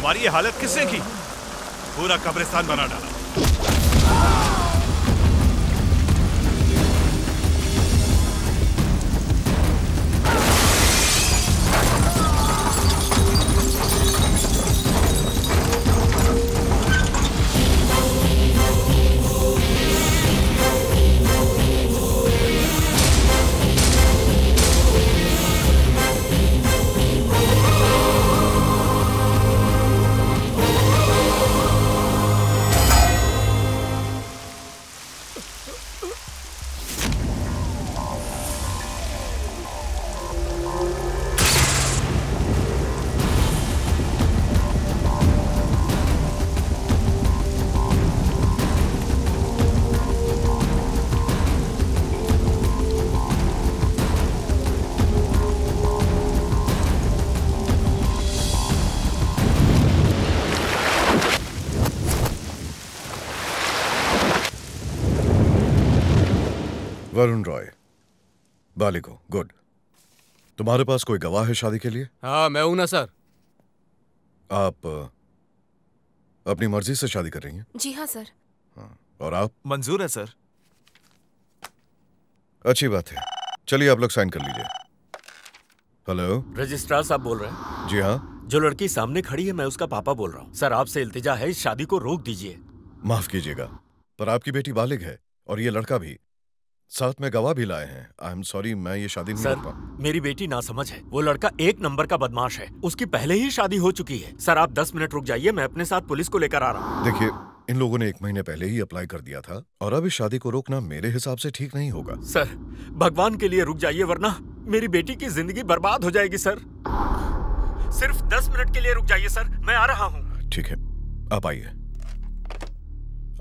तुम्हारी ये हालत किसने की? पूरा कब्रिस्तान बना डाला। वरुण रॉय, बालिको, गुड। तुम्हारे पास कोई गवाह है शादी के लिए? हाँ, मैं हूं ना सर। आप अपनी मर्जी से शादी कर रही हैं? जी हाँ सर। हाँ, और आप? मंजूर है सर। अच्छी बात है, चलिए आप लोग साइन कर लीजिए। हेलो, रजिस्ट्रार साहब बोल रहे हैं? जी हाँ। जो लड़की सामने खड़ी है मैं उसका पापा बोल रहा हूँ। सर आपसे इल्तिजा है, इस शादी को रोक दीजिए। माफ कीजिएगा, पर आपकी बेटी बालिग है और ये लड़का भी, साथ में गवाह भी लाए हैं। आई एम सॉरी, मैं ये शादी नहीं कर पाऊंगा। मेरी बेटी नासमझ है, वो लड़का एक नंबर का बदमाश है, उसकी पहले ही शादी हो चुकी है। सर आप 10 मिनट रुक जाइए, मैं अपने साथ पुलिस को लेकर आ रहा हूँ। देखिए, इन लोगों ने 1 महीने पहले ही अप्लाई कर दिया था और अब इस शादी को रोकना मेरे हिसाब से ठीक नहीं होगा। सर भगवान के लिए रुक जाइए, वरना मेरी बेटी की जिंदगी बर्बाद हो जाएगी। सर सिर्फ 10 मिनट के लिए रुक जाइए सर, मैं आ रहा हूँ। ठीक है, आप आइए।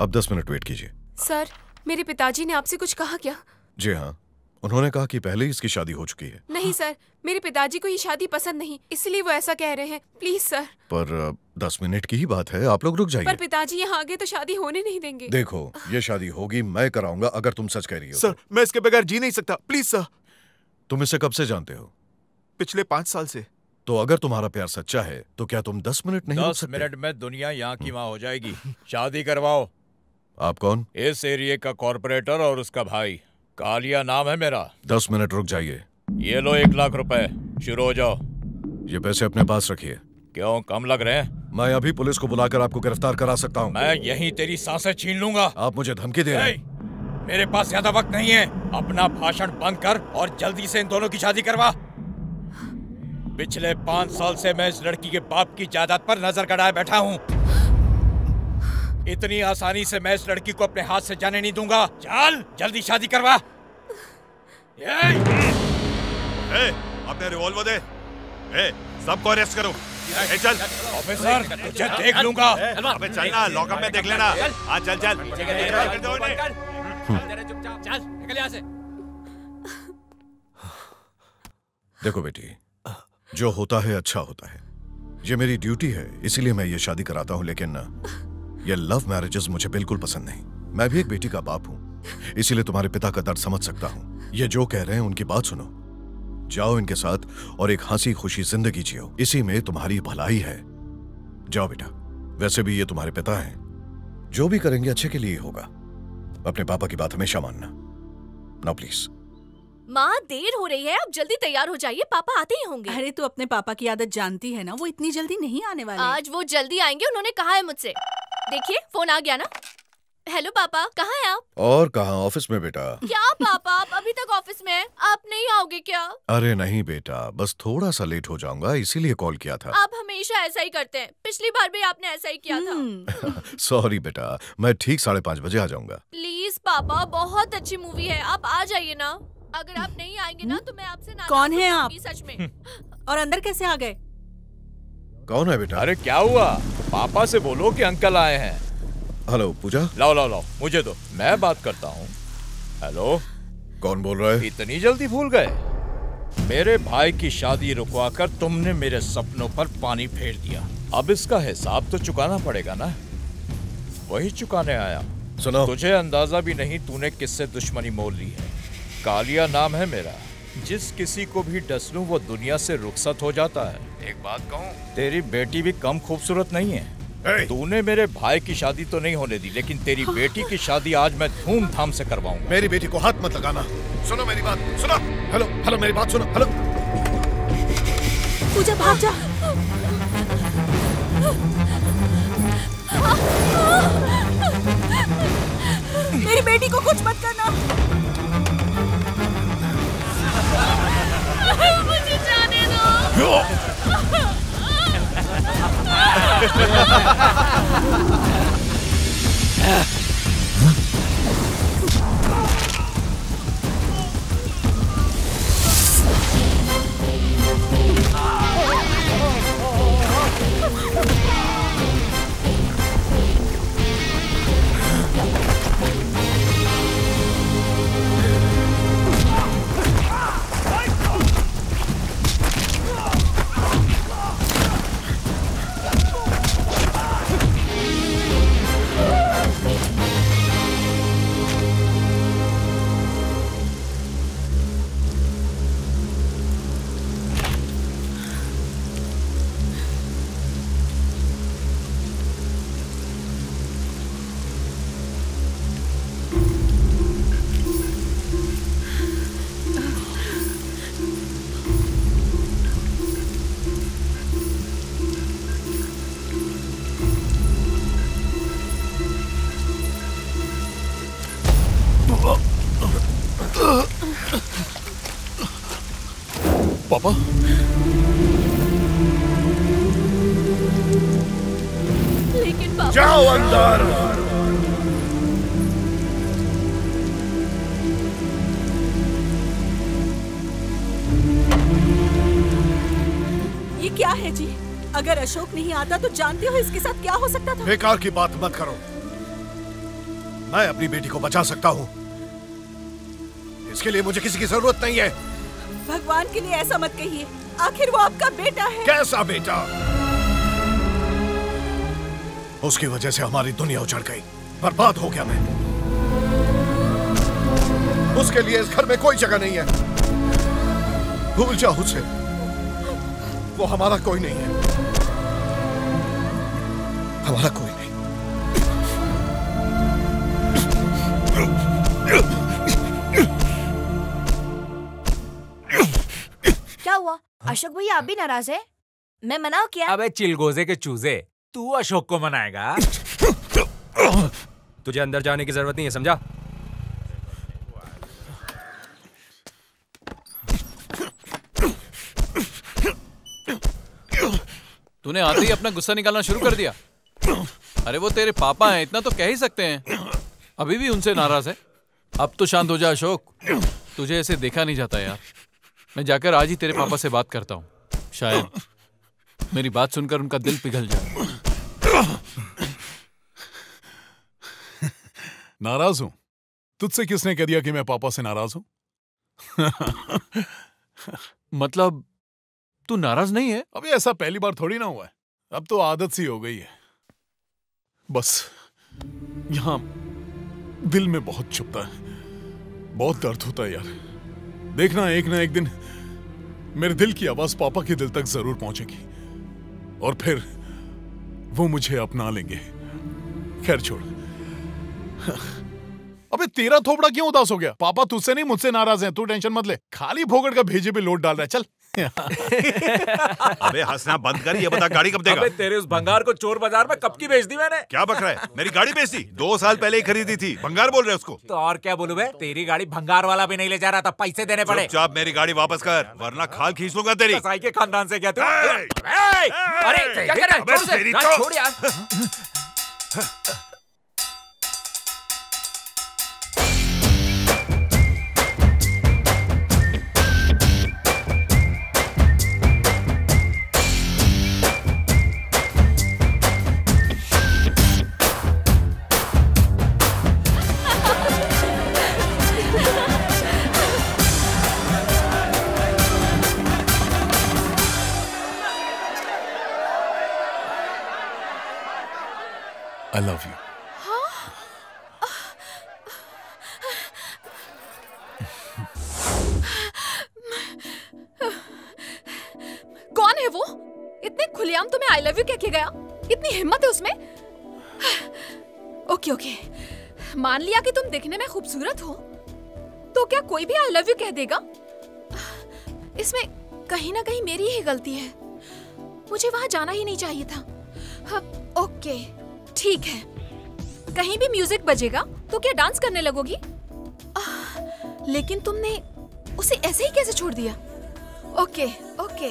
आप 10 मिनट वेट कीजिए। सर, मेरे पिताजी ने आपसे कुछ कहा क्या? जी हाँ, उन्होंने कहा कि पहले ही इसकी शादी हो चुकी है। नहीं सर, मेरे पिताजी को ये शादी पसंद नहीं, इसलिए वो ऐसा कह रहे हैं। Please sir. पर 10 मिनट की ही बात है, आप लोग रुक जाइए। पर पिताजी यहाँ आगे तो शादी होने नहीं देंगे। देखो, ये शादी होगी, मैं कराऊंगा अगर तुम सच कह रही हो। सर, मैं इसके बगैर जी नहीं सकता, प्लीज सर। तुम इसे कब से जानते हो? पिछले 5 साल से। तो अगर तुम्हारा प्यार सच्चा है तो क्या तुम 10 मिनट नहीं रुक 10 सकते? मिनट में दुनिया यहाँ की वहाँ हो जाएगी। शादी करवाओ। आप कौन? इस एरिया का कॉर्पोरेटर और उसका भाई, कालिया नाम है मेरा। 10 मिनट रुक जाइए। ये लो 1 लाख रुपए, शुरू हो जाओ। ये पैसे अपने पास रखिए। क्यों, कम लग रहे हैं? मैं अभी पुलिस को बुलाकर आपको गिरफ्तार करा सकता हूँ। मैं यहीं तेरी सांसें छीन लूंगा। आप मुझे धमकी दे रहे हैं? मेरे पास ज्यादा वक्त नहीं है, अपना भाषण बंद कर और जल्दी से इन दोनों की शादी करवा। पिछले 5 साल से मैं इस लड़की के बाप की जायदाद पर नजर गड़ाए बैठा हूँ। इतनी आसानी से मैं इस लड़की को अपने हाथ से जाने नहीं दूंगा। चल जल्दी शादी करवा। अपने रिवॉल्वर दे। सबको अरेस्ट करो। चल ऑफिसर, तुझे देख लूंगा। अबे चल ना, लॉकअप में देख लेना। हाँ चल चल। चल निकल यहाँ से। देखो बेटी, जो होता है अच्छा होता है। ये मेरी ड्यूटी है, इसीलिए मैं ये शादी कराता हूँ। लेकिन ये लव मैरिजेस मुझे बिल्कुल पसंद नहीं। मैं भी एक बेटी का बाप हूँ, इसीलिए तुम्हारे पिता का दर्द समझ सकता हूँ। ये जो कह रहे हैं उनकी बात सुनो, जाओ इनके साथ और एक हंसी खुशी जिंदगी जियो, इसी में तुम्हारी भलाई है। जाओ बेटा, वैसे भी ये तुम्हारे पिता हैं, जो भी करेंगे अच्छे के लिए होगा। अपने पापा की बात हमेशा मानना। Now please. माँ देर हो रही है, अब जल्दी तैयार हो जाइए, पापा आते ही होंगे। अरे तू अपने पापा की आदत जानती है ना, वो इतनी जल्दी नहीं आने वाले। आज वो जल्दी आएंगे, उन्होंने कहा है मुझसे। देखिए फोन आ गया ना। हेलो पापा, कहाँ हैं आप? और कहाँ, ऑफिस में बेटा। क्या पापा, आप अभी तक ऑफिस में हैं? आप नहीं आओगे क्या? अरे नहीं बेटा, बस थोड़ा सा लेट हो जाऊंगा, इसीलिए कॉल किया था। आप हमेशा ऐसा ही करते हैं, पिछली बार भी आपने ऐसा ही किया था। सॉरी बेटा, मैं ठीक 5:30 बजे आ जाऊंगा। प्लीज पापा, बहुत अच्छी मूवी है, आप आ जाइए ना। अगर आप नहीं आएंगे ना तो मैं आपसे नाराज कौन है हो आप? जाऊंगी, सच में। और अंदर कैसे आ गए? कौन है बेटा? अरे क्या हुआ, पापा से बोलो कि अंकल आए हैं। हेलो पूजा। लाओ लाओ लाओ, मुझे दो, मैं बात करता हूँ। हेलो, कौन बोल रहा है? इतनी जल्दी भूल गए? मेरे भाई की शादी रुकवाकर तुमने मेरे सपनों पर पानी फेर दिया। अब इसका हिसाब तो चुकाना पड़ेगा ना। वही चुकाने आया। सुनो, तुझे अंदाजा भी नहीं तूने किससे दुश्मनी मोल ली है। कालिया नाम है मेरा। जिस किसी को भी डस लूं वो दुनिया से रुखसत हो जाता है। एक बात कहूं, तेरी बेटी भी कम खूबसूरत नहीं है। तूने मेरे भाई की शादी तो नहीं होने दी, लेकिन तेरी बेटी की शादी आज मैं धूमधाम से करवाऊंगा। मेरी बेटी को हाथ मत लगाना। सुनो मेरी बात, सुनो। हेलो हेलो, मेरी बात सुनो। हेलो पूजा, भाग जा। मेरी बेटी को कुछ मत करना। मुझे जाने दो। पापा, लेकिन पापा, जाओ अंदर। ये क्या है जी? अगर अशोक नहीं आता तो जानते हो इसके साथ क्या हो सकता था? बेकार की बात मत करो। मैं अपनी बेटी को बचा सकता हूँ। इसके लिए मुझे किसी की जरूरत नहीं है। भगवान के लिए ऐसा मत कहिए। आखिर वो आपका बेटा है। कैसा बेटा? उसकी वजह से हमारी दुनिया उजड़ गई, बर्बाद हो गया मैं। उसके लिए इस घर में कोई जगह नहीं है। भूल जाओ उसे, वो हमारा कोई नहीं है। हमारा कोई नहीं। क्या हुआ? अशोक भैया आप भी नाराज है? मैं मनाऊं क्या? अबे चिलगोजे के चूजे, तू अशोक को मनाएगा? तुझे अंदर जाने की जरूरत नहीं है, समझा? तूने आते ही अपना गुस्सा निकालना शुरू कर दिया। अरे वो तेरे पापा हैं, इतना तो कह ही सकते हैं। अभी भी उनसे नाराज है? अब तो शांत हो जा अशोक, तुझे ऐसे देखा नहीं जाता यार। मैं जाकर आज ही तेरे पापा से बात करता हूँ, शायद मेरी बात सुनकर उनका दिल पिघल जाए। नाराज हूं? तुझसे किसने कह दिया कि मैं पापा से नाराज हूं? मतलब तू नाराज नहीं है? अभी ऐसा पहली बार थोड़ी ना हुआ है, अब तो आदत सी हो गई है। बस यहां दिल में बहुत चुभता है, बहुत दर्द होता है यार। देखना एक ना एक दिन मेरे दिल की आवाज पापा के दिल तक जरूर पहुंचेगी और फिर वो मुझे अपना लेंगे। खैर छोड़। अबे तेरा थोपड़ा क्यों उदास हो गया? पापा तुझसे नहीं मुझसे नाराज हैं, तू टेंशन मत ले। खाली भोगड़ का भेजे पे लोड डाल रहा है। चल। अबे हंसना बंद कर, ये बता गाड़ी कब देगा? अबे तेरे उस भंगार को चोर बाजार में कब की बेच दी मैंने? क्या बक रहा है? मेरी गाड़ी बेच दी, 2 साल पहले ही खरीदी थी। भंगार बोल रहे उसको? तो और क्या बोलूं बे? तेरी गाड़ी भंगार वाला भी नहीं ले जा रहा था, पैसे देने पड़े। चुपचाप मेरी गाड़ी वापस कर, वरना खाल खींच लूंगा तेरी। कसाई के खानदान से क्या तू? ए! अरे क्या कर रहा है? अबे छोड़ उसे। तेरी ना, तो- छोड़ यार। I love you. I love you कह के गया? इतनी हिम्मत है उसमें? ओके ओके, मान लिया कि तुम दिखने में खूबसूरत हो, तो क्या कोई भी आई लव यू कह देगा? इसमें कहीं ना कहीं मेरी ही गलती है। मुझे वहां जाना ही नहीं चाहिए था। ओके ठीक है, कहीं भी म्यूजिक बजेगा तो क्या डांस करने लगोगी? लेकिन तुमने उसे ऐसे ही कैसे छोड़ दिया? ओके ओके,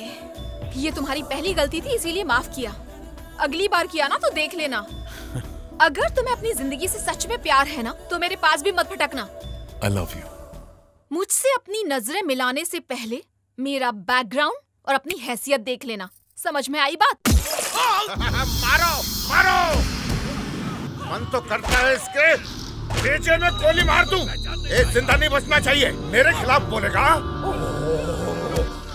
ये तुम्हारी पहली गलती थी, इसीलिए माफ किया। अगली बार किया ना तो देख लेना। अगर तुम्हें अपनी जिंदगी से सच में प्यार है ना, तो मेरे पास भी मत भटकना। I love you. मुझसे अपनी नजरें मिलाने से पहले मेरा बैकग्राउंड और अपनी हैसियत देख लेना। समझ में आई बात? मारो मारो, मन तो करता है इसके पेचे में गोली मार दूं। एक जिंदा नहीं बचना चाहिए। मेरे खिलाफ बोलेगा?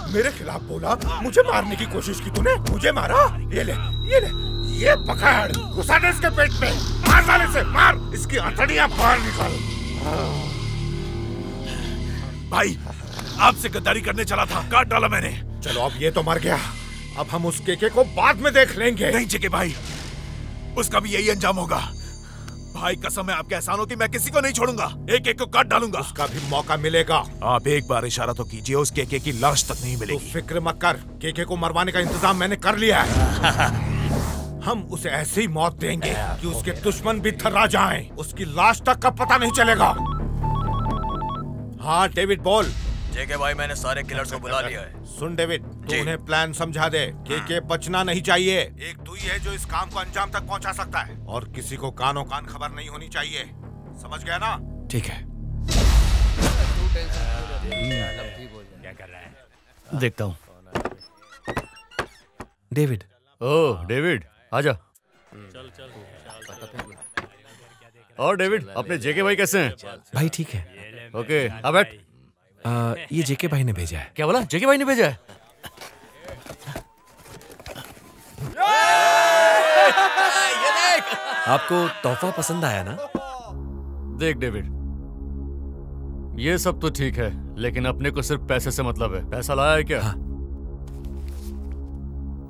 मेरे खिलाफ बोला, मुझे मारने की कोशिश की तूने, मुझे मारा। ये ले ये ले, ये पकड़, घुसा दे इसके पेट में। मार साले से, मार, इसकी अतड़ियां बाहर निकाल। भाई, आपसे गद्दारी करने चला था, काट डाला मैंने। चलो अब ये तो मर गया, अब हम उस केके को बाद में देख लेंगे। नहीं जेके भाई, उसका भी यही अंजाम होगा। भाई कसम है, आपके एहसानों की मैं किसी को नहीं छोड़ूंगा, एक एक को काट डालूंगा। उसका भी मौका मिलेगा। आप एक बार इशारा तो कीजिए, उस केके की लाश तक नहीं मिलेगी। तो फिक्र मत कर, केके को मरवाने का इंतजाम मैंने कर लिया है। हम उसे ऐसी ही मौत देंगे कि उसके दुश्मन भी थर्रा जाएं। उसकी लाश तक का पता नहीं चलेगा। हाँ डेविड बोल। जेके भाई, मैंने सारे किलर्स को बुला लिया है। सुन डेविड, तू उन्हें प्लान समझा दे। केके बचना नहीं चाहिए। एक तू ही है जो इस काम को अंजाम तक पहुंचा सकता है, और किसी को कानों कान खबर नहीं होनी चाहिए। समझ गया ना? ठीक है। देखता हूँ। डेविड। ओह डेविड, आजा। और डेविड, अपने जेके भाई कैसे हैं? भाई ठीक है। ओके, अब बैठ। ये जेके भाई ने भेजा है। क्या बोला? जेके भाई ने भेजा है? ये देख। आपको तोहफा पसंद आया ना? देख डेविड, ये सब तो ठीक है, लेकिन अपने को सिर्फ पैसे से मतलब है। पैसा लाया है क्या? हाँ।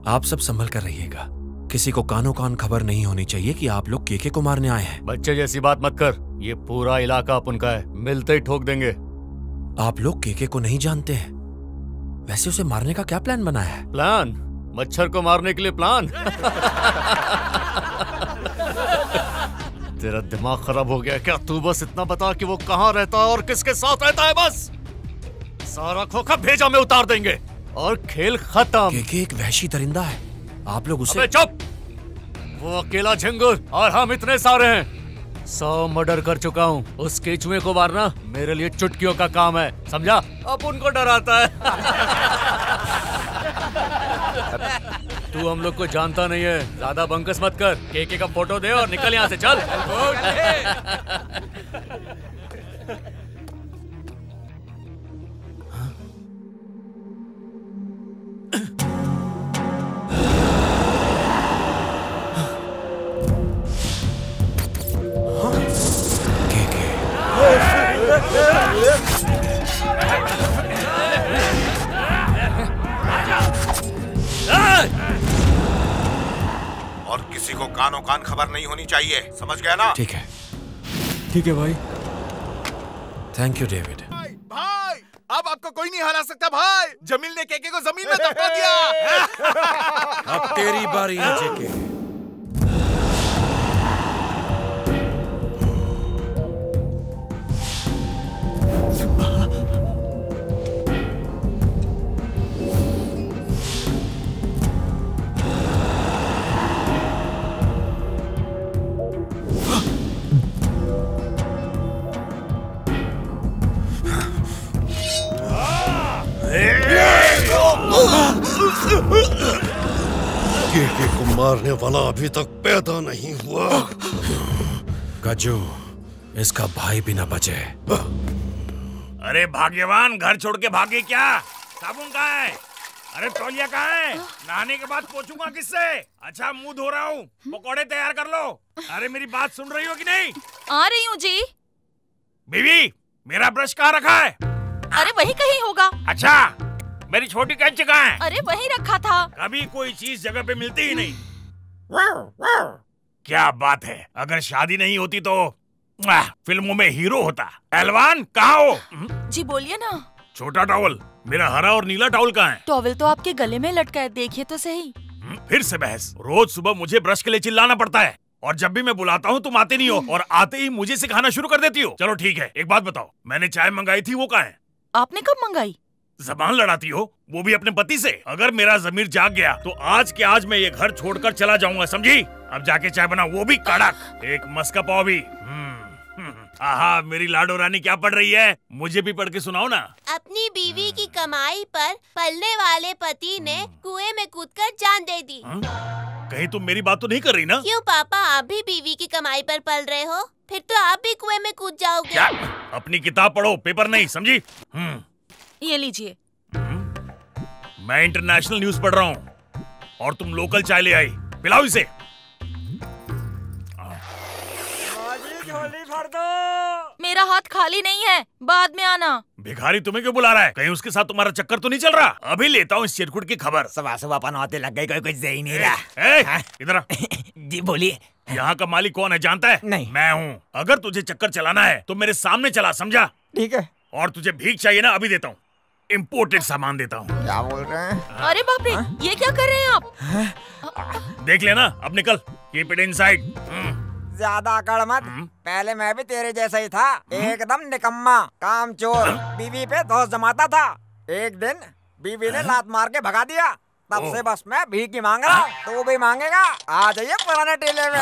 आप सब संभल कर रहिएगा। किसी को कानों कान खबर नहीं होनी चाहिए कि आप लोग केके को मारने आए हैं। बच्चे जैसी बात मत कर, ये पूरा इलाका अपन का है, मिलते ही ठोक देंगे। आप लोग केके को नहीं जानते हैं। वैसे उसे मारने का क्या प्लान बनाया है? प्लान? मच्छर को मारने के लिए प्लान? तेरा दिमाग खराब हो गया क्या? तू बस इतना बता कि वो कहाँ रहता है और किसके साथ रहता है, बस सारा खोखा भेजा में उतार देंगे और खेल खत्म। केके एक वहशी दरिंदा है, आप लोग उसे। अबे चुप! वो अकेला झिंगुर और हम इतने सारे हैं। 100 मर्डर कर चुका हूँ। उस केचुए को मारना मेरे लिए चुटकियों का काम है, समझा? अब उनको डराता है। तू हम लोग को जानता नहीं है, ज्यादा बंकस मत कर। केके का फोटो दे और निकल यहाँ से, चल। और किसी को कानों कान खबर नहीं होनी चाहिए। समझ गया ना? ठीक है। ठीक है भाई। Thank you David. भाई, अब आपको कोई नहीं हरा सकता भाई। जमील ने केके को जमीन में दबा दिया। अब तेरी बारी है जेके। केके को मारने वाला अभी तक पैदा नहीं हुआ। गज्जू, इसका भाई भी न बचे। अरे भाग्यवान, घर छोड़ के भागे क्या? साबुन कहाँ है? अरे तौलिया कहाँ है? नहाने के बाद पोछूंगा किससे? अच्छा मुंह धो रहा हूँ, पकौड़े तैयार कर लो। अरे मेरी बात सुन रही हो कि नहीं? आ रही हूँ जी। बीवी, मेरा ब्रश कहाँ रखा है? अरे वही कहीं होगा। अच्छा, मेरी छोटी कैंची कहाँ है? अरे वहीं रखा था। कभी कोई चीज जगह पे मिलती ही नहीं। क्या बात है, अगर शादी नहीं होती तो फिल्मों में हीरो होता। पहलवान कहाँ हो? जी बोलिए ना। छोटा टॉवल, मेरा हरा और नीला टॉवल कहाँ है? टॉवल तो आपके गले में लटका है, देखिए तो सही। फिर से बहस। रोज सुबह मुझे ब्रश के लिए चिल्लाना पड़ता है और जब भी मैं बुलाता हूँ तुम आते नहीं हो और आते ही मुझे सिखाना शुरू कर देती हो। चलो ठीक है, एक बात बताओ, मैंने चाय मंगाई थी वो कहाँ है? आपने कब मंगाई? जबान लड़ाती हो, वो भी अपने पति से। अगर मेरा जमीर जाग गया तो आज के आज मैं ये घर छोड़कर चला जाऊंगा, समझी? अब जाके चाय बना, वो भी कड़क, एक मस्का पाव भी। आहा, मेरी लाडो रानी क्या पढ़ रही है? मुझे भी पढ़ के सुनाओ ना। अपनी बीवी की कमाई पर पलने वाले पति ने कुएं में कूदकर जान दे दी। कहीं तुम मेरी बात तो नहीं कर रही ना? क्यों पापा, आप भी बीवी की कमाई पर पल रहे हो? फिर तो आप भी कुएं में कूद जाओगे। क्या? अपनी किताब पढ़ो, पेपर नहीं, समझी? ये लीजिए। मैं इंटरनेशनल न्यूज पढ़ रहा हूँ और तुम लोकल चाय ले आई। पिलाओ इसे। झोली भर दो। मेरा हाथ खाली नहीं है, बाद में आना। भिखारी तुम्हें क्यों बुला रहा है? कहीं उसके साथ तुम्हारा चक्कर तो नहीं चल रहा? अभी लेता हूँ इस चिरकुट की खबर। सुबह सुबह पनौते लग गई, कोई कुछ दे ही नहीं रहा। इधर जी बोलिए। यहाँ का मालिक कौन है जानता है? नहीं। मैं हूँ। अगर तुझे चक्कर चलाना है तो मेरे सामने चला, समझा? ठीक है। और तुझे भीख चाहिए ना, अभी देता हूँ। इम्पोर्टेड सामान देता हूँ। क्या बोल रहे हैं? अरे बाप रे, ये क्या कर रहे हैं आप? देख लेना, अब निकल। Keep it inside. ज्यादा अकड़ मत। पहले मैं भी तेरे जैसा ही था, एकदम निकम्मा, कामचोर, बीवी पे दोष जमाता था। एक दिन बीवी ने लात मार के भगा दिया, तब से बस मैं भीख ही मांग रहा हूँ। तू भी मांगेगा? आ जाइए पुराने टीले में।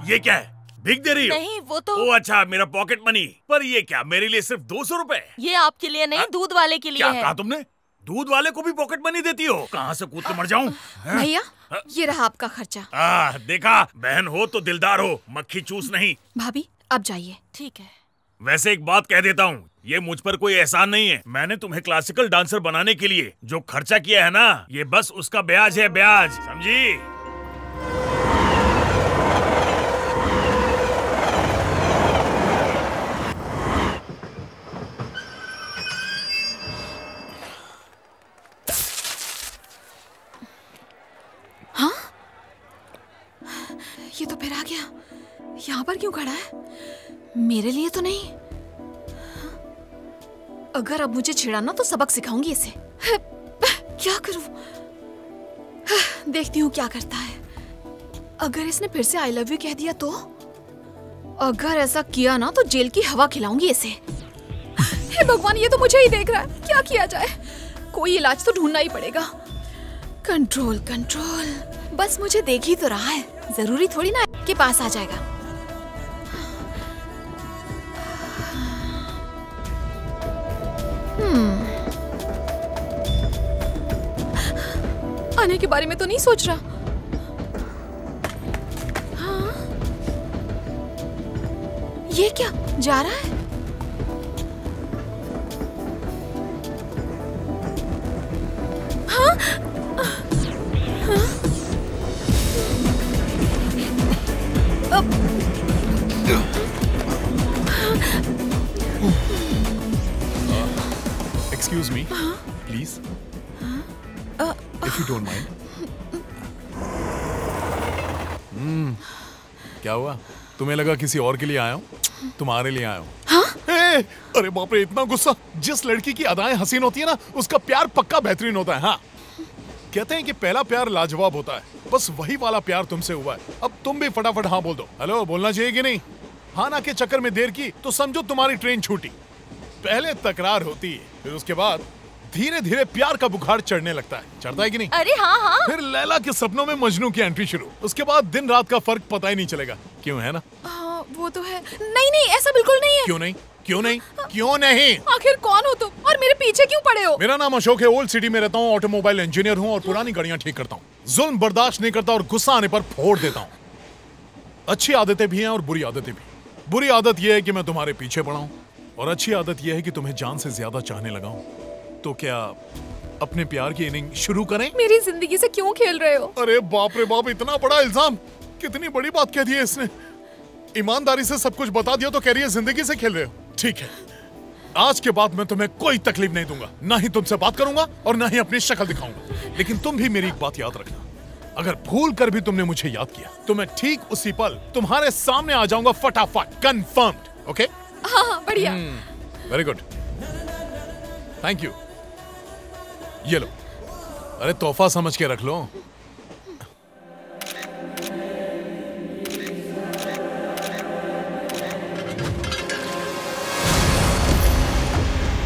ये क्या है? भीख दे रही हो? नहीं, वो तो। ओ अच्छा, मेरा पॉकेट मनी। पर ये क्या, मेरे लिए सिर्फ 200 रुपए? ये आपके लिए नहीं, दूध वाले के लिए क्या है। कहा तुमने? दूध वाले को भी पॉकेट मनी देती हो? कहाँ से कूद के मर जाऊं? भैया, ये रहा आपका खर्चा। देखा, बहन हो तो दिलदार हो, मक्खी चूस नहीं। भाभी अब जाइए। ठीक है। वैसे एक बात कह देता हूँ, ये मुझ पर कोई एहसान नहीं है। मैंने तुम्हें क्लासिकल डांसर बनाने के लिए जो खर्चा किया है ना, ये बस उसका ब्याज है, ब्याज, समझी? हाँ? ये तो फिर आ गया। यहाँ पर क्यों खड़ा है? मेरे लिए तो नहीं। अगर अब मुझे छिड़ाना तो सबक सिखाऊंगी इसे। क्या करूं? देखती हूँ क्या करता है। अगर इसने फिर से आई लव यू कह दिया तो? अगर ऐसा किया ना तो जेल की हवा खिलाऊंगी इसे। हे भगवान, ये तो मुझे ही देख रहा है। क्या किया जाए? कोई इलाज तो ढूंढना ही पड़ेगा। कंट्रोल कंट्रोल, बस मुझे देख ही तो रहा है, जरूरी थोड़ी ना के पास आ जाएगा। आने के बारे में तो नहीं सोच रहा। हाँ? ये क्या जा रहा है? हाँ? Excuse me, please. If you don't mind. क्या हुआ? तुम्हें लगा किसी और के लिए आया हूँ? तुम्हारे लिए आया हूँ। हाँ? अरे बाप रे, इतना गुस्सा! जिस लड़की की अदाएं हसीन होती है ना, उसका प्यार पक्का बेहतरीन होता है। हाँ, कहते हैं कि पहला प्यार लाजवाब होता है। बस वही वाला प्यार तुमसे हुआ है। अब तुम भी फटाफट हाँ बोल दो। हेलो, बोलना चाहिए कि नहीं? हाँ ना के चक्कर में देर की तो समझो तुम्हारी ट्रेन छूटी। पहले तकरार होती है, फिर उसके बाद धीरे धीरे प्यार का बुखार चढ़ने लगता है। चढ़ता है कि नहीं? अरे हाँ हाँ। फिर लैला के सपनों में मजनू की एंट्री शुरू। उसके बाद दिन रात का फर्क पता ही नहीं चलेगा। क्यों, है ना? वो तो है। नहीं नहीं, ऐसा बिल्कुल नहीं है। क्यों नहीं? क्यों नहीं? क्यों नहीं? आखिर कौन हो तुम और मेरे पीछे क्यों पड़े हो? मेरा नाम अशोक है, ओल्ड सिटी में रहता हूँ, ऑटोमोबाइल इंजीनियर हूँ और पुरानी गाड़ियाँ ठीक करता हूँ। जुल्म बर्दाश्त नहीं करता और गुस्सा आने पर फोड़ देता हूँ। अच्छी आदतें भी हैं और बुरी आदतें भी। बुरी आदत यह है कि मैं तुम्हारे पीछे पड़ा हूँ और अच्छी आदत यह है कि तुम्हें जान से ज्यादा चाहने लगा हूँ। तो क्या अपने प्यार की इनिंग शुरू करें? मेरी जिंदगी से क्यों खेल रहे हो? अरे बाप रे बाप, इतना बड़ा इल्जाम! कितनी बड़ी बात कह दी है इसने। ईमानदारी से सब कुछ बता दिया तो कह रही है जिंदगी से खेल रहे हो। ठीक है, आज के बाद मैं तुम्हें कोई तकलीफ नहीं दूंगा, ना ही तुमसे बात करूंगा और ना ही अपनी शक्ल दिखाऊंगा। लेकिन तुम भी मेरी एक बात याद रखना, अगर भूल कर भी तुमने मुझे याद किया तो मैं ठीक उसी पल तुम्हारे सामने आ जाऊंगा फटाफट। कंफर्म्ड? ओके? हाँ, बढ़िया। Very good, thank you. ये लो, अरे तोहफा समझ के रख लो।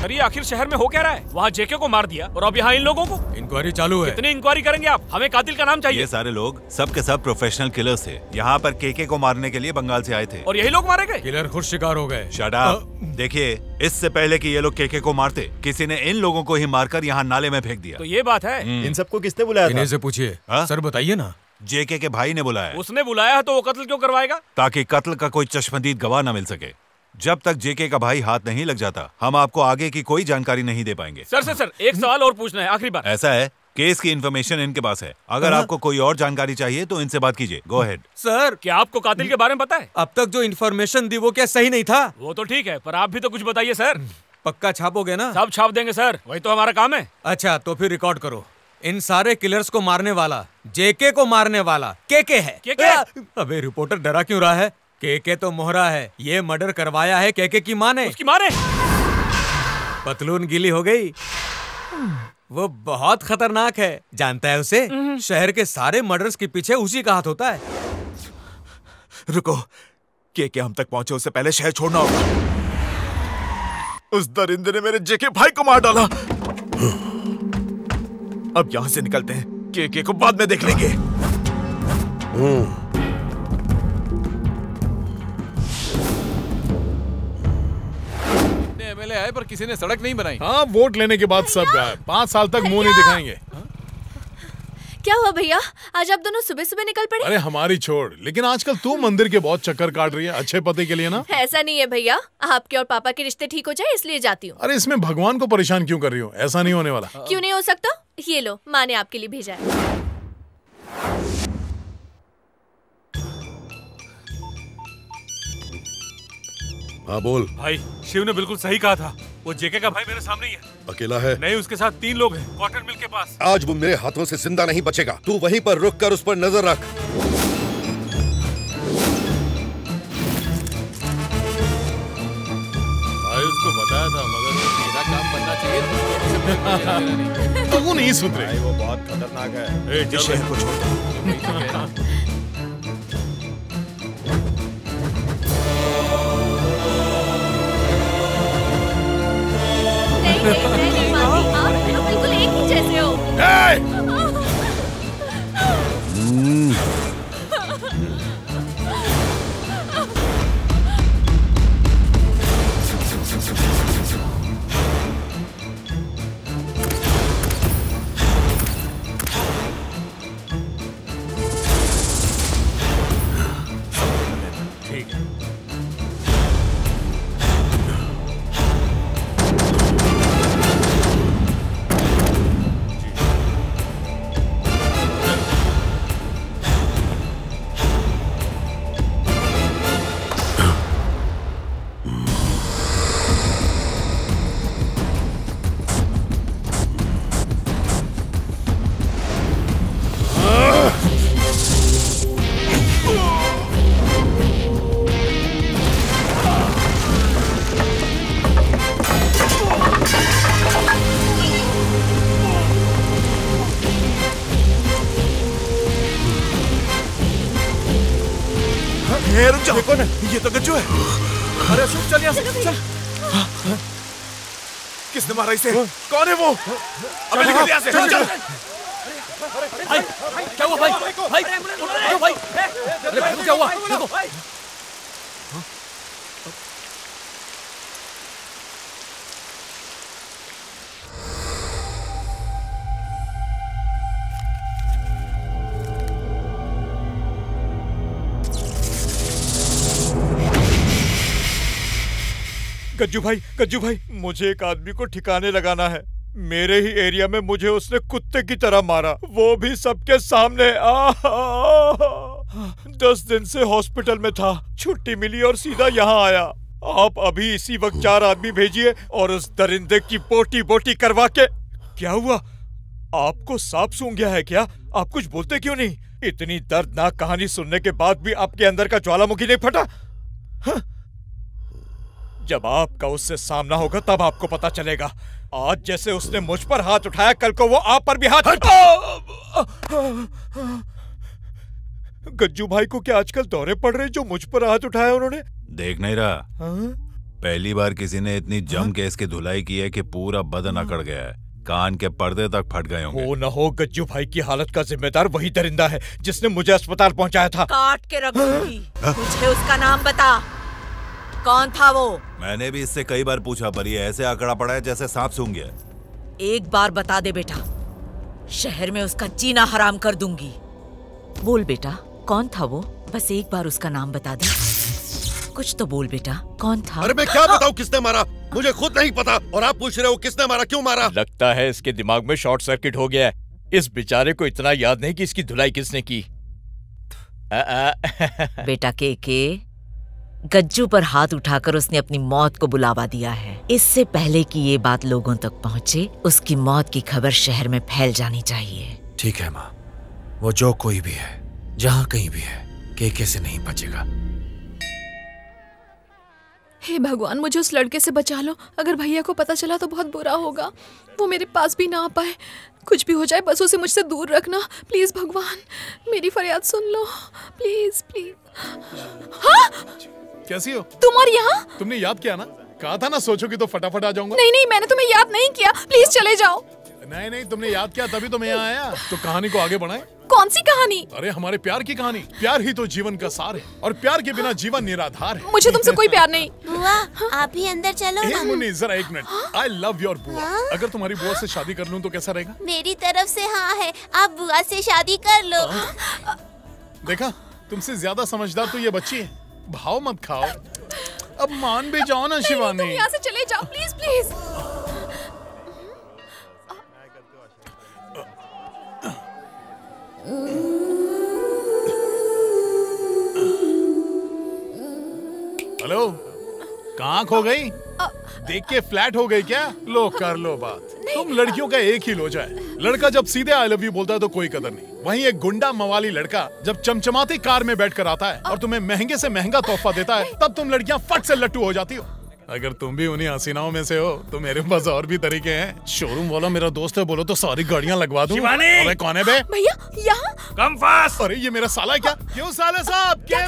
अरे आखिर शहर में हो क्या रहा है? वहाँ जेके को मार दिया और अब यहाँ इन लोगों को। इंक्वायरी चालू है। कितनी इंक्वायरी करेंगे आप? हमें कातिल का नाम चाहिए। ये सारे लोग सब के सब प्रोफेशनल किलर्स थे, यहाँ पर केके को मारने के लिए बंगाल से आए थे। और यही लोग मारे गए? किलर खुद शिकार हो गए। Shut up. देखिए, इससे पहले कि ये लोग केके को मारते, किसी ने इन लोगों को ही मारकर यहाँ नाले में फेंक दिया। तो ये बात है। इन सबको किसने बुलाया था? इन्हीं से पूछिए। सर बताइए ना। जेके के भाई ने बुलाया। उसने बुलाया है तो वो कत्ल क्यों करवाएगा? ताकि कत्ल का कोई चश्मदीद गवाह न मिल सके। जब तक जेके का भाई हाथ नहीं लग जाता, हम आपको आगे की कोई जानकारी नहीं दे पाएंगे। सर एक सवाल और पूछना है, आखिरी बार। ऐसा है, केस की इन्फॉर्मेशन इनके पास है। अगर आपको कोई और जानकारी चाहिए तो इनसे बात कीजिए। Go ahead. सर, क्या आपको कातिल के बारे में पता है? अब तक जो इन्फॉर्मेशन दी वो क्या सही नहीं था? वो तो ठीक है, पर आप भी तो कुछ बताइए सर। पक्का छापोगे ना? सब छाप देंगे सर, वही तो हमारा काम है। अच्छा, तो फिर रिकॉर्ड करो। इन सारे किलर्स को मारने वाला, जेके को मारने वाला केके है। केके? अबे रिपोर्टर डरा क्यों रहा है? केके तो मोहरा है, ये मर्डर करवाया है केके की माँ ने। उसकी माँ ने? पतलून गीली हो गई। वो बहुत खतरनाक है, जानता है उसे? शहर के सारे मर्डर्स के पीछे उसी का हाथ होता है। रुको, केके हम तक पहुंचे उससे पहले शहर छोड़ना होगा। उस दरिंदे ने मेरे जेके भाई को मार डाला। अब यहां से निकलते हैं, केके को बाद में देख लेंगे। एमएलए आए पर किसी ने सड़क नहीं बनाई। हाँ, वोट लेने के बाद सब गायब। 5 साल तक मुंह नहीं दिखाएंगे। क्या हुआ भैया, आज आप दोनों सुबह सुबह निकल पड़े? अरे हमारी छोड़, लेकिन आजकल तू मंदिर के बहुत चक्कर काट रही है अच्छे पति के लिए ना। ऐसा नहीं है भैया, आपके और पापा के रिश्ते ठीक हो जाए इसलिए जाती हूँ। अरे इसमें भगवान को परेशान क्यों कर रही हो? ऐसा नहीं होने वाला। क्यों नहीं हो सकता? ये लो, माँ ने आपके लिए भेजा है। हाँ बोल। भाई, शिव ने बिल्कुल सही कहा था, वो जेके का भाई मेरे सामने ही है। अकेला है? नहीं, उसके साथ 3 लोग हैं, कॉटन मिल के पास। आज वो मेरे हाथों से जिंदा नहीं बचेगा। तू वहीं पर रुक कर उस पर नजर रख। भाई उसको बताया था, मगर मेरा काम बनना चाहिए। तो वो नहीं सुधरे। वो बहुत खतरनाक है। चल शहर को छोड़ दो। नहीं मानती, आप बिल्कुल एक ही जैसे हो। ठीक है। रुक जाओ। कौन है? ये तो गज्जू है। अरे अशोक, चल यहाँ से, चल। किसने मारा इसे? कौन है वो? अबे निकल यहाँ से। चल। भाई, क्या हुआ भाई? भाई, उठो भाई। अरे क्या हुआ? देखो। गज्जू भाई, मुझे एक आदमी को ठिकाने लगाना है। मेरे ही एरिया में मुझे उसने कुत्ते की तरह मारा, वो भी सबके सामने। 10 दिन से हॉस्पिटल में था, छुट्टी मिली और सीधा यहाँ आया। आप अभी इसी वक्त 4 आदमी भेजिए और उस दरिंदे की बोटी बोटी करवा के। क्या हुआ? आपको सांप सूंघ गया है क्या? आप कुछ बोलते क्यों नहीं? इतनी दर्दनाक कहानी सुनने के बाद भी आपके अंदर का ज्वालामुखी नहीं फटा? हाँ? जब आपका उससे सामना होगा तब आपको पता चलेगा। आज जैसे उसने मुझ पर हाथ उठाया, कल को वो आप पर भी हाथ। गज्जू भाई को क्या आजकल दौरे पड़ रहे जो मुझ पर हाथ उठाया उन्होंने? देख नहीं रहा? पहली बार किसी ने इतनी जम के इसकी धुलाई की है कि पूरा बदन अकड़ गया है, कान के पर्दे तक फट गए होंगे। हो न हो गज्जू भाई की हालत का जिम्मेदार वही दरिंदा है जिसने मुझे अस्पताल पहुंचाया था। काट के रख दूंगी। मुझे उसका नाम बता, कौन था वो? मैंने भी इससे कई बार पूछा पर ये ऐसे आंकड़ा पड़ा है जैसे सांप सूंघ गया। एक बार बता दे बेटा, शहर में उसका जीना हराम कर दूंगी। बोल बेटा, कौन था वो? बस एक बार उसका नाम बता दे। कुछ तो बोल बेटा, कौन था? अरे मैं क्या बताऊं किसने मारा? मुझे खुद नहीं पता और आप पूछ रहे हो किसने मारा, क्यों मारा? लगता है इसके दिमाग में शॉर्ट सर्किट हो गया है। इस बेचारे को इतना याद नहीं कि इसकी धुलाई किसने की। बेटा के गज्जू पर हाथ उठाकर उसने अपनी मौत को बुलावा दिया है। इससे पहले कि ये बात लोगों तक पहुंचे, उसकी मौत की खबर शहर में फैल जानी चाहिए। ठीक है माँ, वो जो कोई भी है, जहाँ कहीं भी है, के से नहीं बचेगा। हे भगवान, मुझे उस लड़के से बचा लो। अगर भैया को पता चला तो बहुत बुरा होगा। वो मेरे पास भी ना आ पाए। कुछ भी हो जाए बस उसे मुझसे दूर रखना। प्लीज भगवान, मेरी फरियाद सुन लो। Please please. हाँ? कैसी हो तुम? और यहाँ? तुमने याद किया ना? कहा था ना सोचोगी तो फटाफट आ जाऊंगा। नहीं नहीं, मैंने तुम्हें याद नहीं किया। प्लीज चले जाओ। नहीं नहीं, तुमने याद किया तभी तो मैं यहाँ आया। तो कहानी को आगे बढ़ाएं। कौन सी कहानी? अरे हमारे प्यार की कहानी। प्यार ही तो जीवन का सार है और प्यार के बिना जीवन निराधार है। मुझे तुमसे कोई प्यार नहीं। बुआ, आप ही अंदर चलो ना। मुन्नी जरा एक मिनट। आई लव योर बुआ। अगर तुम्हारी बुआ से शादी कर लूं तो कैसा रहेगा? मेरी तरफ से हाँ है, आप बुआ से शादी कर लो। देखा, तुमसे ज्यादा समझदार तो ये बच्ची है। भाव मत खाओ, अब मान भी जाओ ना शिवानी। तुम यहाँ से चले जाओ प्लीज प्लीज। हेलो, कहाँ खो गई? देख के फ्लैट हो गई क्या? लो कर लो बात। तुम लड़कियों का एक ही लोचा है। लड़का जब सीधे आई लव यू बोलता है तो कोई कदर नहीं। वहीं एक गुंडा मवाली लड़का जब चमचमाती कार में बैठकर आता है और तुम्हें महंगे से महंगा तोहफा देता है, तब तुम लड़कियां फट से लट्टू हो जाती हो। अगर तुम भी उन्हीं हसीनाओं में से हो तो मेरे पास और भी तरीके हैं। शोरूम वाला मेरा दोस्त है, बोलो तो सारी गाड़ियां लगवा दूं। अरे कौन है बे? भैया यहाँ। Come fast. अरे ये मेरा साला है क्या? क्यों साले साहब? क्या?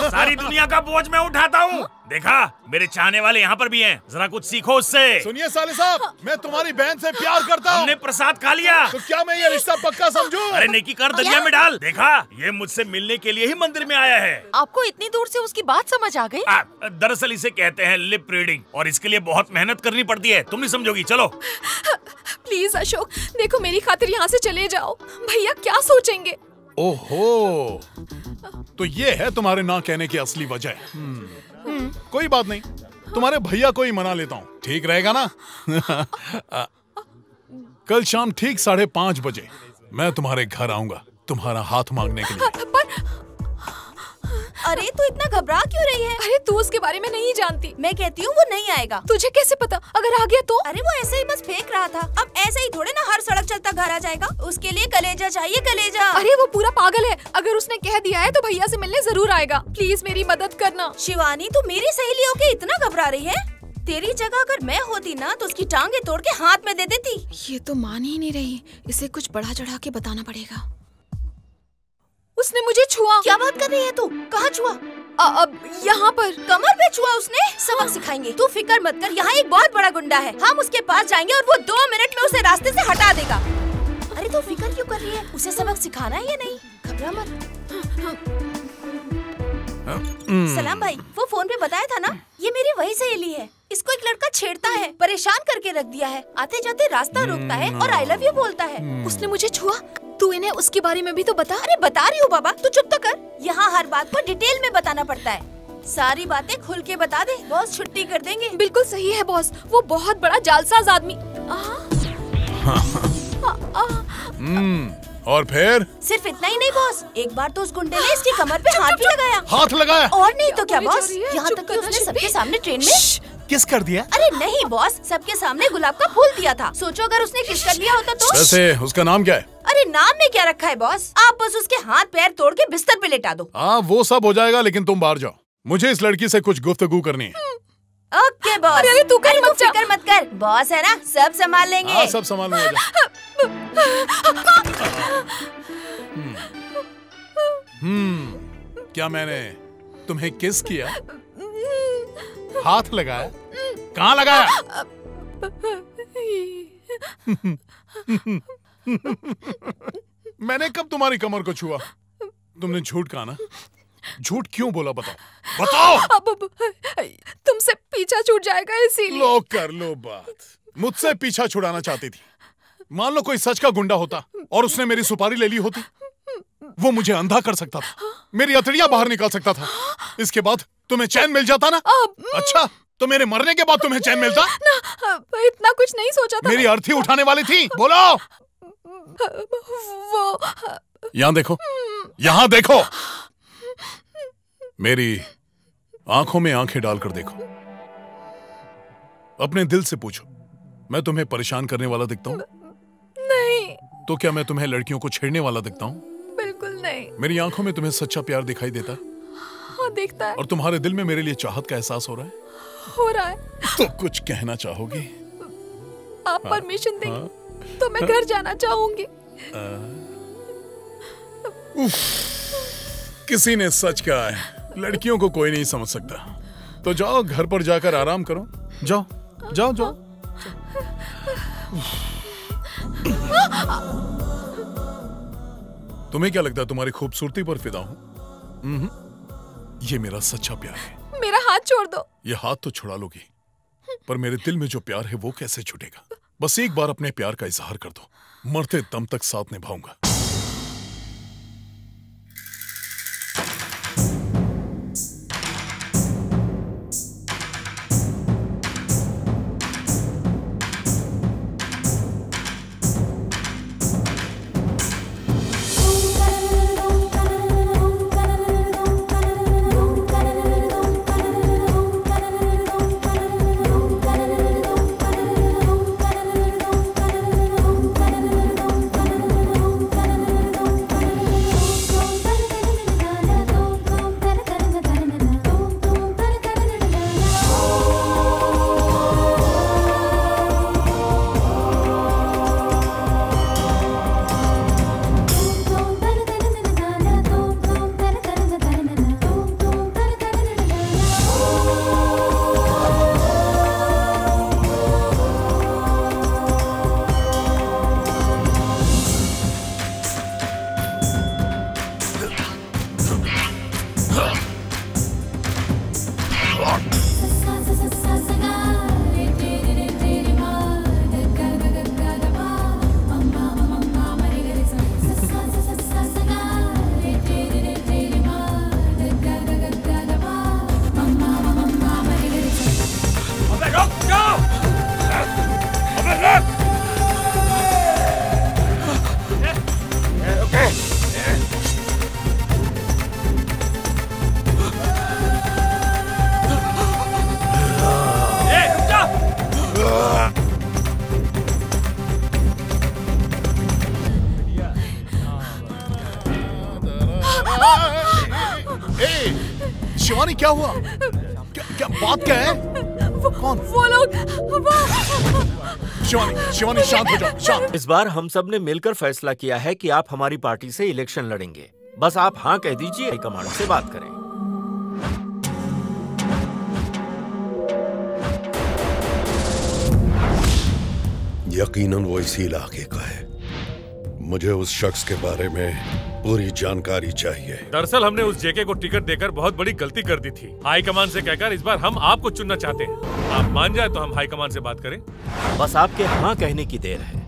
सारी दुनिया का बोझ मैं उठाता हूँ। देखा, मेरे चाहने वाले यहाँ पर भी हैं। जरा कुछ सीखो उससे। सुनिए साले साहब, मैं तुम्हारी बहन से प्यार करता हूँ। हमने प्रसाद खा लिया तो क्या मैं ये रिश्ता पक्का समझूं? अरे नेकी कर दरिया में डाल। देखा, ये मुझसे मिलने के लिए ही मंदिर में आया है। आपको इतनी दूर से उसकी बात समझ आ गई? दरअसल इसे कहते हैं लिप रीडिंग और इसके लिए बहुत मेहनत करनी पड़ती है। तुम नहीं समझोगी। चलो प्लीज अशोक, देखो मेरी खातिर यहाँ से चले जाओ। भैया क्या सोचेंगे? ओहो, तो ये है तुम्हारे ना कहने की असली वजह। कोई बात नहीं, तुम्हारे भैया को ही मना लेता हूँ, ठीक रहेगा ना? कल शाम ठीक 5:30 बजे मैं तुम्हारे घर आऊंगा तुम्हारा हाथ मांगने के लिए। अरे तू इतना घबरा क्यों रही है? अरे तू उसके बारे में नहीं जानती। मैं कहती हूँ वो नहीं आएगा। तुझे कैसे पता? अगर आ गया तो? अरे वो ऐसे ही बस फेंक रहा था। अब ऐसे ही थोड़े ना हर सड़क चलता घर आ जाएगा। उसके लिए कलेजा चाहिए, कलेजा। अरे वो पूरा पागल है। अगर उसने कह दिया है तो भैया से मिलने जरूर आएगा। प्लीज मेरी मदद करना। शिवानी, तू मेरी सहेली होके इतना घबरा रही है? तेरी जगह अगर मैं होती ना तो उसकी टांगे तोड़ के हाथ में दे देती। ये तो मान ही नहीं रही। इसे कुछ बढ़ा चढ़ा के बताना पड़ेगा। उसने मुझे छुआ। क्या बात कर रही है तू? कहाँ छुआ? अब यहाँ पर कमर पे छुआ उसने। सबक सिखाएंगे। तू फिक्र मत कर, यहाँ एक बहुत बड़ा गुंडा है। हम उसके पास जाएंगे और वो 2 मिनट में उसे रास्ते से हटा देगा। अरे तू फिक्र क्यों कर रही है? उसे सबक सिखाना है या नहीं? घबरा मत। सलाम भाई, वो फोन पे बताया था ना, ये मेरी वही सहेली है। इसको एक लड़का छेड़ता है, परेशान करके रख दिया है। आते जाते रास्ता रोकता है और आई लव यू बोलता है। उसने मुझे छुआ। तू इन्हें उसके बारे में भी तो बता। अरे बता रही हूँ बाबा, तू चुप तो कर। यहाँ हर बात को डिटेल में बताना पड़ता है। सारी बातें खुल के बता दे, बॉस छुट्टी कर देंगे। बिल्कुल सही है बॉस, वो बहुत बड़ा जालसाज आदमी। और फिर? सिर्फ इतना ही नहीं बॉस, एक बार तो उस गुंडे ने इसकी कमर पे हाथ भी लगाया। हाथ लगाया? और नहीं तो क्या बॉस, यहाँ तक कि उसने सबके सामने ट्रेन में किस कर दिया? अरे नहीं बॉस, सबके सामने गुलाब का फूल दिया था। सोचो अगर उसने किस कर लिया होता तो। वैसे उसका नाम क्या है? अरे नाम में क्या रखा है बॉस, आप बस उसके हाथ पैर तोड़ के बिस्तर पे लेटा दो। हाँ वो सब हो जाएगा, लेकिन तुम बाहर जाओ, मुझे इस लड़की से कुछ गुफ्तगू करनी है। Okay boss. अरे तू कर मत जा। फिक्र मत कर, बॉस है ना, सब संभाल लेंगे। हाँ सब संभाल लूंगा। क्या मैंने तुम्हें किस किया? हाथ लगाया? कहाँ लगाया? मैंने कब तुम्हारी कमर को छुआ? तुमने झूठ कहा ना? झूठ क्यों बोला बताओ, बताओ। अब तुमसे पीछा छूट जाएगा इसीलिए। लो कर लो बात, मुझसे पीछा छुड़ाना चाहती थी। मान लो कोई सच का गुंडा होता और उसने मेरी सुपारी ले ली होती, वो मुझे अंधा कर सकता था, मेरी अतड़ियां बाहर निकाल सकता था, इसके बाद तुम्हें चैन मिल जाता ना? अच्छा तो मेरे मरने के बाद तुम्हें चैन मिलता ना? इतना कुछ नहीं सोचा था। मेरी अर्थी उठाने वाली थी, बोलो। वो यहाँ देखो, यहाँ देखो, मेरी आंखों में आंखें डालकर देखो, अपने दिल से पूछो, मैं तुम्हें परेशान करने वाला दिखता हूँ? नहीं। तो क्या मैं तुम्हें लड़कियों को छेड़ने वाला दिखता हूँ? बिल्कुल नहीं। मेरी आंखों में तुम्हें सच्चा प्यार दिखाई देता है? हाँ दिखता है। और तुम्हारे दिल में मेरे लिए चाहत का एहसास हो रहा है? हो रहा है। तो कुछ कहना चाहोगी? आप परमिशन देंगे तो मैं घर जाना चाहूंगी। किसी ने सच कहा है, लड़कियों को कोई नहीं समझ सकता। तो जाओ घर पर जाकर आराम करो, जाओ जाओ जाओ। तुम्हें क्या लगता है तुम्हारी खूबसूरती पर फिदा हूं? ये मेरा सच्चा प्यार है। मेरा हाथ छोड़ दो। ये हाथ तो छुड़ा लोगी, पर मेरे दिल में जो प्यार है वो कैसे छूटेगा? बस एक बार अपने प्यार का इजहार कर दो, मरते दम तक साथ निभाऊंगा। शिवानी क्या हुआ? क्या बात क्या है? कौन? वो लोग। शिवानी शिवानी शांत हो जाओ, शांत। इस बार हम सब ने मिलकर फैसला किया है कि आप हमारी पार्टी से इलेक्शन लड़ेंगे। बस आप हाँ कह दीजिए, हाईकमांड से बात करें। यकीनन वो इसी इलाके का है। मुझे उस शख्स के बारे में पूरी जानकारी चाहिए। दरअसल हमने उस जेके को टिकट देकर बहुत बड़ी गलती कर दी थी। हाईकमान से कहकर इस बार हम आपको चुनना चाहते हैं। आप मान जाए तो हम हाईकमान से बात करें। बस आपके हाँ कहने की देर है।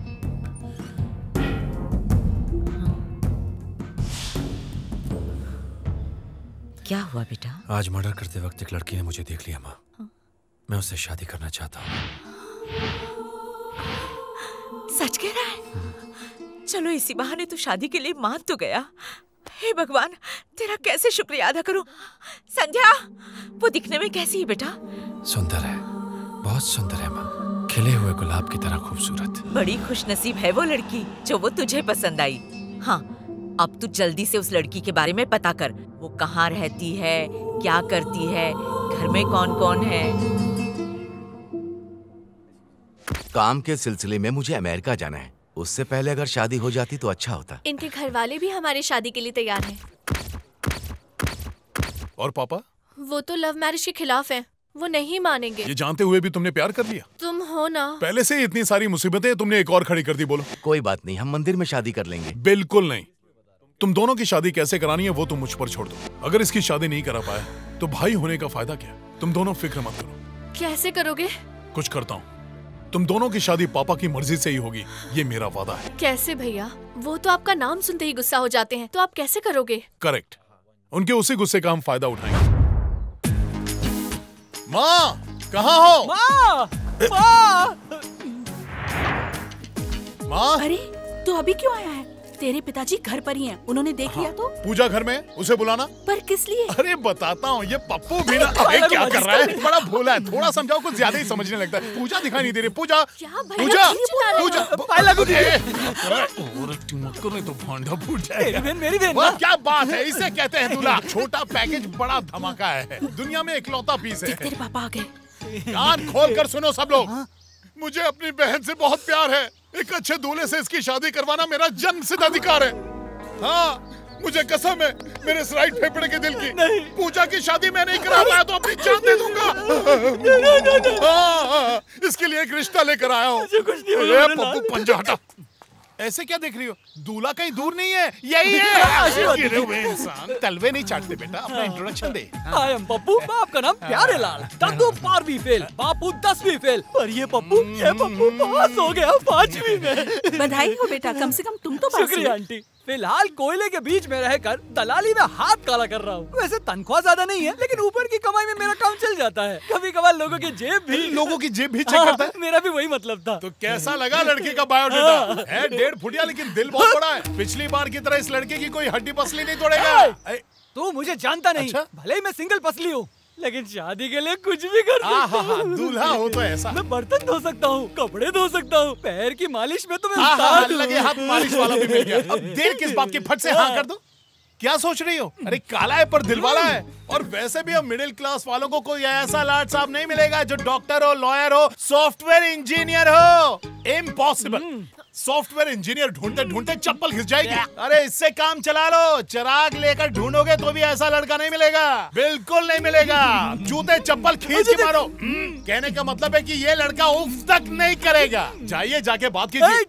क्या हुआ बेटा? आज मर्डर करते वक्त एक लड़की ने मुझे देख लिया माँ। मैं उससे शादी करना चाहता हूँ। सच कह रहा है? चलो इसी बहाने तो शादी के लिए मान तो गया। हे भगवान, तेरा कैसे शुक्रिया अदा करूं। संध्या, वो दिखने में कैसी है बेटा? सुंदर है, बहुत सुंदर है माँ, खिले हुए गुलाब की तरह खूबसूरत। बड़ी खुशनसीब है वो लड़की जो वो तुझे पसंद आई। हाँ, अब तू जल्दी से उस लड़की के बारे में पता कर। वो कहाँ रहती है, क्या करती है, घर में कौन कौन है। काम के सिलसिले में मुझे अमेरिका जाना है। उससे पहले अगर शादी हो जाती तो अच्छा होता। इनके घर वाले भी हमारी शादी के लिए तैयार हैं। और पापा? वो तो लव मैरिज के खिलाफ हैं। वो नहीं मानेंगे। ये जानते हुए भी तुमने प्यार कर लिया? तुम हो ना। पहले से ही इतनी सारी मुसीबतें, तुमने एक और खड़ी कर दी। बोलो। कोई बात नहीं, हम मंदिर में शादी कर लेंगे। बिल्कुल नहीं। तुम दोनों की शादी कैसे करानी है वो तुम मुझ पर छोड़ दो। अगर इसकी शादी नहीं करा पाया तो भाई होने का फायदा क्या? तुम दोनों फिक्र मत करो। कैसे करोगे? कुछ करता हूँ। तुम दोनों की शादी पापा की मर्जी से ही होगी, ये मेरा वादा है। कैसे भैया? वो तो आपका नाम सुनते ही गुस्सा हो जाते हैं, तो आप कैसे करोगे? करेक्ट, उनके उसी गुस्से का हम फायदा उठाएंगे। माँ, कहाँ हो? माँ! माँ! माँ! अरे, तू अभी क्यों आया है? तेरे पिताजी घर पर ही हैं। उन्होंने देख लिया तो? पूजा घर में, उसे बुलाना। पर किस लिए? अरे बताता हूँ, ये पप्पू भी ना अबे क्या कर रहा है? बड़ा भोला है, थोड़ा समझाओ, कुछ ज्यादा ही समझने लगता है। पूजा दिखाई नहीं दे रही। पूजा, पूजा, पूजा, तो भांडा फूट जाएगा। मेरी बहन। क्या बात है, इसे कहते हैं दूल्हा। छोटा पैकेज बड़ा धमाका है, दुनिया में इकलौता पीस है। तेरे पापा आ गए। कान खोल कर सुनो सब लोग, मुझे अपनी बहन से बहुत प्यार है। एक अच्छे दूल्हे से इसकी शादी करवाना मेरा जन्मसिद्ध अधिकार है। हाँ, मुझे कसम है मेरे इस राइट फेफड़े के दिल की। नहीं। पूजा की शादी मैं नहीं करा पाया तो अपनी जान दे दूंगा। हाँ, इसके लिए एक रिश्ता लेकर आया हूँ। पप्पू पंजा हटा। ऐसे क्या देख रही हो? दूल्हा कहीं दूर नहीं है, यही है। गिरे हुए इंसान तलवे नहीं चाटते बेटा। अपना introduction they. I am Pappu. बाप का नाम प्यारे लाल। दादू 12वीं फेल, बापू 10वीं फेल। पर ये पप्पू पास हो गया 5वीं में। बधाई हो बेटा, कम से कम तुम तो पास हो। शुक्रिया आंटी। फिलहाल कोयले के बीच में रहकर दलाली में हाथ काला कर रहा हूँ। वैसे तनख्वाह ज्यादा नहीं है, लेकिन ऊपर की कमाई में मेरा काम चल जाता है। कभी कभार लोगों की जेब भी चेक करता है। मेरा भी वही मतलब था। तो कैसा लगा लड़की का बायोडाटा? है 1.5 फुटिया, लेकिन दिल बहुत बड़ा है। पिछली बार की तरह इस लड़के की कोई हड्डी पसली नहीं तोड़ेगा। तू मुझे जानता नहीं। अच्छा? भले ही मैं सिंगल पसली हूँ, लेकिन शादी के लिए कुछ भी कर सकता हूँ। दूल्हा हो तो ऐसा। मैं बर्तन धो सकता हूँ, कपड़े धो सकता हूँ, पैर की मालिश में तो मैं लगे हाथ मालिश वाला भी मिल गया। अब देर किस बात की, फट से हाँ कर दो। क्या सोच रही हो? अरे काला है पर दिल वाला है। और वैसे भी अब मिडिल क्लास वालों को कोई ऐसा लाट साहब नहीं मिलेगा जो डॉक्टर हो, लॉयर हो, सॉफ्टवेयर इंजीनियर हो। इम्पॉसिबल। सॉफ्टवेयर इंजीनियर ढूंढते ढूंढते चप्पल घिस जाएगी। अरे इससे काम चला लो। चिराग लेकर ढूंढोगे तो भी ऐसा लड़का नहीं मिलेगा, बिल्कुल नहीं मिलेगा। जूते चप्पल खींच के मारो। कहने का मतलब है कि ये लड़का उफ तक नहीं करेगा। जाइए, जाके बात कीजिए।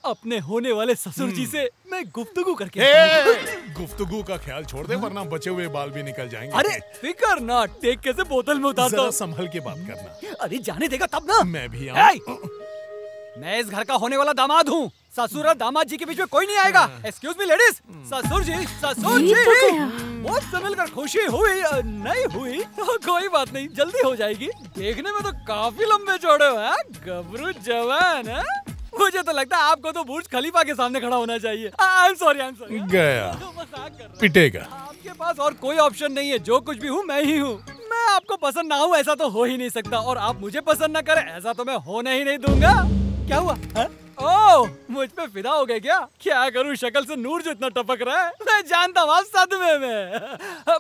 अपने होने वाले ससुर जी से मैं गुफ्तगू करके गुफ्तगू का ख्याल छोड़ दे, वरना बचे हुए बाल भी निकल जाएंगे। अरे फिकर ना, टेक कैसे बोतल में उतारता हूँ। संभल के बात करना। अरे जाने देगा तब ना। मैं भी मैं इस घर का होने वाला दामाद हूँ। ससुर और दामाद जी के बीच में कोई नहीं आएगा। Excuse me ladies. ससुर जी, ससुर जी। मुझसे मिलकर खुशी हुई नहीं हुई तो कोई बात नहीं, जल्दी हो जाएगी। देखने में तो काफी लंबे चौड़े हो, गबरू जवान है। मुझे तो लगता है आपको तो बुर्ज खलीफा के सामने खड़ा होना चाहिए। I am sorry. गया पिटेगा। आपके पास और कोई ऑप्शन नहीं है। जो कुछ भी हूँ मैं ही हूँ। मैं आपको पसंद ना हूँ ऐसा तो हो ही नहीं सकता, और आप मुझे पसंद ना करें ऐसा तो मैं होने ही नहीं दूंगा। क्या हुआ? ओह, मुझ पे फिदा हो गए क्या करूँ? शक्ल से नूर जो इतना टपक रहा है, मैं जानता हूँ आप सदमे में।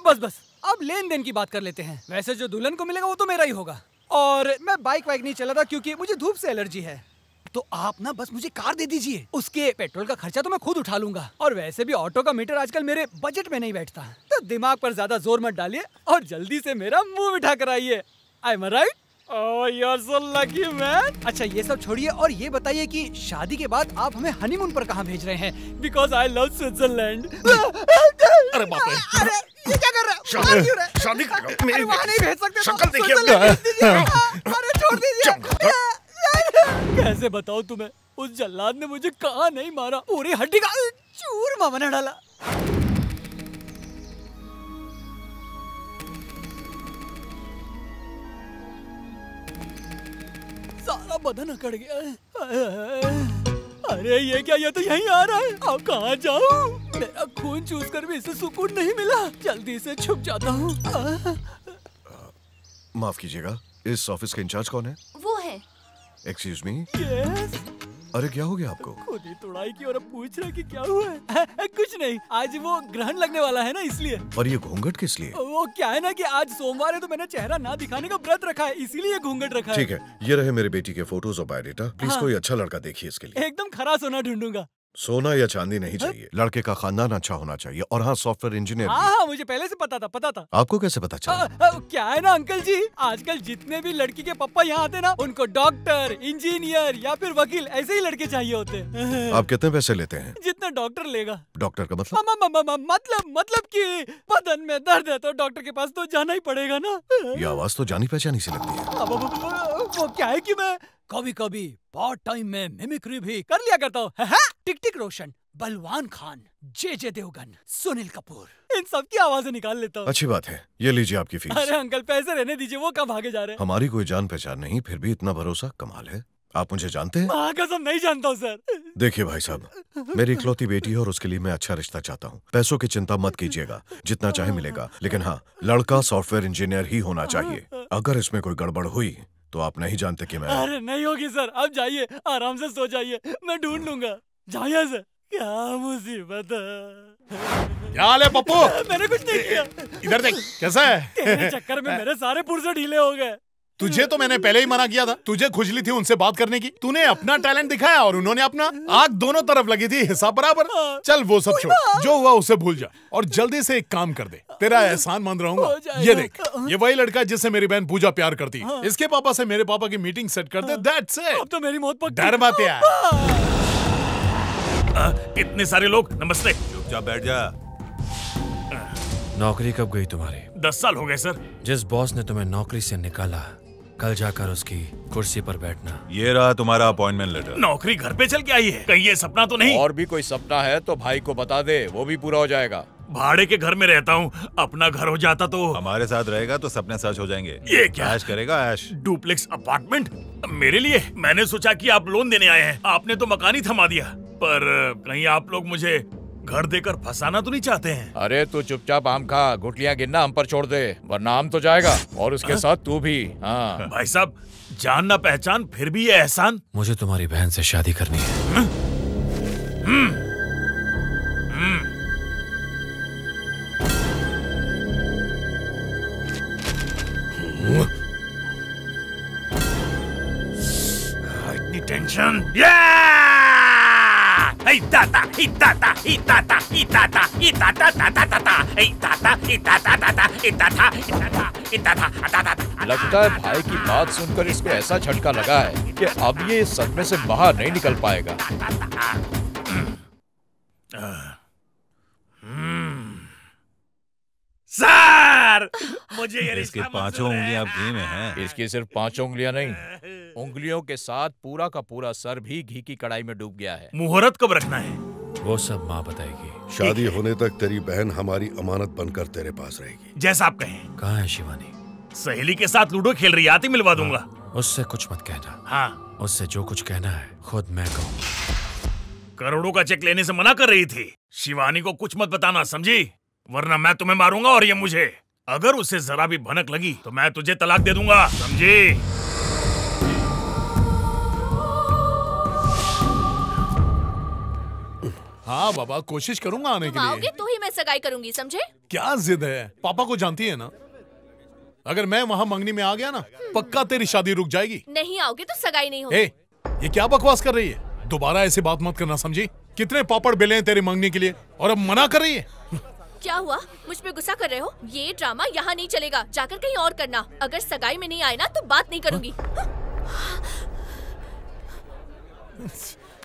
बस अब लेन देन की बात कर लेते हैं। वैसे जो दुल्हन को मिलेगा वो तो मेरा ही होगा, और मैं बाइक वाइक नहीं चलाता क्योंकि मुझे धूप से एलर्जी है। तो आप ना बस मुझे कार दे दीजिए, उसके पेट्रोल का खर्चा तो मैं खुद उठा लूंगा। और वैसे भी ऑटो का मीटर आजकल मेरे बजट में नहीं बैठता, तो दिमाग पर ज्यादा जोर मत डालिए और जल्दी से मेरा मुंह मिठा कर आइए। I am right? Oh you are so lucky man. अच्छा ये सब छोड़िए और ये बताइए कि शादी के बाद आप हमें हनीमून पर कहाँ भेज रहे हैं? Because I love Switzerland. अरे बाप रे, अरे ये क्या कर रहा है? शादी अरे वहाँ नहीं भेज सकते। शक्ल देखिए। अरे छोड़ दीजिए। कैसे बताऊं तुम्हें, उस जल्लाद ने मुझे कहाँ नहीं मारा, पूरी हड्डी का चूरमा बना डाला। सारा बदन अकड़ गया। अरे ये क्या, ये तो यहीं आ रहा है। अब कहाँ जाऊँ? मेरा खून चूस कर भी इसे सुकून नहीं मिला। जल्दी से छुप जाता हूँ। माफ कीजिएगा, इस ऑफिस का इंचार्ज कौन है? वो है। Excuse me. यस। अरे क्या हो गया आपको? खुद ही तोड़ाई की और अब पूछ रहे कि क्या हुआ है? कुछ नहीं, आज वो ग्रहण लगने वाला है ना, इसलिए। और ये घूंघट किस लिए? वो क्या है ना कि आज सोमवार है तो मैंने चेहरा ना दिखाने का व्रत रखा है, इसीलिए घूंघट रखा है। ठीक है, ये रहे मेरे बेटी के फोटोज और बायोडेटा। प्लीज कोई अच्छा लड़का देखिए इसके लिए। एकदम खरा सोना ढूंढूंगा। सोना या चांदी नहीं चाहिए, लड़के का खानदान अच्छा होना चाहिए। और हाँ, सॉफ्टवेयर इंजीनियर। हाँ, मुझे पहले से पता था। आपको कैसे पता चला? क्या है ना अंकल जी, आजकल जितने भी लड़की के पापा यहाँ आते ना, उनको डॉक्टर, इंजीनियर या फिर वकील ऐसे ही लड़के चाहिए होते हैं। आप कितने पैसे लेते हैं? जितना डॉक्टर लेगा। डॉक्टर का मतलब? मतलब कि बदन में दर्द है तो डॉक्टर के पास तो जाना ही पड़ेगा ना। ये आवाज तो जानी पहचानी सी लगती है। वो क्या है कि मैं कभी कभी पार्ट टाइम में मिमिक्री भी कर लिया करता हूँ। टिक टिक रोशन, बलवान खान, जे देवगन, सुनील कपूर, इन सब की आवाजें निकाल लेता हूँ। अच्छी बात है, ये लीजिए आपकी फीस। अरे अंकल पैसे रहने दीजिए, वो कब भागे जा रहे हैं? हमारी कोई जान पहचान नहीं, फिर भी इतना भरोसा, कमाल है। आप मुझे जानते हैं? कसम नहीं जानता हूँ सर। देखिए भाई साहब, मेरी इकलौती बेटी है और उसके लिए मैं अच्छा रिश्ता चाहता हूँ। पैसों की चिंता मत कीजिएगा, जितना चाहे मिलेगा, लेकिन हाँ, लड़का सॉफ्टवेयर इंजीनियर ही होना चाहिए। अगर इसमें कोई गड़बड़ हुई तो आप नहीं जानते कि मैं। अरे नहीं होगी सर, अब जाइए, आराम से सो जाइए, मैं ढूंढ लूंगा। जाइए सर। क्या मुसीबत है। क्या हाल है पप्पू? मैंने कुछ नहीं किया। इधर देख, कैसा है? तेरे चक्कर में मेरे सारे पुर्जे ढीले हो गए। तुझे तो मैंने पहले ही मना किया था, तुझे खुजली थी उनसे बात करने की। तूने अपना टैलेंट दिखाया और उन्होंने अपना। आग दोनों तरफ लगी थी, हिसाब बराबर। चल वो सब छोड़, जो हुआ उसे भूल जा और जल्दी से एक काम कर दे, तेरा एहसान मंद रहूंगा। ये देख, ये वही लड़का है जिससे मेरी बहन पूजा प्यार करती है। इसके पापा से मेरे पापा की मीटिंग सेट कर दे, दैट्स इट। अब तो मेरी मौत पक्की। डर मत यार। इतने सारे लोग, नमस्ते। चुपचाप बैठ जा। नौकरी कब गई तुम्हारी? 10 साल हो गए सर। जिस बॉस ने तुम्हें नौकरी से निकाला, कल जाकर उसकी कुर्सी पर बैठना। ये रहा तुम्हारा अपॉइंटमेंट लेटर। नौकरी घर पे चल के आई है, कहीं ये सपना तो नहीं? और भी कोई सपना है तो भाई को बता दे, वो भी पूरा हो जाएगा। भाड़े के घर में रहता हूँ, अपना घर हो जाता तो। हमारे साथ रहेगा तो सपने सच हो जाएंगे। ये क्या? ऐश करेगा ऐश। डुप्लेक्स अपार्टमेंट मेरे लिए? मैंने सोचा कि आप लोन देने आए हैं, आपने तो मकान ही थमा दिया। पर कहीं आप लोग मुझे घर देकर फंसाना तो नहीं चाहते हैं? अरे तू चुपचाप आम खा, गुठलियाँ गिनना हम पर छोड़ दे, वरना आम तो जाएगा और उसके साथ तू भी। हाँ भाई साहब, जान ना पहचान फिर भी ये एहसान। मुझे तुम्हारी बहन से शादी करनी है। इतनी टेंशन। ताता ताता ताता ताता ताता ताता। लगता है भाई की बात सुनकर इसको ऐसा झटका लगा है कि अब ये इस सदमे से बाहर नहीं निकल पाएगा। सर, मुझे ये इसकी 5 उंगलियां घी में हैं। इसकी सिर्फ 5 उंगलियां नहीं, उंगलियों के साथ पूरा का पूरा सर भी घी की कढ़ाई में डूब गया है। मुहूर्त कब रखना है? वो सब माँ बताएगी। शादी होने तक तेरी बहन हमारी अमानत बनकर तेरे पास रहेगी। जैसा आप कहें। कहाँ है शिवानी? सहेली के साथ लूडो खेल रही, आती मिलवा दूंगा। उससे कुछ मत कहना। हाँ, उससे जो कुछ कहना है खुद मैं कहूँ। करोड़ों का चेक लेने से मना कर रही थी। शिवानी को कुछ मत बताना, समझी? वरना मैं तुम्हें मारूंगा और ये मुझे। अगर उसे जरा भी भनक लगी तो मैं तुझे तलाक दे दूंगा, समझी? हाँ बाबा, कोशिश करूंगा आने के लिए। आओगे तो ही मैं सगाई करूंगी, समझे? क्या जिद है? पापा को जानती है ना, अगर मैं वहाँ मंगनी में आ गया ना, पक्का तेरी शादी रुक जाएगी। नहीं आओगे तो सगाई नहीं होगी। ये क्या बकवास कर रही है? दोबारा ऐसी बात मत करना, समझी? कितने पापड़ बेले हैं तेरे मंगनी के लिए और अब मना कर रही है। क्या हुआ? मुझ पे गुस्सा कर रहे हो? ये ड्रामा यहाँ नहीं चलेगा, जाकर कहीं और करना। अगर सगाई में नहीं आए ना तो बात नहीं करूंगी।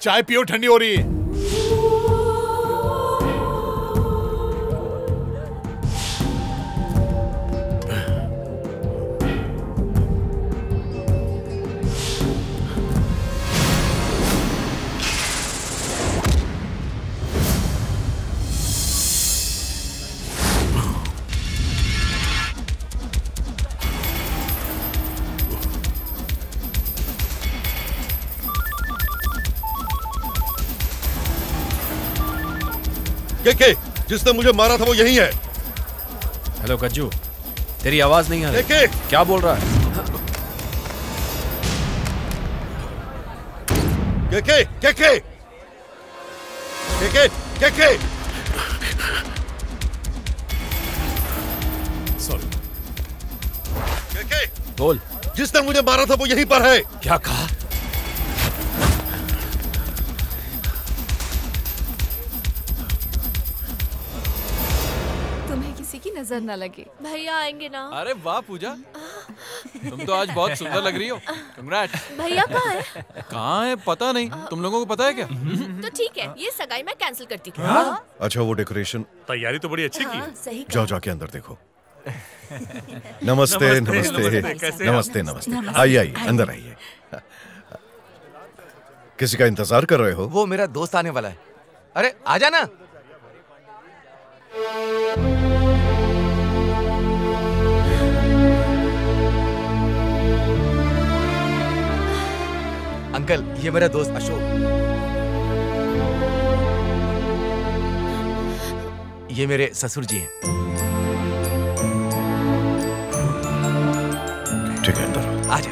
चाय पियो, ठंडी हो रही है। के जिसने मुझे मारा था वो यही है। हेलो गज्जू, तेरी आवाज नहीं आ रही। के क्या बोल रहा है? के सॉरी। बोल। जिसने मुझे मारा था वो यहीं पर है। क्या कहा? तुम्हें किसी की नजर न लगे। भैया आएंगे ना? अरे वाह पूजा, तुम तो आज बहुत सुंदर लग रही हो। कंग्रेट। भैया कहाँ है? कहाँ है पता नहीं, तुम लोगों को पता है क्या? तो ठीक है, ये सगाई मैं कैंसिल करती थी। अच्छा, वो डेकोरेशन तैयारी तो बड़ी अच्छी की है। सही जाओ जाके अंदर देखो। नमस्ते नमस्ते नमस्ते नमस्ते। आइए आइए, अंदर आइए। किसी का इंतजार कर रहे हो? वो मेरा दोस्त आने वाला है। अरे आजा ना। अंकल, ये मेरा दोस्त अशोक। ये मेरे ससुर जी हैं। ठीक है, अंदर आजा।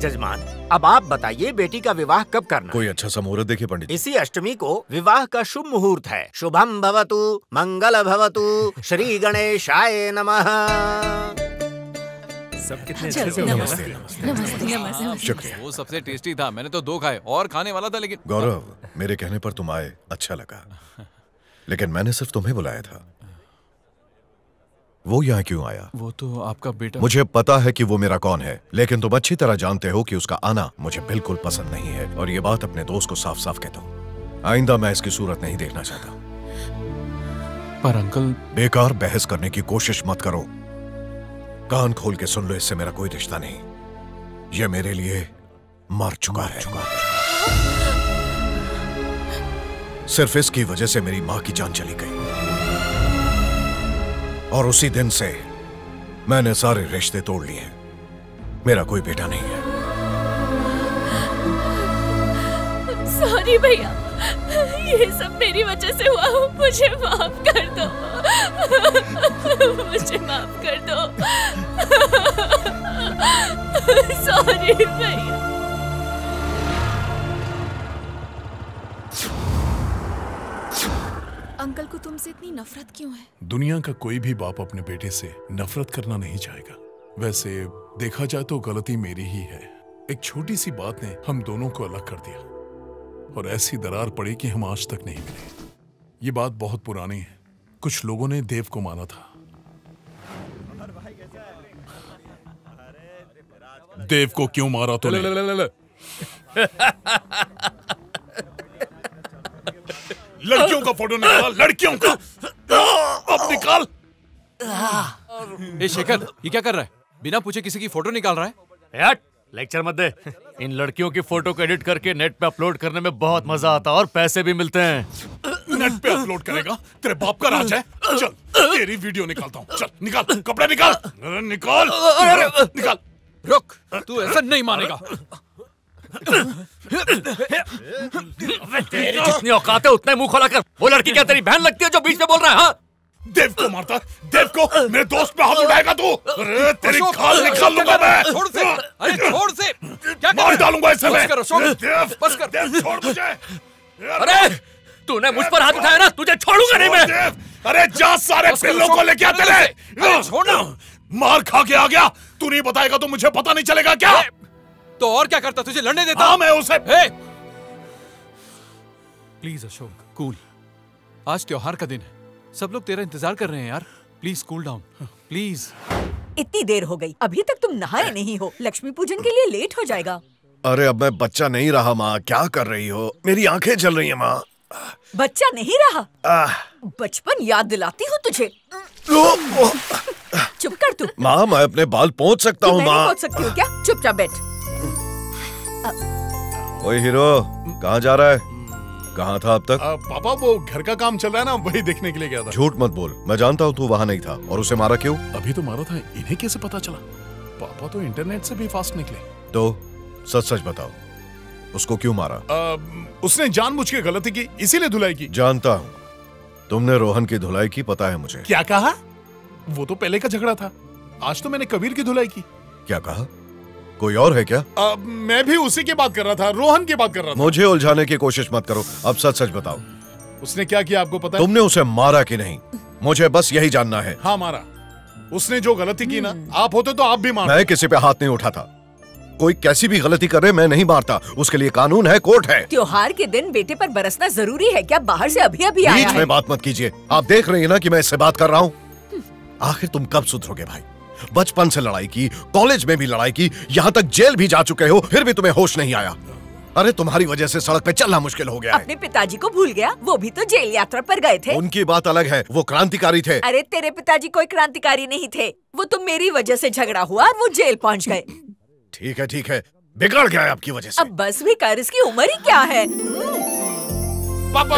जजमान, अब आप बताइए बेटी का विवाह कब करना? कोई अच्छा सा मुहूर्त देखिए पंडित जी। इसी अष्टमी को विवाह का शुभ मुहूर्त है। शुभम भवतु, मंगल भवतु, श्री गणेशाय नमः। सब कितने अच्छे से नमस्ते नमस्ते। शुक्रिया। वो सबसे टेस्टी था, मैंने तो 2 खाए और खाने वाला था लेकिन। गौरव, मेरे कहने पर तुम आए, अच्छा लगा, लेकिन मैंने सिर्फ तुम्हें बुलाया था। वो यहाँ क्यों आया? वो तो आपका बेटा। मुझे पता है कि वो मेरा कौन है, लेकिन तुम अच्छी तरह जानते हो कि उसका आना मुझे बिल्कुल पसंद नहीं है। और ये बात अपने दोस्त को साफ साफ कह दो। आइंदा मैं इसकी सूरत नहीं देखना चाहता। पर अंकल, बेकार बहस करने की कोशिश मत करो। कान खोल के सुन लो, इससे मेरा कोई रिश्ता नहीं। ये मेरे लिए मर चुका है। सिर्फ इसकी वजह से मेरी मां की जान चली गई, और उसी दिन से मैंने सारे रिश्ते तोड़ लिए। मेरा कोई बेटा नहीं है। सॉरी भैया, ये सब मेरी वजह से हुआ। मुझे माफ कर दो। मुझे माफ कर दो। सॉरी भैया। अंकल को तुमसे इतनी नफरत क्यों है? दुनिया का कोई भी बाप अपने बेटे से नफरत करना नहीं चाहेगा। वैसे देखा जाए तो गलती मेरी ही है। एक छोटी सी बात ने हम दोनों को अलग कर दिया, और ऐसी दरार पड़ी कि हम आज तक नहीं मिले। ये बात बहुत पुरानी है। कुछ लोगों ने देव को माना था। देव को क्यों मारा तूने? लड़कियों का फोटो निकाल, लड़कियों का। अब निकाल। ए शेखर, ये क्या कर रहा है? बिना पूछे किसी की फोटो निकाल रहा है? यार लेक्चर मत दे। इन लड़कियों की फोटो को एडिट करके नेट पे अपलोड करने में बहुत मजा आता है और पैसे भी मिलते हैं। नेट पे अपलोड करेगा? तेरे बाप का राज है। चल तेरी वीडियो निकालता हूँ। चल निकाल, कपड़े निकाल। निकाल निकाल। रुक, तू ऐसा नहीं मानेगा। तेरी जितनी औकात है उतने मुंह खोला कर। वो लड़की क्या तेरी बहन लगती है जो बीच में बोल रहा है? हाँ? देव को मारता? देव को? मेरे दोस्त पे हाथ उठाएगा तू? अरे तेरी खाल निकाल लूंगा मैं। छोड़ से। अरे छोड़ से। क्या मार डालूंगा ऐसे में। देव, बस कर। देव छोड़ मुझे। अरे तूने मुझ पर हाथ उठाया ना, तुझे छोड़ूंगा नहीं मैं। अरे जा सारे पिल्लों को लेके आ तेरे। छोड़ना। मार खा के आ गया। तू नहीं बताएगा तो मुझे पता नहीं चलेगा क्या? तो और क्या करता? तुझे लड़ने देता? हाँ, मैं उसे। Please Ashok, cool. आज त्योहार का दिन है, सब लोग तेरा इंतजार कर रहे हैं यार। Please cool down, please. इतनी देर हो गई, अभी तक तुम नहाए नहीं हो। लक्ष्मी पूजन के लिए लेट हो जाएगा। अरे अब मैं बच्चा नहीं रहा माँ, क्या कर रही हो? मेरी आंखें जल रही हैं माँ। बच्चा नहीं रहा? बचपन याद दिलाती हूँ तुझे। चुप कर तू। माँ, मैं अपने बाल पोंछ सकता हूँ माँ। पोंछ सकती हूँ क्या? चुपचाप बैठ। ओए हीरो, कहाँ जा रहा है? कहाँ था अब तक? पापा वो घर का काम चल रहा है ना, वही देखने के लिए गया था। झूठ मत बोल, मैं जानता हूँ तू वहाँ नहीं था। और उसे मारा क्यों? अभी तो मारा था, इन्हें कैसे पता चला? पापा तो इंटरनेट से भी फास्ट निकले। तो सच सच बताओ, उसको क्यों मारा? उसने जानबूझ के गलती की, इसीलिए धुलाई की। जानता हूँ तुमने रोहन की धुलाई की, पता है मुझे। क्या कहा? वो तो पहले का झगड़ा था, आज तो मैंने कबीर की धुलाई की। क्या कहा? कोई और है क्या? मैं भी उसी की बात कर रहा था, रोहन की बात कर रहा था। मुझे उलझाने की कोशिश मत करो, अब सच सच बताओ। उसने क्या किया आपको पता है? तुमने उसे मारा कि नहीं? मुझे बस यही जानना है। हाँ मारा। उसने जो गलती की ना, आप होते तो आप भी मारते। मैं किसी पे हाथ नहीं उठाता। कोई कैसी भी गलती करे मैं नहीं मारता, उसके लिए कानून है, कोर्ट है। त्योहार के दिन बेटे पर बरसना जरूरी है क्या? बाहर से अभी अभी आया है। बीच में बात मत कीजिए, आप देख रही हैं ना कि मैं इससे बात कर रहा हूँ। आखिर तुम कब सुधरोगे भाई? बचपन से लड़ाई की, कॉलेज में भी लड़ाई की, यहाँ तक जेल भी जा चुके हो, फिर भी तुम्हें होश नहीं आया। अरे तुम्हारी वजह से सड़क पे चलना मुश्किल हो गया है। अपने पिताजी को भूल गया? वो भी तो जेल यात्रा पर गए थे। उनकी बात अलग है, वो क्रांतिकारी थे। अरे तेरे पिताजी कोई क्रांतिकारी नहीं थे, वो तो मेरी वजह से झगड़ा हुआ और वो जेल पहुंच गए। ठीक है, बिगड़ गया आपकी वजह से। अब बस भी कर, इसकी उम्र ही क्या है? पापा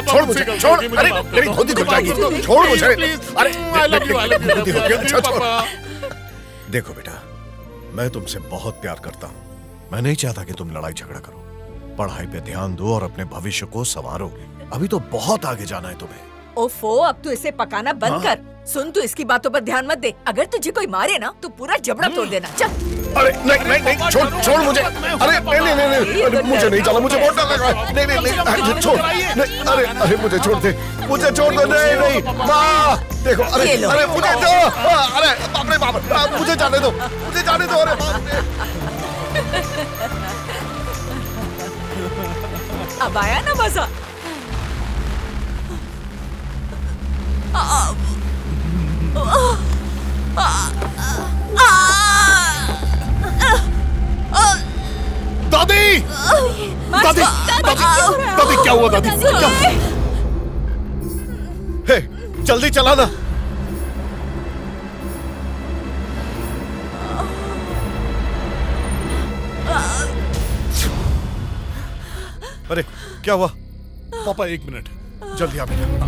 छोड़ मुझे, छोड़। अरे मेरी धोती खुल जाएगी, छोड़ मुझे। अरे I love you, पापा। देखो बेटा, मैं तुमसे बहुत प्यार करता हूँ। मैं नहीं चाहता कि तुम लड़ाई झगड़ा करो। पढ़ाई पे ध्यान दो और अपने भविष्य को संवारो। अभी तो बहुत आगे जाना है तुम्हें। ओफो, अब तू इसे पकाना बंद कर। सुन, तू इसकी बातों पर ध्यान मत दे। अगर तुझे कोई मारे ना तो पूरा जबड़ा तोड़ देना। चल। अरे नहीं, छोड़ मुझे। अरे नहीं, मुझे नहीं चला, मुझे बहुत डर लग रहा है। नहीं, छोड़। अरे मुझे छोड़ दे, मुझे छोड़ दो। नहीं माँ, देखो। अरे मुझे दो। अरे बाप, मुझे जाने दो। अरे अब आया ना मजा? दादी, क्या हुआ दादी? हे, जल्दी चला ना। अरे क्या हुआ? पापा 1 मिनट, जल्दी आ बेटा।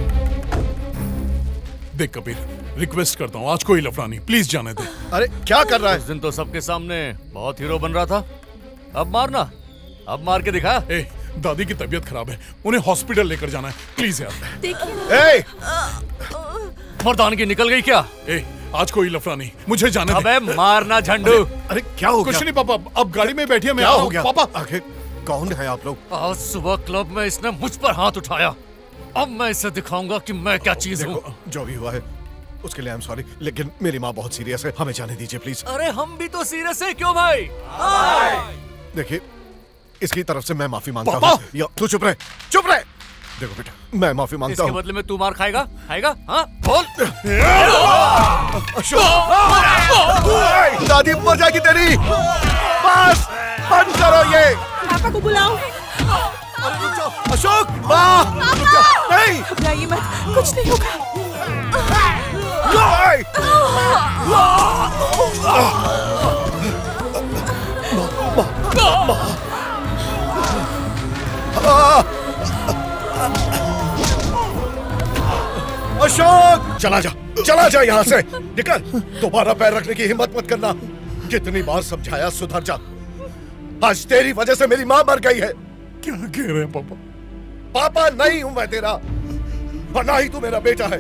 देख कबीर, रिक्वेस्ट करता हूँ, आज कोई लफड़ा नहीं, प्लीज जाने दे। अरे क्या कर रहा है? उस दिन तो सबके सामने बहुत हीरो बन रहा था, अब मारना, अब मार के दिखा। दादी की तबीयत खराब है, उन्हें हॉस्पिटल लेकर जाना है, प्लीज यार। देखिए, मर्दानगी निकल गई क्या? आज कोई लफड़ा नहीं, मुझे जाने दे। अबे मारना झंडू। अरे क्या हो गया? कुछ नहीं पापा, अब गाड़ी में बैठिए, मैं क्या हो गया? पापा आखिर कौन है आप लोग? आज सुबह क्लब में इसने मुझ पर हाथ उठाया, अब मैं इसे दिखाऊंगा कि मैं क्या चीज हूँ। जो भी हुआ है उसके लिए आई एम सॉरी, लेकिन मेरी माँ बहुत सीरियस है, हमें जाने दीजिए प्लीज। अरे हम भी तो सीरियस है, क्यों भाई? देखिए, इसकी तरफ से मैं माफी मांगता हूँ। तू चुप रहे। देखो बेटा, मैं माफी मांगता हूँ। इसके बदले में तू मार खाएगा? हाँ बोल। दादी मर जाएगी तेरी। बस बंद करो ये। पापा को बुलाओ। अशोक, माँ नहीं, घबराइए मत, कुछ नहीं होगा। अशोक, चला जा यहाँ से, निकल। दोबारा पैर रखने की हिम्मत मत करना। कितनी बार समझाया, सुधर जा। आज तेरी वजह से मेरी माँ मर गई है। क्या कह रहे हैं पापा? पापा नहीं हूँ मैं तेरा, और ना ही तू मेरा बेटा है।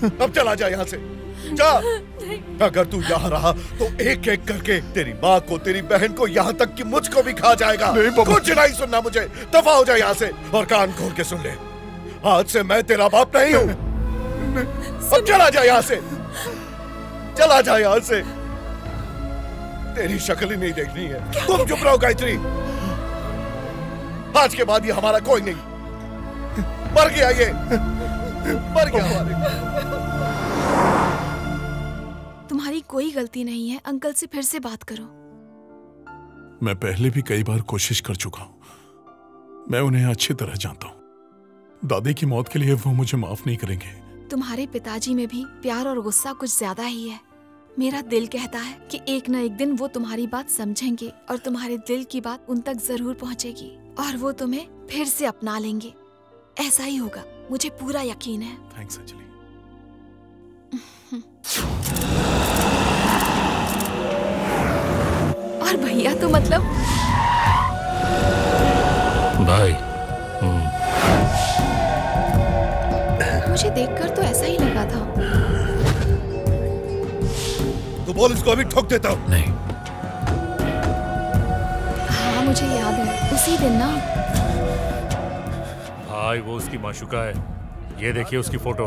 अब चला जा यहाँ से, जा। अगर तू यहाँ रहा तो एक एक करके तेरी माँ को, तेरी बहन को, यहाँ तक कि मुझको भी खा जाएगा। कुछ नहीं सुनना मुझे, दफा हो जा यहाँ से। और कान खोल के सुन ले, आज से मैं तेरा बाप नहीं हूँ। अब चला जा यहाँ से, चला जा यहाँ से। तेरी शक्ल ही नहीं देखनी है। तुम चुप रहो गायत्री, आज के बाद ये हमारा कोई नहीं। मर गया ये, मर गया। तुम्हारी कोई गलती नहीं है, अंकल से फिर से बात करो। मैं पहले भी कई बार कोशिश कर चुका हूँ, मैं उन्हें अच्छी तरह जानता हूँ। दादी की मौत के लिए वो मुझे माफ नहीं करेंगे। तुम्हारे पिताजी में भी प्यार और गुस्सा कुछ ज्यादा ही है। मेरा दिल कहता है कि एक न एक दिन वो तुम्हारी बात समझेंगे और तुम्हारे दिल की बात उन तक जरूर पहुंचेगी और वो तुम्हें फिर से अपना लेंगे। ऐसा ही होगा, मुझे पूरा यकीन है। थैंक्स अंजलि। और भैया तो मतलब भाई। मुझे देखकर तो ऐसा ही लगा था। तो बोल इसको अभी ठोक देता हूँ। नहीं। हाँ मुझे याद है, उसी दिन ना। भाई वो उसकी माशूका है, ये देखिए उसकी फोटो।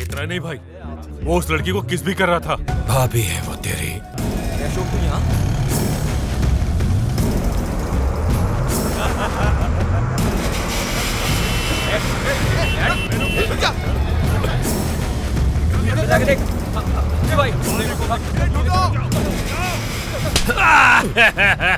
इतना नहीं भाई, वो उस लड़की को किस भी कर रहा था। भाभी है वो तेरी। अशोक तू यहाँ?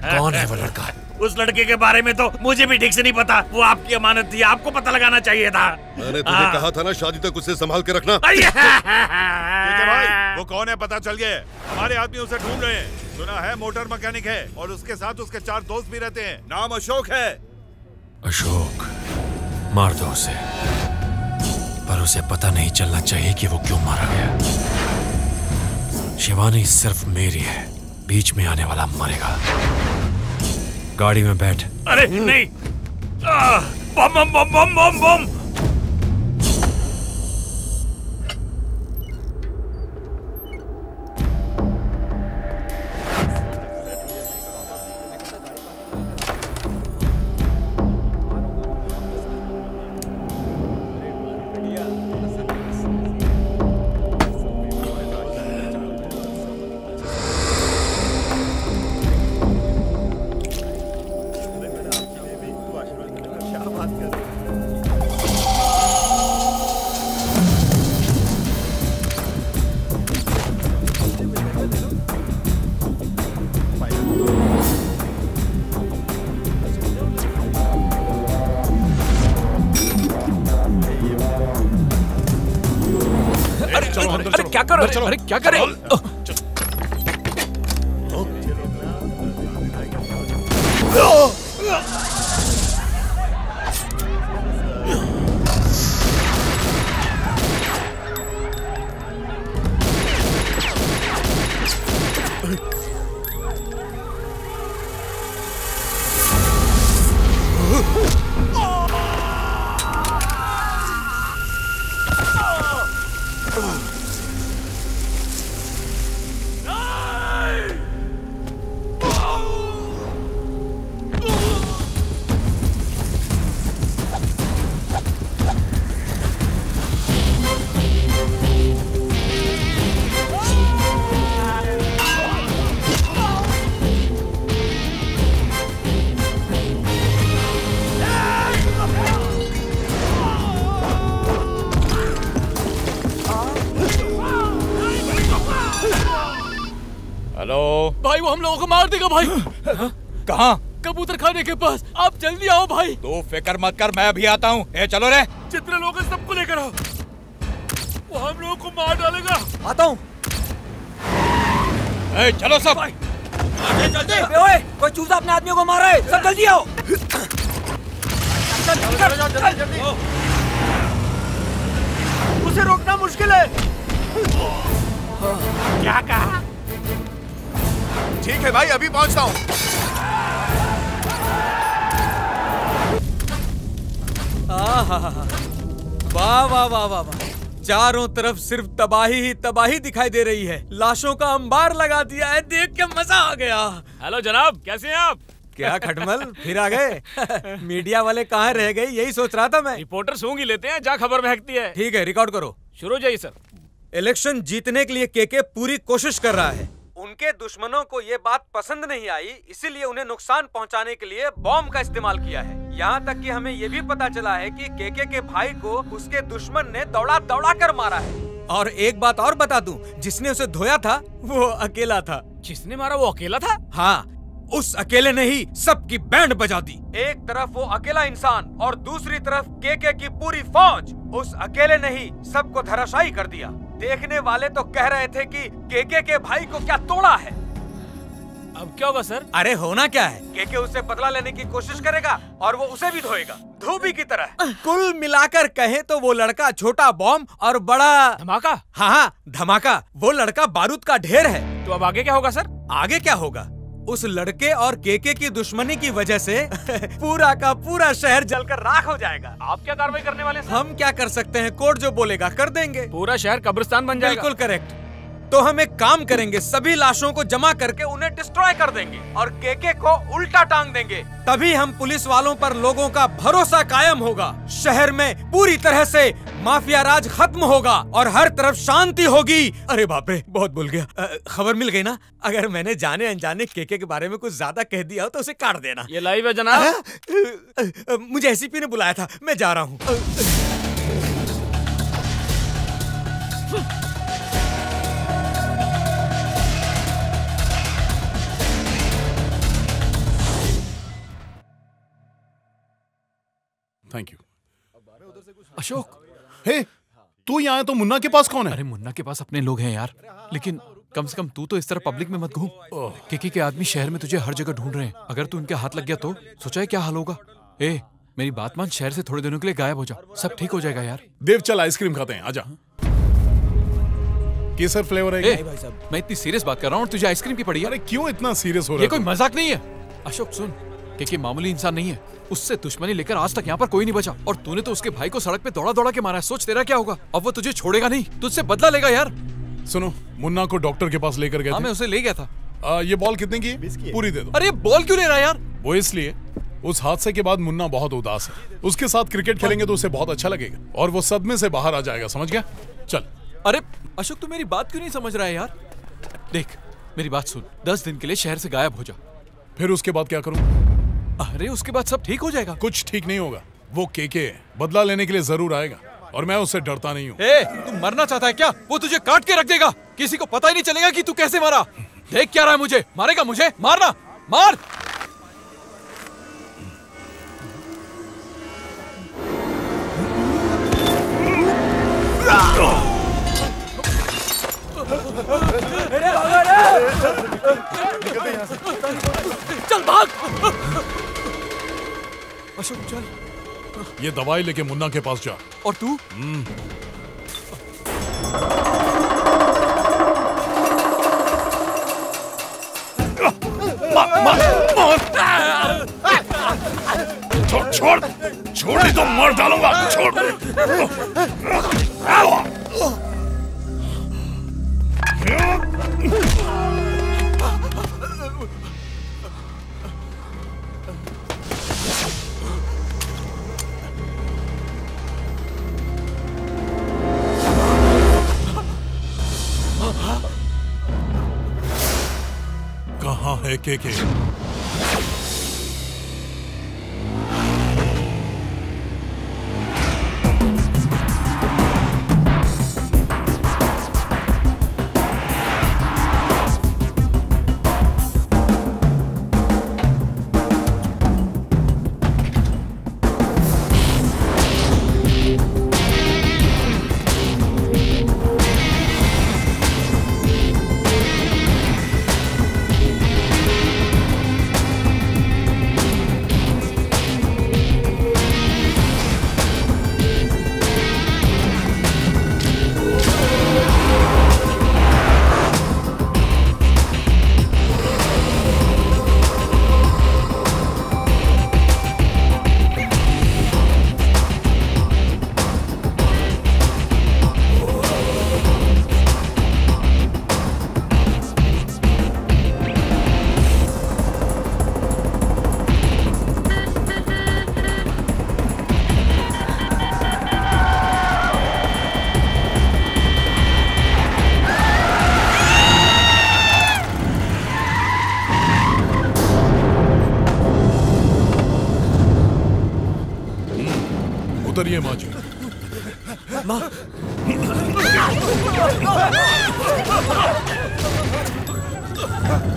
कौन है वो लड़का? उस लड़के के बारे में तो मुझे भी ठीक से नहीं पता। वो आपकी अमानत थी, आपको पता लगाना चाहिए था। मैंने तुझे कहा था ना शादी तक उसे संभाल के रखना। ठीक है भाई, वो कौन है पता चल गया है। हमारे आदमी उसे ढूंढ रहे हैं। सुना है मोटर मैकेनिक है और उसके साथ उसके 4 दोस्त भी रहते हैं। नाम अशोक है। अशोक, मार दो उसे, पर उसे पता नहीं चलना चाहिए कि वो क्यों मारा गया। शिवानी सिर्फ मेरी है, बीच में आने वाला मरेगा। गाड़ी में बैठ। अरे नहीं, बम बम बम बम बम बम। क्या कर रहे? अरे क्या करे? भाई वो हम लोगों को मार देगा भाई। कहाँ? कबूतर खाने के पास। आप जल्दी आओ भाई। तो फिक्र मत कर, मैं अभी आता हूँ। चलो रे। जितने लोग हैं सबको लेकर आओ, वो हम लोगों को मार डालेगा। आता हूँ। चलो सब। जल्दी। ओए, कोई चूजा अपने आदमियों को मारा है। सब जल्दी आओ। उसे रोकना मुश्किल है। क्या कहा? ठीक है भाई, अभी पहुंचता हूँ। वाह वाह वाह वाह वाह, चारों तरफ सिर्फ तबाही ही तबाही दिखाई दे रही है। लाशों का अंबार लगा दिया है, देख के मजा आ गया। हेलो जनाब, कैसे हैं आप? क्या खटमल, फिर आ गए? मीडिया वाले कहाँ रह गए, यही सोच रहा था मैं। रिपोर्टर सूंघ ही लेते हैं, जा खबर महकती है। ठीक है, रिकॉर्ड करो। शुरू जाइए सर। इलेक्शन जीतने के लिए केके पूरी कोशिश कर रहा है। उनके दुश्मनों को ये बात पसंद नहीं आई, इसीलिए उन्हें नुकसान पहुंचाने के लिए बॉम्ब का इस्तेमाल किया है। यहाँ तक कि हमें ये भी पता चला है कि केके के भाई को उसके दुश्मन ने दौड़ा दौड़ा कर मारा है। और एक बात और बता दूं, जिसने उसे धोया था वो अकेला था। जिसने मारा वो अकेला था? हाँ, उस अकेले ने ही सबकी बैंड बजा दी। एक तरफ वो अकेला इंसान और दूसरी तरफ केके की पूरी फौज। उस अकेले ने ही सबको धराशायी कर दिया। देखने वाले तो कह रहे थे कि केके के भाई को क्या तोड़ा है। अब क्या होगा सर? अरे होना क्या है, केके उससे बदला लेने की कोशिश करेगा और वो उसे भी धोएगा धोबी की तरह। कुल मिलाकर कहें तो वो लड़का छोटा बॉम्ब और बड़ा धमाका। हाँ, धमाका। वो लड़का बारूद का ढेर है। तो अब आगे क्या होगा सर? आगे क्या होगा? उस लड़के और केके की दुश्मनी की वजह से पूरा का पूरा शहर जलकर राख हो जाएगा। आप क्या कार्रवाई करने वाले सर? हम क्या कर सकते हैं, कोर्ट जो बोलेगा कर देंगे। पूरा शहर कब्रिस्तान बन जाएगा। बिल्कुल करेक्ट। तो हम एक काम करेंगे, सभी लाशों को जमा करके उन्हें डिस्ट्रॉय कर देंगे और केके को उल्टा टांग देंगे। तभी हम पुलिस वालों पर लोगों का भरोसा कायम होगा। शहर में पूरी तरह से माफिया राज खत्म होगा और हर तरफ शांति होगी। अरे बाप रे, बहुत भूल गया। खबर मिल गई ना? अगर मैंने जाने अनजाने केके के बारे में कुछ ज्यादा कह दिया हो तो उसे काट देना। ये लाइव है जनाब। मुझे एसीपी ने बुलाया था, मैं जा रहा हूँ। Thank you. अशोक, हे, तू यहाँ है तो मुन्ना के पास कौन है? अरे मुन्ना के पास अपने लोग हैं यार, लेकिन कम से कम तू तो इस तरह पब्लिक में मत घूम। केके के आदमी शहर में तुझे हर जगह ढूंढ रहे हैं। अगर तू इनके हाथ लग गया तो सोचा है क्या हाल होगा? ए, मेरी बात मान, शहर से थोड़े दिनों के लिए गायब हो जा, सब ठीक हो जाएगा यार। देव चल आइसक्रीम खाते हैं, आजा। केसर फ्लेवर है? भाई साहब, मैं इतनी सीरियस बात कर रहा हूँ और तुझे आइसक्रीम की पड़ी है। अरे क्यों इतना सीरियस हो रहा है? ये कोई मजाक नहीं है अशोक। सुन, केके मामूली इंसान नहीं है, उससे दुश्मनी लेकर आज तक यहाँ पर कोई नहीं बचा और तूने तो उसके भाई को सड़क पे दौड़ा दौड़ा के मारा है। सोच तेरा क्या होगा। अब वो तुझे छोड़ेगा नहीं, तुझसे बदला लेगा यार। सुनो, मुन्ना को डॉक्टर के पास लेकर गए थे। मैं उसे ले गया था। ये बॉल कितने की? पूरी दे दो। अरे बॉल क्यों ले रहा है यार? वो इसलिए, उस हादसे के बाद मुन्ना बहुत उदास है। उसके साथ क्रिकेट खेलेंगे तो उसे बहुत अच्छा लगेगा और वो सदमे से बाहर आ जाएगा, समझ गया? चल। अरे अशोक, तू मेरी बात क्यों नहीं समझ रहा है यार? देख मेरी बात सुन, 10 दिन के लिए शहर से गायब हो जा। फिर उसके बाद क्या करूं? अरे उसके बाद सब ठीक हो जाएगा। कुछ ठीक नहीं होगा। वो केके बदला लेने के लिए जरूर आएगा और मैं उससे डरता नहीं हूँ। तू मरना चाहता है क्या? वो तुझे काट के रख देगा, किसी को पता ही नहीं चलेगा कि तू कैसे मारा। देख क्या रहा है मुझे, मारेगा मुझे, मारना, मार। चल भाग। अशोक चल। ये दवाई लेके मुन्ना के पास जा। और तू? छोड़ छोड़ नहीं तो मार डालूंगा। छोड़। कहाँ है केके? उतरिए माँ जी। माँ।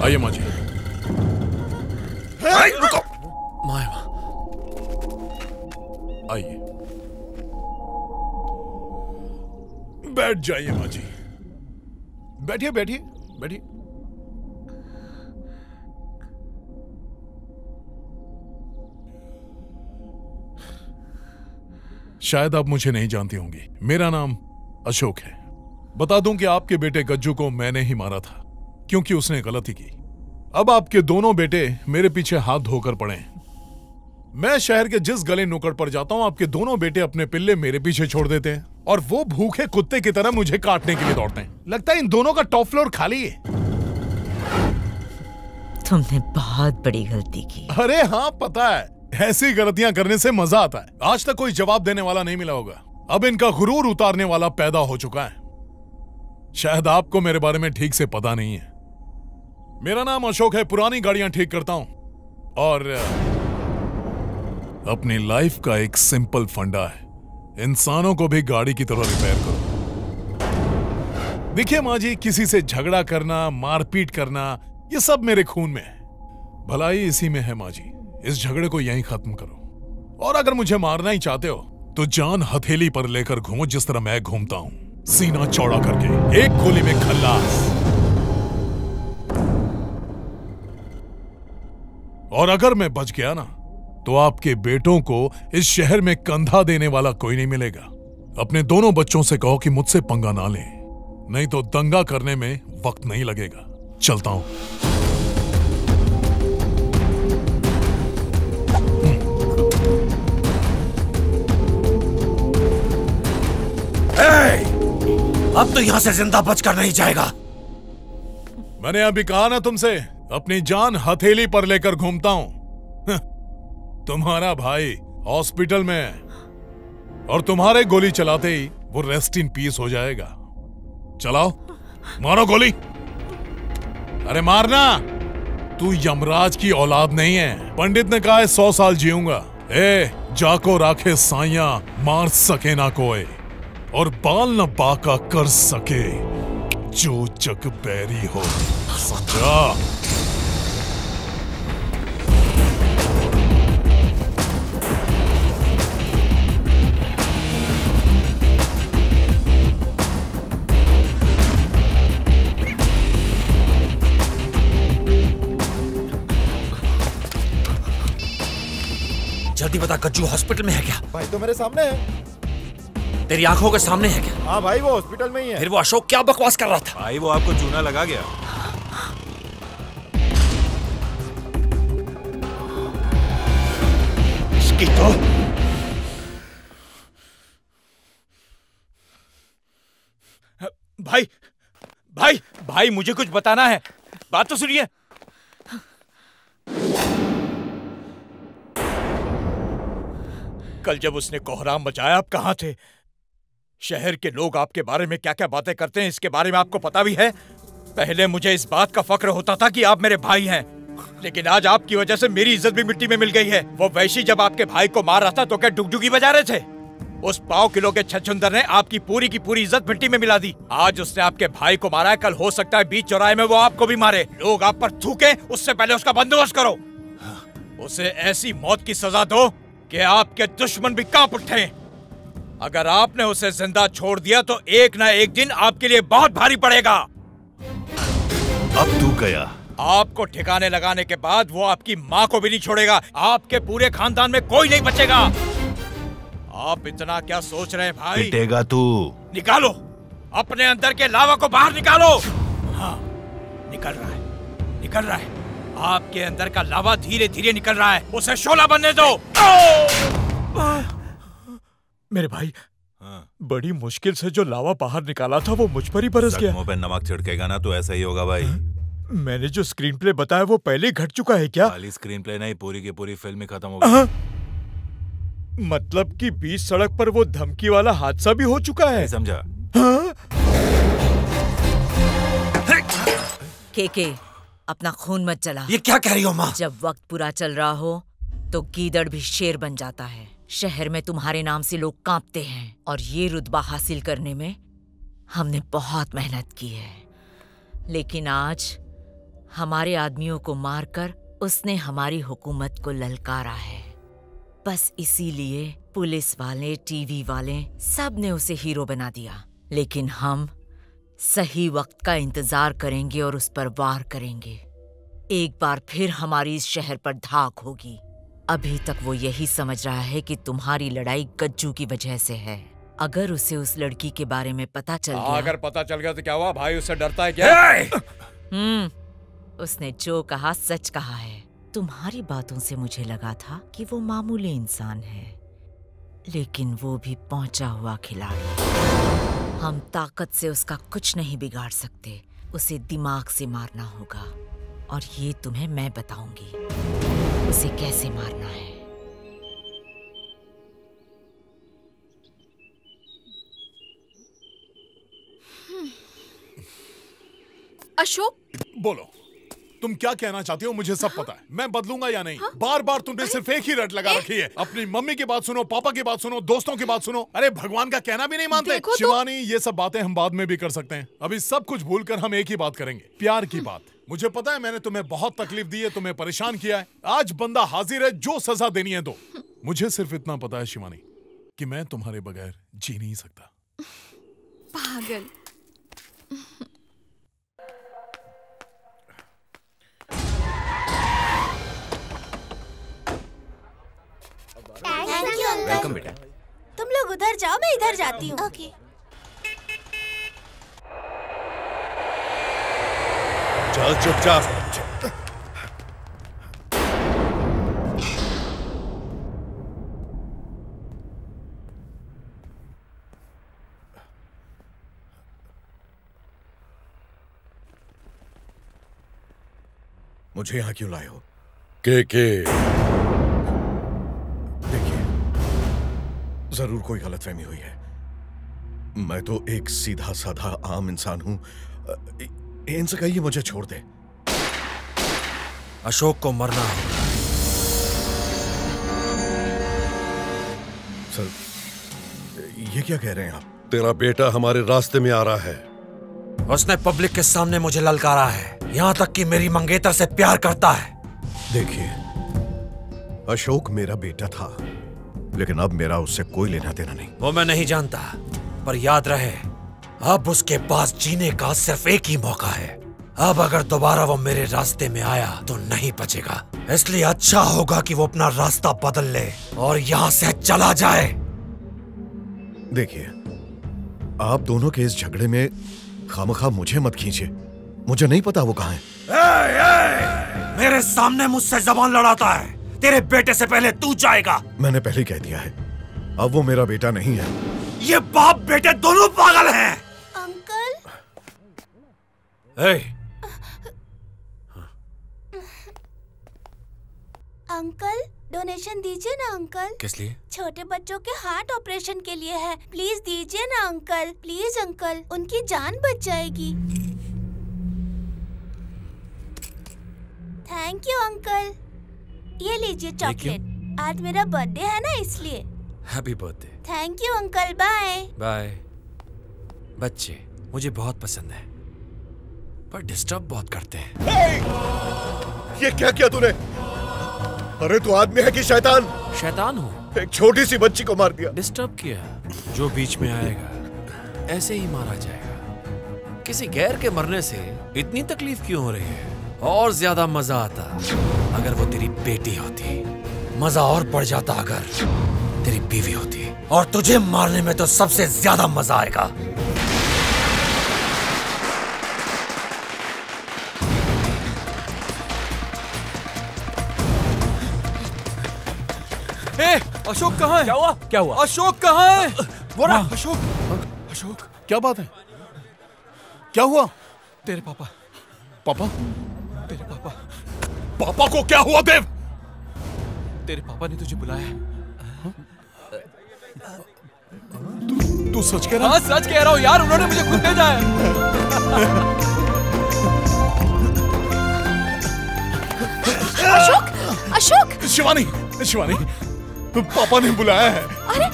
आइए माँ जी। रुको। माया, आइए, बैठ जाइए माँ जी। बैठिए बैठिए बैठिए। शायद आप मुझे नहीं जानती होंगी, मेरा नाम अशोक है। बता दूं कि आपके बेटे गज्जू को मैंने ही मारा था क्योंकि उसने गलती की। अब आपके दोनों बेटे मेरे पीछे हाथ धोकर पड़े हैं। मैं शहर के जिस गली नुक्कड़ पर जाता हूं, आपके दोनों बेटे अपने पिल्ले मेरे पीछे छोड़ देते हैं और वो भूखे कुत्ते की तरह मुझे काटने के लिए दौड़ते हैं। लगता है इन दोनों का टॉप फ्लोर खाली है। तुमने बहुत बड़ी गलती की। अरे हाँ, पता है, ऐसी गलतियां करने से मजा आता है। आज तक कोई जवाब देने वाला नहीं मिला होगा। अब इनका गुरूर उतारने वाला पैदा हो चुका है। शायद आपको मेरे बारे में ठीक से पता नहीं है। मेरा नाम अशोक है, पुरानी गाड़ियां ठीक करता हूं और अपनी लाइफ का एक सिंपल फंडा है, इंसानों को भी गाड़ी की तरह रिपेयर करो। देखिए माँ जी, किसी से झगड़ा करना, मारपीट करना, ये सब मेरे खून में है। भलाई इसी में है माँ जी। इस झगड़े को यहीं खत्म करो। और अगर मुझे मारना ही चाहते हो तो जान हथेली पर लेकर घूमो, जिस तरह मैं घूमता हूं, सीना चौड़ा करके, एक गोली में खल्लास। और अगर मैं बच गया ना, तो आपके बेटों को इस शहर में कंधा देने वाला कोई नहीं मिलेगा। अपने दोनों बच्चों से कहो कि मुझसे पंगा ना लें, नहीं तो दंगा करने में वक्त नहीं लगेगा। चलता हूं। अब तो यहां से जिंदा बचकर नहीं जाएगा। मैंने अभी कहा ना तुमसे, अपनी जान हथेली पर लेकर घूमता हूं। तुम्हारा भाई हॉस्पिटल में है और तुम्हारे गोली चलाते ही वो रेस्ट इन पीस हो जाएगा। चलाओ, मारो गोली। अरे मारना। तू यमराज की औलाद नहीं है। पंडित ने कहा है 100 साल जीऊंगा। जाको राखे साइया, मार सके ना कोई, और बाल न बाका कर सके जो जग बैरी हो। समझा? जल्दी बता, गज्जू हॉस्पिटल में है क्या? भाई तो मेरे सामने है। तेरी आंखों के सामने है क्या? हाँ भाई, वो हॉस्पिटल में ही है। फिर वो अशोक क्या बकवास कर रहा था? भाई वो आपको चूना लगा गया। इसकी तो भाई भाई भाई, मुझे कुछ बताना है, बात तो सुनिए। कल जब उसने कोहराम मचाया, आप कहां थे? शहर के लोग आपके बारे में क्या क्या बातें करते हैं, इसके बारे में आपको पता भी है? पहले मुझे इस बात का फक्र होता था कि आप मेरे भाई हैं, लेकिन आज आपकी वजह से मेरी इज्जत भी मिट्टी में मिल गई है। वो वैशी जब आपके भाई को मार रहा था तो क्या डुगडुगी बजा रहे थे? उस 1.5 किलो के छछुंदर ने आपकी पूरी की पूरी इज्जत मिट्टी में मिला दी। आज उसने आपके भाई को मारा है, कल हो सकता है बीच चौराहे में वो आपको भी मारे। लोग आप पर थूके, उससे पहले उसका बंदोबस्त करो। उसे ऐसी मौत की सजा दो कि आपके दुश्मन भी कांप उठे। अगर आपने उसे जिंदा छोड़ दिया तो एक ना एक दिन आपके लिए बहुत भारी पड़ेगा। अब तू गया। आपको ठिकाने लगाने के बाद वो आपकी माँ को भी नहीं छोड़ेगा। आपके पूरे खानदान में कोई नहीं बचेगा। आप इतना क्या सोच रहे हैं भाई? पिटेगा तू। निकालो अपने अंदर के लावा को बाहर निकालो। हाँ, निकल रहा है, निकल रहा है। आपके अंदर का लावा धीरे धीरे निकल रहा है, उसे शोला बनने दो। मेरे भाई, बड़ी मुश्किल से जो लावा बाहर निकाला था वो मुझ पर ही बरस गया। पे नमक छिड़केगा ना तो ऐसा ही होगा भाई। मैंने जो स्क्रीन प्ले बताया वो पहले ही घट चुका है क्या? खाली स्क्रीन प्ले नहीं, पूरी की पूरी फिल्म ही खत्म हो गई। मतलब कि बीच सड़क पर वो धमकी वाला हादसा भी हो चुका है। समझा? के अपना खून मत जला। ये क्या कह रही हो माँ? जब वक्त पूरा चल रहा हो तो गीदड़ भी शेर बन जाता है। शहर में तुम्हारे नाम से लोग कांपते हैं और ये रुतबा हासिल करने में हमने बहुत मेहनत की है, लेकिन आज हमारे आदमियों को मारकर उसने हमारी हुकूमत को ललकारा है। बस इसीलिए पुलिस वाले, टीवी वाले सब ने उसे हीरो बना दिया। लेकिन हम सही वक्त का इंतजार करेंगे और उस पर वार करेंगे। एक बार फिर हमारी इस शहर पर धाक होगी। अभी तक वो यही समझ रहा है कि तुम्हारी लड़ाई गज्जू की वजह से है। अगर उसे उस लड़की के बारे में पता चल गया, अगर पता चल गया तो क्या हुआ? भाई उससे डरता है क्या? उसने जो कहा सच कहा है। तुम्हारी बातों से मुझे लगा था कि वो मामूली इंसान है, लेकिन वो भी पहुंचा हुआ खिलाड़ी। हम ताकत से उसका कुछ नहीं बिगाड़ सकते। उसे दिमाग से मारना होगा, और ये तुम्हें मैं बताऊंगी उसे कैसे मारना है। अशोक, बोलो, तुम क्या कहना चाहती हो? मुझे सब पता है। मैं बदलूंगा या नहीं? बार बार तुमने सिर्फ एक ही रट लगा रखी है। अपनी मम्मी की बात सुनो, पापा की बात सुनो, दोस्तों की बात सुनो। अरे भगवान का कहना भी नहीं मानते। शिवानी, ये सब बातें हम बाद में भी कर सकते हैं। अभी सब कुछ भूलकर हम एक ही बात करेंगे, प्यार की बात। मुझे पता है मैंने तुम्हें बहुत तकलीफ दी है, तुम्हें परेशान किया है। आज बंदा हाजिर है, जो सजा देनी है दो। मुझे सिर्फ इतना पता है शिवानी कि मैं तुम्हारे बगैर जी नहीं सकता। पागल। वेलकम बेटा। तुम लोग उधर जाओ, मैं इधर जाती हूँ। ओके। चल चुपचाप। मुझे यहाँ क्यों लाए हो? के जरूर कोई गलतफहमी हुई है। मैं तो एक सीधा साधा आम इंसान हूं। इनसे कहिए मुझे छोड़ दे। अशोक को मरना होगा। सर, ये क्या कह रहे हैं आप? तेरा बेटा हमारे रास्ते में आ रहा है। उसने पब्लिक के सामने मुझे ललकारा है, यहाँ तक कि मेरी मंगेतर से प्यार करता है। देखिए, अशोक मेरा बेटा था, लेकिन अब मेरा उससे कोई लेना देना नहीं। वो मैं नहीं जानता, पर याद रहे अब उसके पास जीने का सिर्फ एक ही मौका है। अब अगर दोबारा वो मेरे रास्ते में आया तो नहीं बचेगा। इसलिए अच्छा होगा कि वो अपना रास्ता बदल ले और यहाँ से चला जाए। देखिए, आप दोनों के इस झगड़े में खामखा मुझे मत खींचे। मुझे नहीं पता वो कहाँ है। मेरे सामने मुझसे जबान लड़ाता है। तेरे बेटे से पहले तू जाएगा। मैंने पहले कह दिया है, अब वो मेरा बेटा नहीं है। ये बाप बेटे दोनों पागल हैं। अंकल। अंकल, डोनेशन दीजिए ना अंकल। किस लिए? छोटे बच्चों के हार्ट ऑपरेशन के लिए है। प्लीज दीजिए ना अंकल। प्लीज अंकल, उनकी जान बच जाएगी। Thank you uncle. ये लीजिए चॉकलेट। आज मेरा बर्थडे है ना, इसलिए। Happy birthday. Thank you uncle. Bye bye. बच्चे मुझे बहुत पसंद है, पर डिस्टर्ब बहुत करते हैं। ये क्या किया तूने? अरे तू आदमी है कि शैतान? शैतान हूँ। एक छोटी सी बच्ची को मार दिया। डिस्टर्ब किया। जो बीच में आएगा ऐसे ही मारा जाएगा। किसी गैर के मरने से इतनी तकलीफ क्यों हो रही है? और ज्यादा मजा आता अगर वो तेरी बेटी होती। मजा और बढ़ जाता अगर तेरी बीवी होती। और तुझे मारने में तो सबसे ज्यादा मजा आएगा। अशोक कहाँ है? क्या हुआ? क्या हुआ? अशोक कहाँ है? बोरा। अशोक, क्या बात है? क्या हुआ? तेरे पापा। पापा? तेरे पापा। पापा को क्या हुआ देव? तेरे पापा ने तुझे बुलाया है। तू सच कह रहा? हाँ, सच कह रहा हूँ यार, उन्होंने मुझे खुद भेजा है। अशोक, अशोक। शिवानी, शिवानी, पापा ने बुलाया है। अरे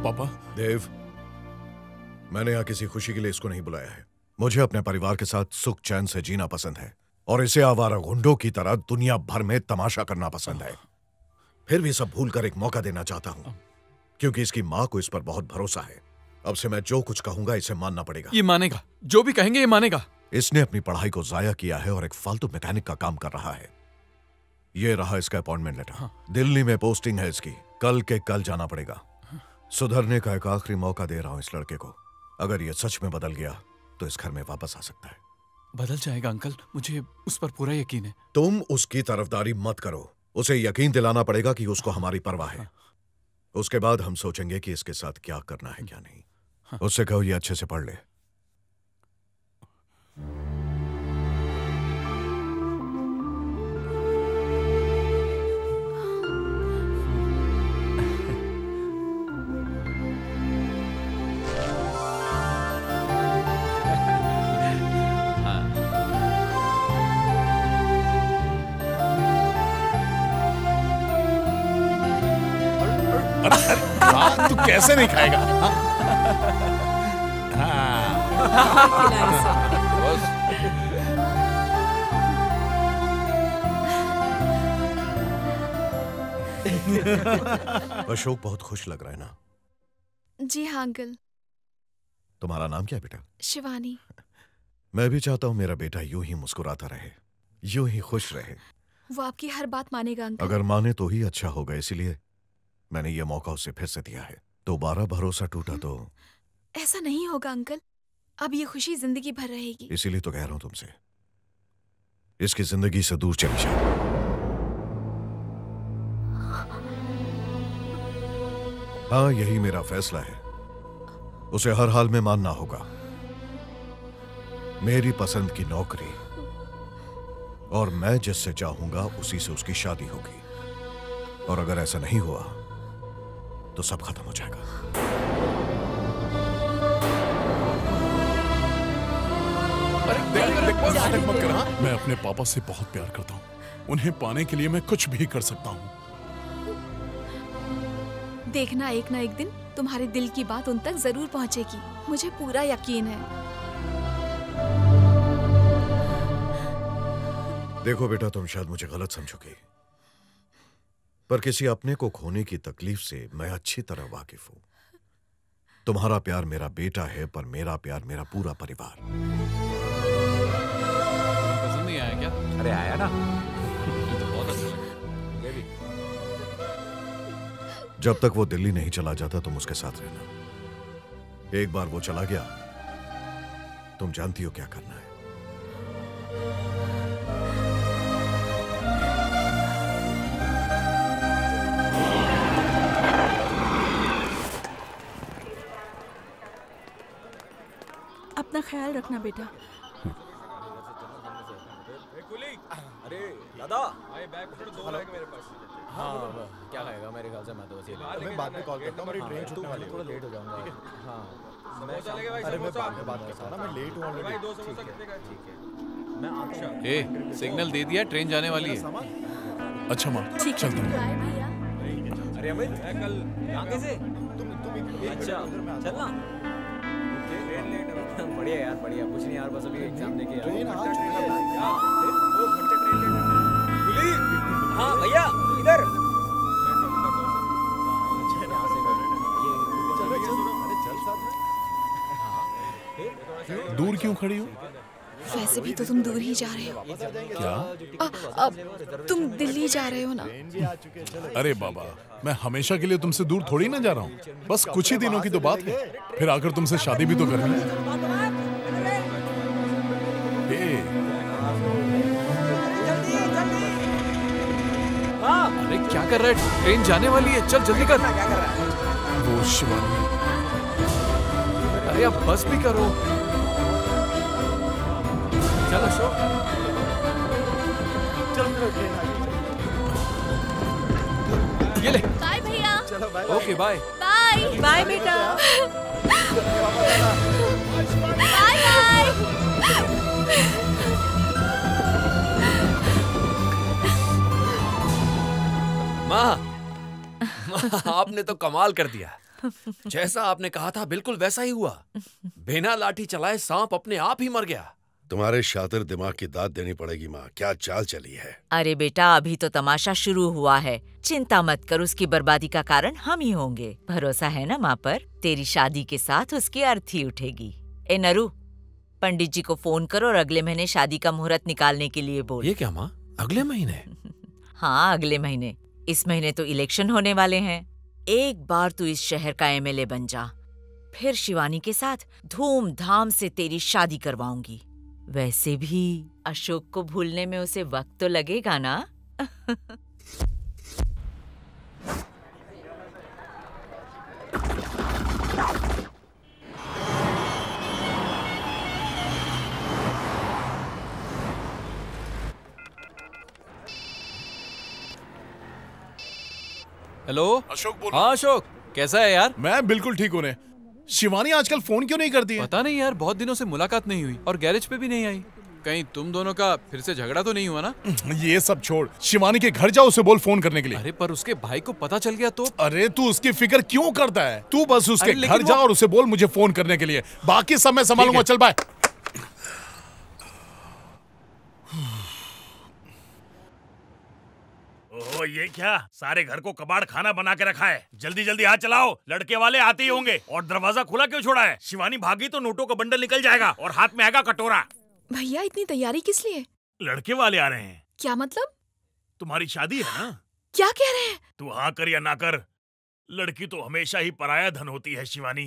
पापा। देव, मैंने यहाँ किसी खुशी के लिए इसको नहीं बुलाया है। मुझे अपने परिवार के साथ सुख चैन से जीना पसंद है और इसे आवारा गुंडों की तरह दुनिया भर में तमाशा करना पसंद है। फिर भी सब भूलकर एक मौका देना चाहता हूँ, क्योंकि इसकी माँ को इस पर बहुत भरोसा है। अब से मैं जो कुछ कहूंगा इसे मानना पड़ेगा। ये मानेगा, जो भी कहेंगे ये मानेगा। इसने अपनी पढ़ाई को जाया किया है और एक फालतू मैकेनिक का काम कर रहा है। ये रहा इसका अपॉइंटमेंट लेटर। दिल्ली में पोस्टिंग है इसकी, कल के कल जाना पड़ेगा। सुधरने का एक आखिरी मौका दे रहा हूं इस लड़के को। अगर ये सच में बदल गया तो इस घर में वापस आ सकता है। बदल जाएगा अंकल, मुझे उस पर पूरा यकीन है। तुम उसकी तरफदारी मत करो, उसे यकीन दिलाना पड़ेगा कि उसको हमारी परवाह है। उसके बाद हम सोचेंगे कि इसके साथ क्या करना है क्या नहीं। उससे कहो ये अच्छे से पढ़ ले। हाँ, तू कैसे नहीं खाएगा? अशोक बहुत खुश लग रहा है ना? जी हाँ अंकल। तुम्हारा नाम क्या है बेटा? शिवानी। मैं भी चाहता हूँ मेरा बेटा यूं ही मुस्कुराता रहे, यूं ही खुश रहे। वो आपकी हर बात मानेगा अंकल। अगर माने तो ही अच्छा होगा, इसीलिए मैंने ये मौका उसे फिर से दिया है। दोबारा भरोसा टूटा तो ऐसा नहीं होगा अंकल, अब ये खुशी जिंदगी भर रहेगी। इसीलिए तो कह रहा हूं तुमसे, इसकी जिंदगी से दूर चली जाओ। हाँ, यही मेरा फैसला है। उसे हर हाल में मानना होगा। मेरी पसंद की नौकरी और मैं जिससे चाहूंगा उसी से उसकी शादी होगी। और अगर ऐसा नहीं हुआ तो सब खत्म हो जाएगा। मत कर। मैं अपने पापा से बहुत प्यार करता हूँ। उन्हें पाने के लिए मैं कुछ भी कर सकता हूँ। देखना एक ना एक दिन तुम्हारे दिल की बात उन तक जरूर पहुँचेगी, मुझे पूरा यकीन है। देखो बेटा, तुम शायद मुझे गलत समझोगे, पर किसी अपने को खोने की तकलीफ से मैं अच्छी तरह वाकिफ हूं। तुम्हारा प्यार मेरा बेटा है, पर मेरा प्यार मेरा पूरा परिवार। पसंद नहीं आया क्या? अरे आया ना। तो बहुत अच्छा लगा। जब तक वो दिल्ली नहीं चला जाता तुम उसके साथ रहना। एक बार वो चला गया, तुम जानती हो क्या करना है। अपना ख्याल रखना बेटा। अरे दादा, बैग दो बैग मेरे पास। हाँ, क्या खाएगा? मेरे ख्याल से मैं तो बस ये मैं बाद में कॉल करता हूँ, मेरी ट्रेन छूटने वाली है, थोड़ा लेट हो जाऊंगा। हाँ, समोसा लेके भाई, मैं बाद में बात करता हूँ ना, मैं लेट हूँ ऑलरेडी। भाई 2 समोसा कितने का? ठीक है, मैं आता। ए, सिग्नल दे दिया, ट्रेन जाने वाली है। अच्छा माँ, चलता हूँ। अरे अमित, मैं कल यहाँ कैसे? तुम अच्छा, चलना। ट्रेन लेट है। बढ़िया यार, बढ़िया। कुछ नहीं यार, बस अभी एग्जाम देके यार। ट्रेन आ चुकी है। 2 घंटे ट्रेन लेट है। कुली, हाँ भैया, इधर। दूर क्यों खड़ी हो? वैसे भी तो तुम दूर ही जा रहे हो। क्या? अब तुम दिल्ली जा रहे हो ना? अरे बाबा, मैं हमेशा के लिए तुमसे दूर थोड़ी ना जा रहा हूँ। बस कुछ ही दिनों की तो बात है, फिर आकर तुमसे शादी भी तो करनी है। अरे क्या कर रहा है? ट्रेन जाने वाली है, चल जल्दी कर। वो शिवानी। अरे अब बस भी करो। चलो अशोक, ये ले। बाय भैया। चलो bye. Okay bye. Bye bye बेटा। Bye bye. माँ, आपने तो कमाल कर दिया। जैसा आपने कहा था बिल्कुल वैसा ही हुआ। बिना लाठी चलाए सांप अपने आप ही मर गया। तुम्हारे शातिर दिमाग की दाद देनी पड़ेगी माँ। क्या चाल चली है। अरे बेटा, अभी तो तमाशा शुरू हुआ है। चिंता मत कर, उसकी बर्बादी का कारण हम ही होंगे। भरोसा है ना माँ पर? तेरी शादी के साथ उसकी अर्थी उठेगी। ए नरू, पंडित जी को फोन करो और अगले महीने शादी का मुहूर्त निकालने के लिए बोल। ये क्या माँ, अगले महीने? हाँ, अगले महीने। इस महीने तो इलेक्शन होने वाले हैं। एक बार तू इस शहर का एमएलए बन जा, फिर शिवानी के साथ धूमधाम से तेरी शादी करवाऊंगी। वैसे भी अशोक को भूलने में उसे वक्त तो लगेगा ना। हेलो अशोक बोल। हाँ अशोक, कैसा है यार? मैं बिल्कुल ठीक हूँ। शिवानी आजकल फोन क्यों नहीं करती है? पता नहीं यार, बहुत दिनों से मुलाकात नहीं हुई और गैरेज पे भी नहीं आई। कहीं तुम दोनों का फिर से झगड़ा तो नहीं हुआ ना? ये सब छोड़, शिवानी के घर जाओ, उसे बोल फोन करने के लिए। अरे पर उसके भाई को पता चल गया तो? अरे तू उसकी फिक्र क्यों करता है? तू बस उसके घर जा और उसे बोल मुझे फोन करने के लिए। बाकी सब मैं संभालूंगा। चल बाय। ओह, ये क्या? सारे घर को कबाड़ खाना बना के रखा है। जल्दी जल्दी हाथ चलाओ, लड़के वाले आते ही होंगे। और दरवाजा खुला क्यों छोड़ा है? शिवानी भागी तो नोटों का बंडल निकल जाएगा और हाथ में आएगा कटोरा। भैया, इतनी तैयारी किस लिए? लड़के वाले आ रहे हैं। क्या मतलब? तुम्हारी शादी है ना? क्या कह रहे हैं? तू हाँ कर या ना कर, लड़की तो हमेशा ही पराया धन होती है शिवानी।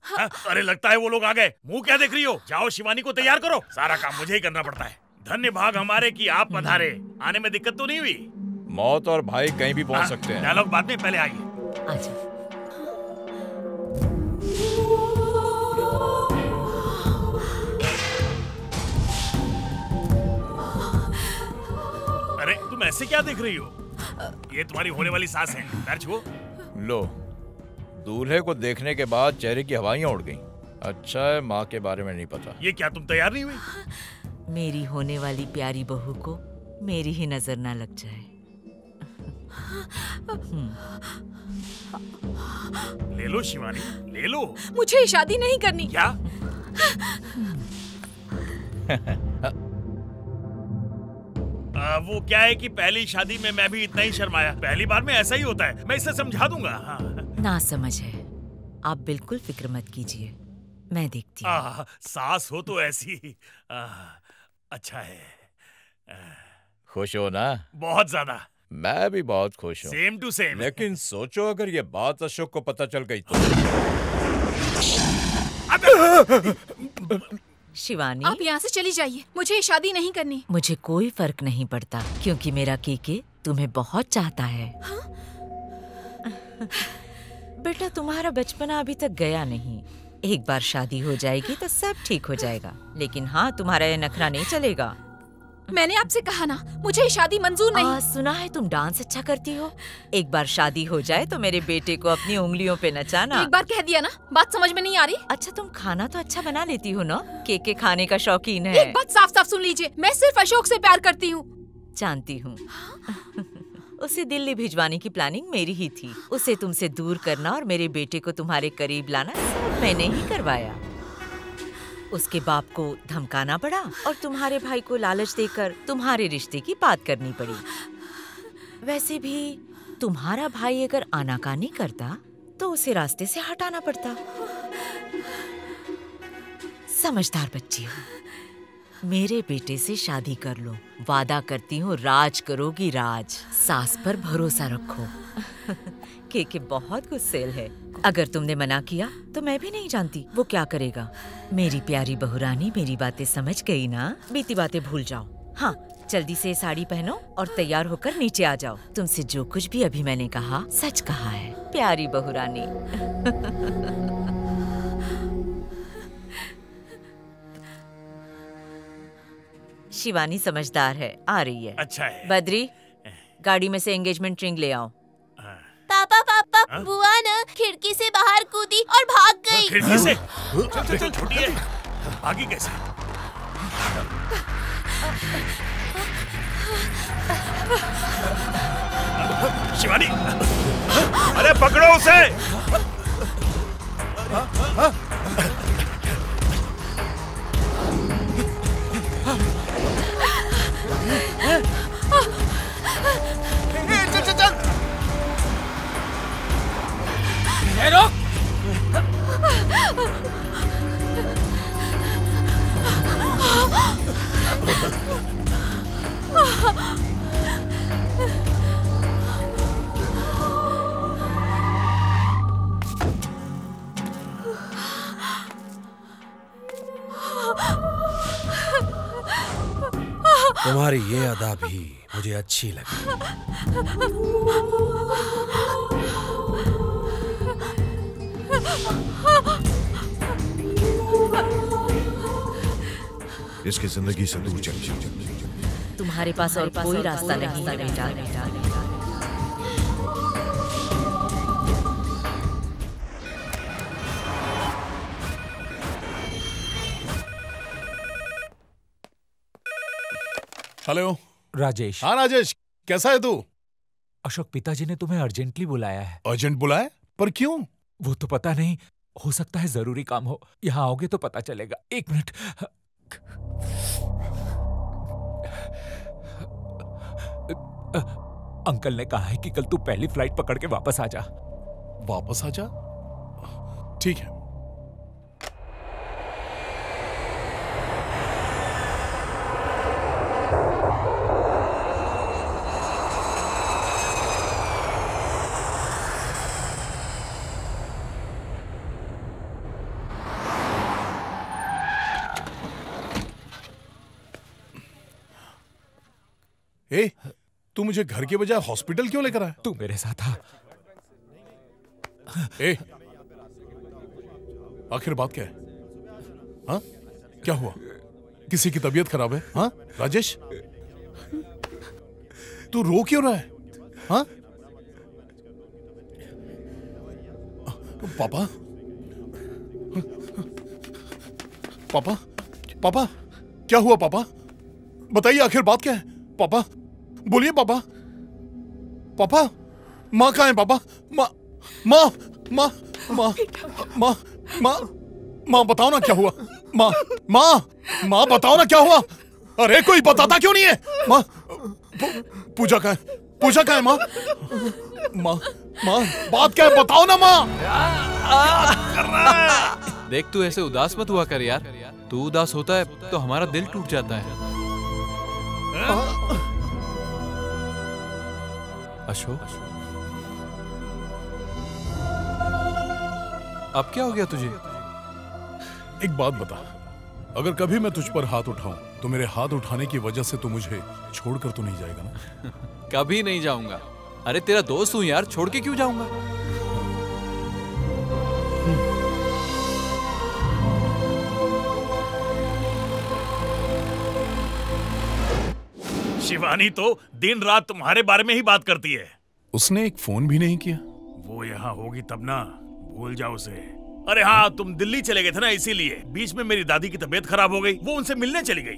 हाँ? अरे लगता है वो लोग आ गए। मुंह क्या देख रही हो? जाओ शिवानी को तैयार करो। सारा काम मुझे ही करना पड़ता है। धन्य भाग हमारे कि आप पधारे। आने में दिक्कत तो नहीं हुई? मौत और भाई कहीं भी पहुंच सकते हैं। डायलॉग बाद में, पहले आइए। अरे तुम ऐसे क्या देख रही हो? ये तुम्हारी होने वाली सास है। पैर छुओ। लो, दूल्हे को देखने के बाद चेहरे की हवाइयां उड़ गईं। अच्छा है माँ के बारे में नहीं पता। ये क्या तुम तैयार नहीं हुई? मेरी होने वाली प्यारी बहू को मेरी ही नजर ना लग जाए। ले लो शिवानी, ले लो। मुझे शादी नहीं करनी। क्या? वो क्या है कि पहली शादी में मैं भी इतना ही शर्माया। पहली बार में ऐसा ही होता है। मैं इसे समझा दूंगा। हाँ। ना समझ है, आप बिल्कुल फिक्र मत कीजिए, मैं देखती हूँ। सास हो तो ऐसी। अच्छा है। खुश हो ना? बहुत ज्यादा। मैं भी बहुत खुश हूँ। Same to same. लेकिन सोचो अगर ये बात अशोक को पता चल गई तो। शिवानी, आप यहाँ से चली जाइए। मुझे शादी नहीं करनी। मुझे कोई फर्क नहीं पड़ता क्योंकि मेरा केके तुम्हें बहुत चाहता है। हाँ? बेटा, तुम्हारा बचपना अभी तक गया नहीं। एक बार शादी हो जाएगी तो सब ठीक हो जाएगा। लेकिन हाँ, तुम्हारा ये नखरा नहीं चलेगा। मैंने आपसे कहा ना, मुझे शादी मंजूर नहीं। सुना है तुम डांस अच्छा करती हो। एक बार शादी हो जाए तो मेरे बेटे को अपनी उंगलियों पे नचाना। एक बार कह दिया ना, बात समझ में नहीं आ रही। अच्छा, तुम खाना तो अच्छा बना लेती हो ना? केके खाने का शौकीन है। एक बात साफ साफ सुन लीजिए, मैं सिर्फ अशोक से प्यार करती हूँ। जानती हूँ। उसे दिल्ली भिजवाने की प्लानिंग मेरी ही थी। उसे तुमसे दूर करना और मेरे बेटे को तुम्हारे करीब लाना सब मैंने ही करवाया। उसके बाप को धमकाना पड़ा और तुम्हारे भाई को लालच देकर तुम्हारे रिश्ते की बात करनी पड़ी। वैसे भी तुम्हारा भाई अगर आनाकानी करता तो उसे रास्ते से हटाना पड़ता। समझदार बच्ची हो। मेरे बेटे से शादी कर लो। वादा करती हूँ राज करोगी राज। सास पर भरोसा रखो। केके बहुत गुस्सेल है। अगर तुमने मना किया तो मैं भी नहीं जानती वो क्या करेगा। मेरी प्यारी बहुरानी, मेरी बातें समझ गई ना? बीती बातें भूल जाओ। हाँ, जल्दी से साड़ी पहनो और तैयार होकर नीचे आ जाओ। तुमसे जो कुछ भी अभी मैंने कहा सच कहा है, प्यारी बहुरानी। शिवानी समझदार है, आ रही है। अच्छा है। बद्री, गाड़ी में से एंगेजमेंट रिंग ले आओ। पापा पापा, बुआ ना खिड़की से बाहर कूदी और भाग गई। खिड़की से? चल चल, छोटी है, भागी कैसे? शिवानी, अरे पकड़ो उसे। चल चल चल। रोक। तुम्हारी ये अदा भी मुझे अच्छी लगी। इसकी जिंदगी से दूर चल जाओ। तुम्हारे पास और कोई रास्ता नहीं है बेटा। हेलो राजेश। हाँ राजेश, कैसा है तू? अशोक, पिताजी ने तुम्हें अर्जेंटली बुलाया है। अर्जेंट बुलाया? पर क्यों? वो तो पता नहीं, हो सकता है जरूरी काम हो। यहाँ आओगे तो पता चलेगा। 1 मिनट। अंकल ने कहा है कि कल तू पहली फ्लाइट पकड़ के वापस आ जा। वापस आ जा? ठीक है। ए, तू मुझे घर के बजाय हॉस्पिटल क्यों लेकर आया? तू मेरे साथ आ। ए, आखिर बात क्या है? हाँ? क्या हुआ? किसी की तबीयत खराब है? हाँ? राजेश, तू रो क्यों रहा है? हाँ? पापा? पापा? पापा? क्या हुआ पापा? बताइए आखिर बात क्या है? पापा, बोलिए पापा। पापा, माँ कहाँ है पापा? माँ, माँ, माँ, माँ, माँ, माँ, माँ बताओ ना क्या हुआ? माँ, माँ, माँ बताओ ना क्या हुआ? अरे कोई बताता क्यों नहीं है? माँ, पूजा कहाँ है? पूजा कहाँ है माँ? माँ, माँ, बात क्या है बताओ ना माँ। देख, तू ऐसे उदास मत हुआ कर यार। तू उदास होता है तो हमारा दिल टूट जाता है। अशोक, अब क्या हो गया तुझे? एक बात बता, अगर कभी मैं तुझ पर हाथ उठाऊं तो मेरे हाथ उठाने की वजह से तू मुझे छोड़कर तो नहीं जाएगा ना? कभी नहीं जाऊंगा। अरे तेरा दोस्त हूं यार, छोड़ के क्यों जाऊंगा? शिवानी तो दिन रात तुम्हारे बारे में ही बात करती है। उसने एक फोन भी नहीं किया। वो यहाँ होगी तब ना, भूल जाओ उसे। अरे हाँ, तुम दिल्ली चले गए थे ना, इसीलिए बीच में मेरी दादी की तबीयत खराब हो गई, वो उनसे मिलने चली गई।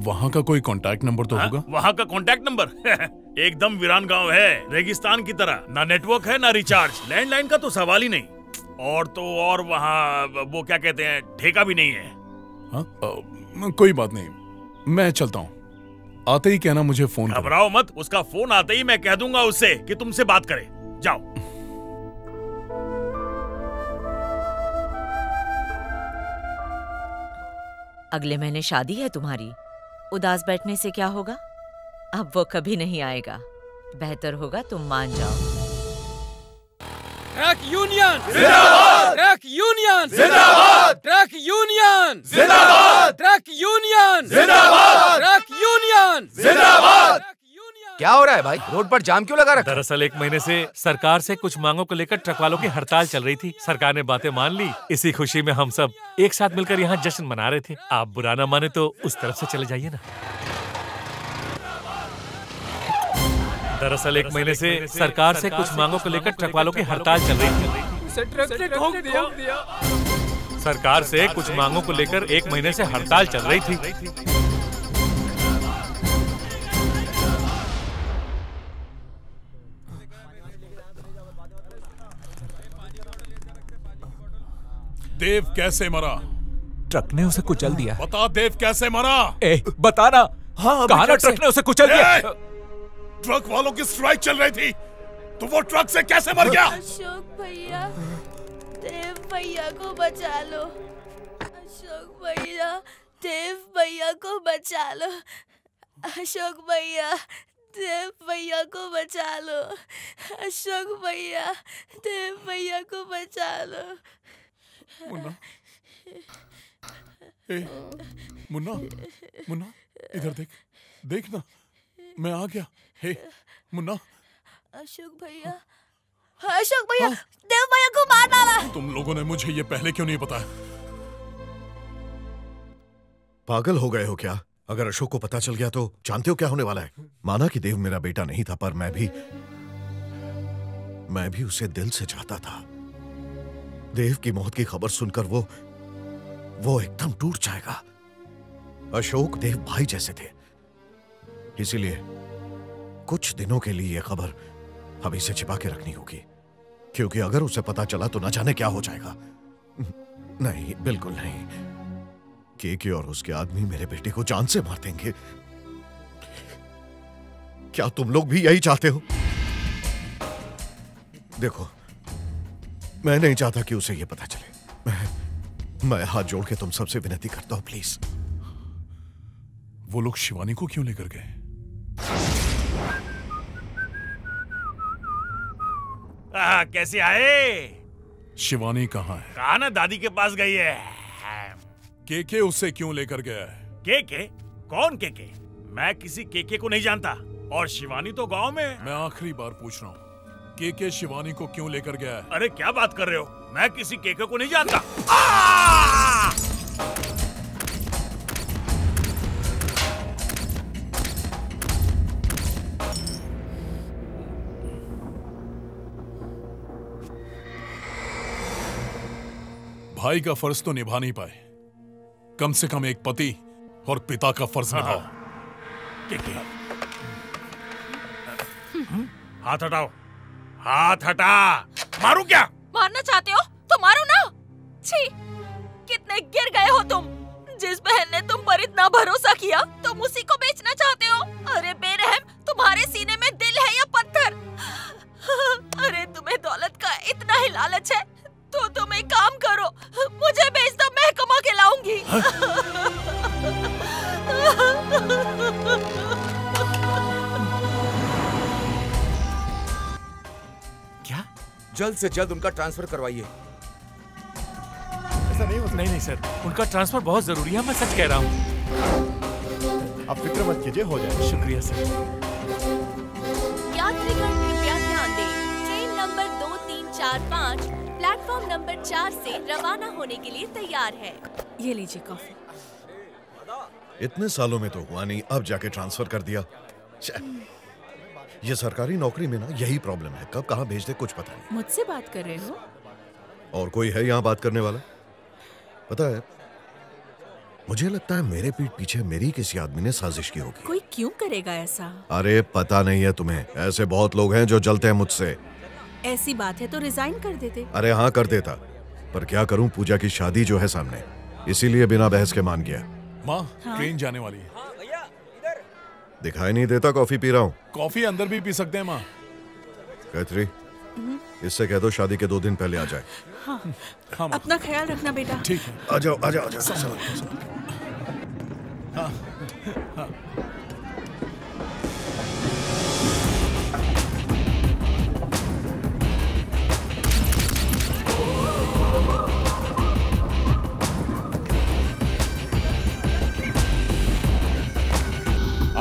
वहाँ का कोई कांटेक्ट नंबर तो होगा? वहाँ का कांटेक्ट नंबर एकदम वीरान गांव है, रेगिस्तान की तरह। ना नेटवर्क है ना रिचार्ज, लैंडलाइन का तो सवाल ही नहीं। और तो और वहाँ वो क्या कहते हैं, ठेका भी नहीं है। कोई बात नहीं, मैं चलता हूँ। आते ही कहना मुझे फोन करो। घबराओ मत, उसका फोन आते ही मैं कह दूंगा उससे कि तुमसे बात करे। जाओ। अगले महीने शादी है तुम्हारी। उदास बैठने से क्या होगा? अब वो कभी नहीं आएगा। बेहतर होगा तुम मान जाओ। ट्रक यूनियन जिंदाबाद! ट्रक यूनियन जिंदाबाद! ट्रक यूनियन जिंदाबाद! ट्रक यूनियन जिंदाबाद! ट्रक यूनियन जिंदाबाद! क्या हो रहा है भाई? रोड पर जाम क्यों लगा रखा? दरअसल 1 महीने से सरकार से कुछ मांगों को लेकर ट्रक वालों की हड़ताल चल रही थी। सरकार ने बातें मान ली। इसी खुशी में हम सब एक साथ मिलकर यहाँ जश्न मना रहे थे। आप बुरा ना माने तो उस तरफ से चले जाइए ना। दरअसल 1 महीने से सरकार से कुछ मांगों को लेकर ट्रक वालों की हड़ताल चल रही थी। ट्रक से ठोक दिया। सरकार से कुछ मांगों को लेकर 1 महीने से हड़ताल चल रही थी। देव कैसे मरा? ट्रक ने उसे कुचल दिया। बता देव कैसे मरा? बता ना। हाँ, कहा ना ट्रक ने उसे कुचल दिया। ट्रक वालों की स्ट्राइक चल रही थी, तो वो ट्रक से कैसे मर गया? अशोक भैया, देव भैया को बचा लो। अशोक भैया, देव भैया को बचा लो। अशोक भैया, देव भैया को बचा लो। अशोक भैया, देव भैया को बचा लो। मुन्ना, मुन्ना, मुन्ना, इधर देख, देख ना, मैं आ गया। हे मुन्ना। अशोक भैया, अशोक भैया, देव भैया को मार डाला। तुम लोगों ने मुझे ये पहले क्यों नहीं बताया? पागल हो गए हो क्या? अगर अशोक को पता चल गया तो जानते हो क्या होने वाला है? माना कि देव मेरा बेटा नहीं था, पर मैं भी उसे दिल से चाहता था। देव की मौत की खबर सुनकर वो एकदम टूट जाएगा। अशोक देव भाई जैसे थे, इसीलिए कुछ दिनों के लिए यह खबर अभी से छिपा के रखनी होगी, क्योंकि अगर उसे पता चला तो न जाने क्या हो जाएगा। नहीं, बिल्कुल नहीं। केके और उसके आदमी मेरे बेटे को जान से मार देंगे। क्या तुम लोग भी यही चाहते हो? देखो, मैं नहीं चाहता कि उसे यह पता चले। मैं हाथ जोड़ के तुम सबसे विनती करता हूं, प्लीज। वो लोग शिवानी को क्यों लेकर गए? कैसे आए? शिवानी कहाँ है? कहा ना दादी के पास गई है। केके उसे क्यों लेकर गया है? केके? कौन केके? मैं किसी केके को नहीं जानता, और शिवानी तो गांव में है। मैं आखिरी बार पूछ रहा हूँ, केके शिवानी को क्यों लेकर गया है? अरे क्या बात कर रहे हो? मैं किसी केके को नहीं जानता। भाई का फर्ज तो निभा नहीं पाए, कम से कम एक पति और पिता का फर्ज निभाओ। हाथ हटाओ, हाथ हटा। मारू क्या? मारना चाहते हो तो मारो ना। छी, कितने गिर गए हो तुम। जिस बहन ने तुम पर इतना भरोसा किया, तुम उसी को बेचना चाहते हो। अरे बेरहम, तुम्हारे सीने में दिल है या पत्थर? अरे तुम्हें दौलत का इतना ही लालच है तो तुम एक काम करो, मुझे बेच दो, मैं कमा के लाऊंगी। क्या? जल्द से जल्द उनका ट्रांसफर करवाइए। ऐसा नहीं होता। नहीं सर, उनका ट्रांसफर बहुत जरूरी है, मैं सच कह रहा हूँ। आप फिक्र मत कीजिए, हो जाए। शुक्रिया सर। यात्रीगण कृपया ध्यान दें, ट्रेन नंबर 2345 प्लेटफॉर्म नंबर 4 से रवाना होने के लिए तैयार है। ये लीजिए कॉफी। इतने सालों में तो हुआ नहीं, अब जाके ट्रांसफर कर दिया। ये सरकारी नौकरी में ना यही प्रॉब्लम है, कब कहाँ भेज दे कुछ पता नहीं। मुझसे बात कर रहे हो? और कोई है यहाँ बात करने वाला? पता है, मुझे लगता है मेरे पीठ पीछे मेरी किसी आदमी ने साजिश की होगी। कोई क्यों करेगा ऐसा? अरे पता नहीं है तुम्हें, ऐसे बहुत लोग हैं जो जलते हैं मुझसे। ऐसी बात है तो रिजाइन कर देते। अरे हाँ कर देता, पर क्या करूं, पूजा की शादी जो है सामने, इसीलिए बिना बहस के मान गया। माँ, ट्रेन जाने वाली है। दिखाई नहीं देता कॉफी पी रहा हूँ। कॉफी अंदर भी पी सकते हैं माँ। गायत्री, इससे कह दो शादी के 2 दिन पहले आ जाए। हाँ। हाँ, अपना ख्याल रखना बेटा। ठीक है, आ जाओ आ जाओ आ जाओ। हाँ, हाँ।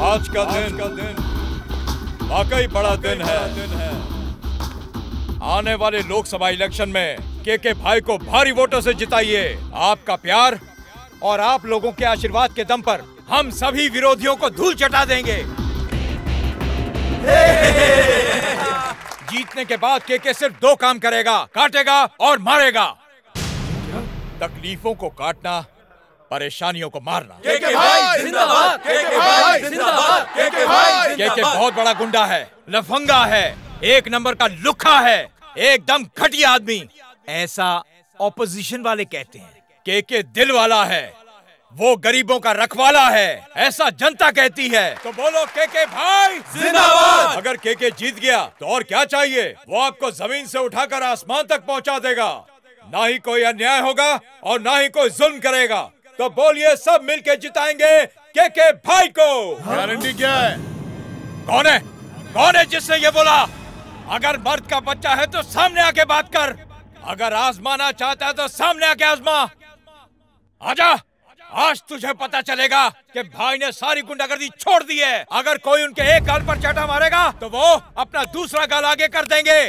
आज का दिन वाकई बड़ा दिन है। आने वाले लोकसभा इलेक्शन में केके भाई को भारी वोटों से जिताइए। आपका प्यार और आप लोगों के आशीर्वाद के दम पर हम सभी विरोधियों को धूल चटा देंगे। जीतने के बाद केके सिर्फ 2 काम करेगा, काटेगा और मारेगा। तकलीफों को काटना, परेशानियों को मारना। केके भाई जिंदाबाद, केके भाई जिंदाबाद, केके भाई। केके बहुत बड़ा गुंडा है, लफंगा है, 1 नंबर का लुक्खा है, एकदम घटिया आदमी। ऐसा ऑपोजिशन वाले कहते हैं। के दिल वाला है, वो गरीबों का रखवाला है, ऐसा जनता कहती है। तो बोलो के भाई जिंदाबाद। अगर के जीत गया तो और क्या चाहिए? वो आपको जमीन से उठाकर आसमान तक पहुंचा देगा। ना ही कोई अन्याय होगा और ना ही कोई जुल्म करेगा। तो बोलिए सब मिलके जिताएंगे के भाई को। गारंटी क्या है? कौन है जिसने ये बोला? अगर मर्द का बच्चा है तो सामने आके बात कर। अगर आजमाना चाहता है तो सामने आके आजमा। आजा, आज तुझे पता चलेगा कि भाई ने सारी गुंडागर्दी छोड़ दी है। अगर कोई उनके एक गाल पर चाटा मारेगा तो वो अपना दूसरा गाल आगे कर देंगे।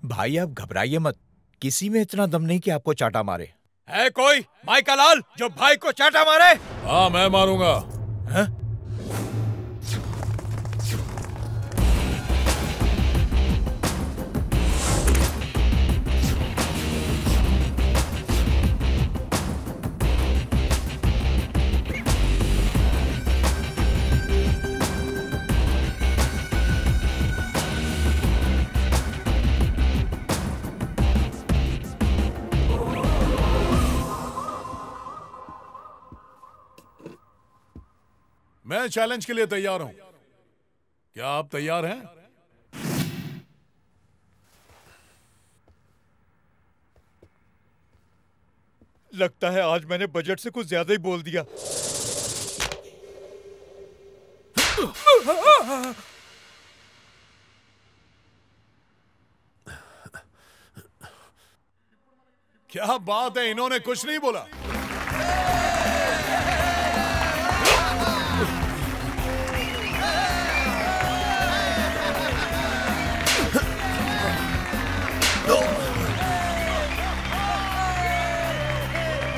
भाई आप घबराइए मत, किसी में इतना दम नहीं कि आपको चाटा मारे। है कोई माइका लाल जो भाई को चाटा मारे? हाँ मैं मारूंगा। है? मैं चैलेंज के लिए तैयार हूं। क्या आप तैयार हैं? लगता है आज मैंने बजट से कुछ ज्यादा ही बोल दिया। क्या बात है, इन्होंने कुछ नहीं बोला।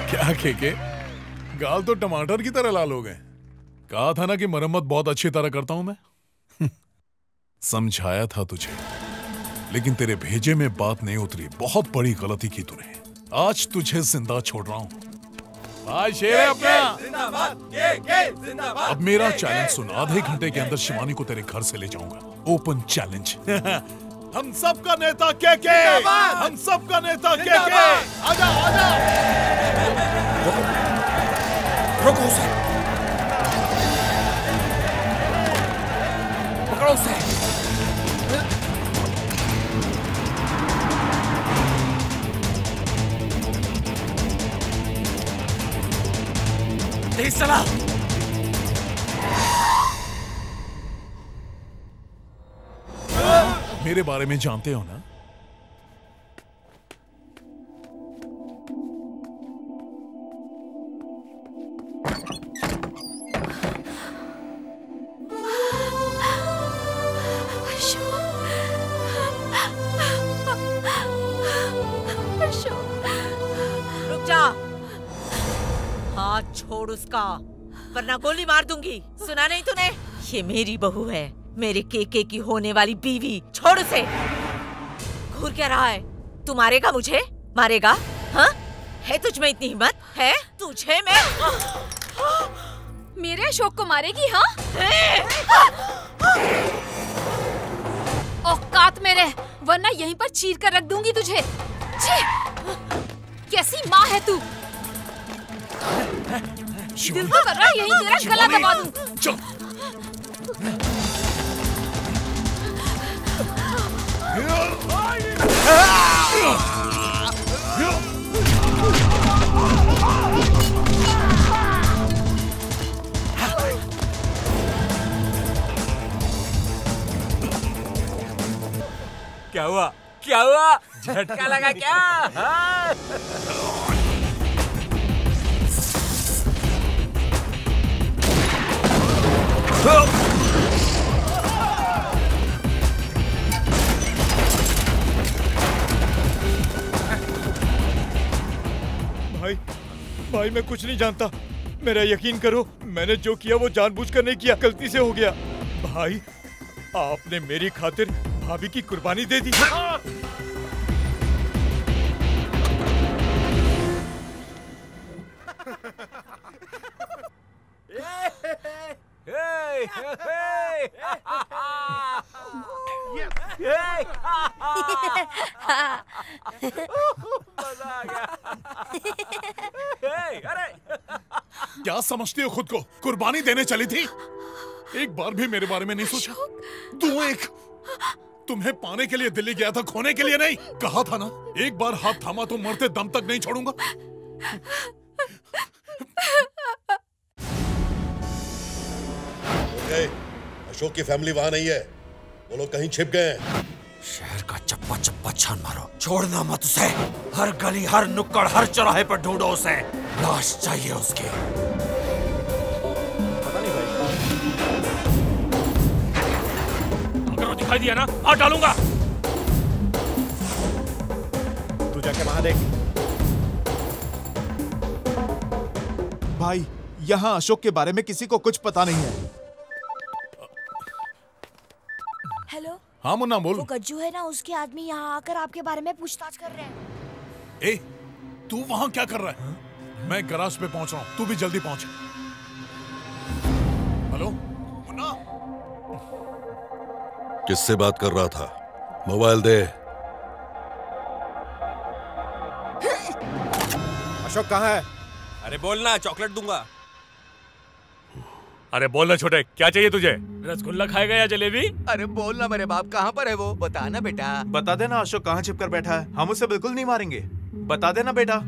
क्या के गाल तो टमाटर की तरह लाल हो गए। कहा था ना कि मरम्मत बहुत अच्छी तरह करता हूं मैं। समझाया था तुझे, लेकिन तेरे भेजे में बात नहीं उतरी। बहुत बड़ी गलती की तूने। आज तुझे जिंदा छोड़ रहा हूं। भाई शेर है अपना। अब मेरा चैलेंज सुन। आधे घंटे के अंदर शिवानी को तेरे घर से ले जाऊंगा। Open challenge. हम सबका नेता के हम सबका नेता के आजा आजा। रोको उसे, पकड़ो उसे। तेज चला। मेरे बारे में जानते हो ना? रुक जा, हाथ छोड़ उसका, वरना गोली मार दूंगी। सुना नहीं तूने? ये मेरी बहू है, मेरे के की होने वाली बीवी। छोड़ उसे। घूर क्या रहा है? तू मारेगा मुझे? मारेगा? हाँ? है तुझ में इतनी हिम्मत? है तुझे? मैं मेरे अशोक को मारेगी? हाँ? औकात में रह, वरना यहीं पर चीर कर रख दूंगी तुझे। कैसी माँ है तू? दिल तो कर रहा है यहीं तेरा गला दबा दूं। क्या हुआ? क्या हुआ? झटका लगा क्या? भाई मैं कुछ नहीं जानता। मेरा यकीन करो, मैंने जो किया वो जानबूझकर नहीं किया, गलती से हो गया। भाई आपने मेरी खातिर भाभी की कुर्बानी दे दी। मजा आ गया। अरे क्या समझती हो खुद को? कुर्बानी देने चली थी? एक बार भी मेरे बारे में नहीं सोचा? तू एक तुम्हें पाने के लिए दिल्ली गया था, खोने के लिए नहीं। कहा था ना, एक बार हाथ थामा तो मरते दम तक नहीं छोड़ूंगा। अशोक की फैमिली वहां नहीं है, वो लोग कहीं छिप गए हैं। शहर का चप्पा चप्पा छान मारो, छोड़ना मत उसे। हर गली, हर नुक्कड़, हर चौराहे पर ढूंढो उसे। लाश चाहिए उसके। अगर वो दिखाई दिया ना, हाथ डालूंगा। तू जाके वहां देख। भाई, यहाँ अशोक के बारे में किसी को कुछ पता नहीं है। हेलो। हाँ मुन्ना बोल। वो गज्जू है ना, उसके आदमी यहाँ आकर आपके बारे में पूछताछ कर रहे हैं। ए, तू वहां क्या कर रहा है? मैं गैराज पे पहुंच रहा हूँ, तू भी जल्दी पहुंच। हेलो मुन्ना। किससे बात कर रहा था? मोबाइल दे। अशोक कहाँ है? अरे बोलना, चॉकलेट दूंगा। अरे बोलना छोटे, क्या चाहिए तुझे? रसगुल्ला खाएगा या जलेबी? अरे बोलना मेरे बाप, कहाँ पर है वो? बता ना बेटा। बता देना अशोक कहाँ छिपकर बैठा है, हम उसे बिल्कुल नहीं मारेंगे। बता देना बेटा।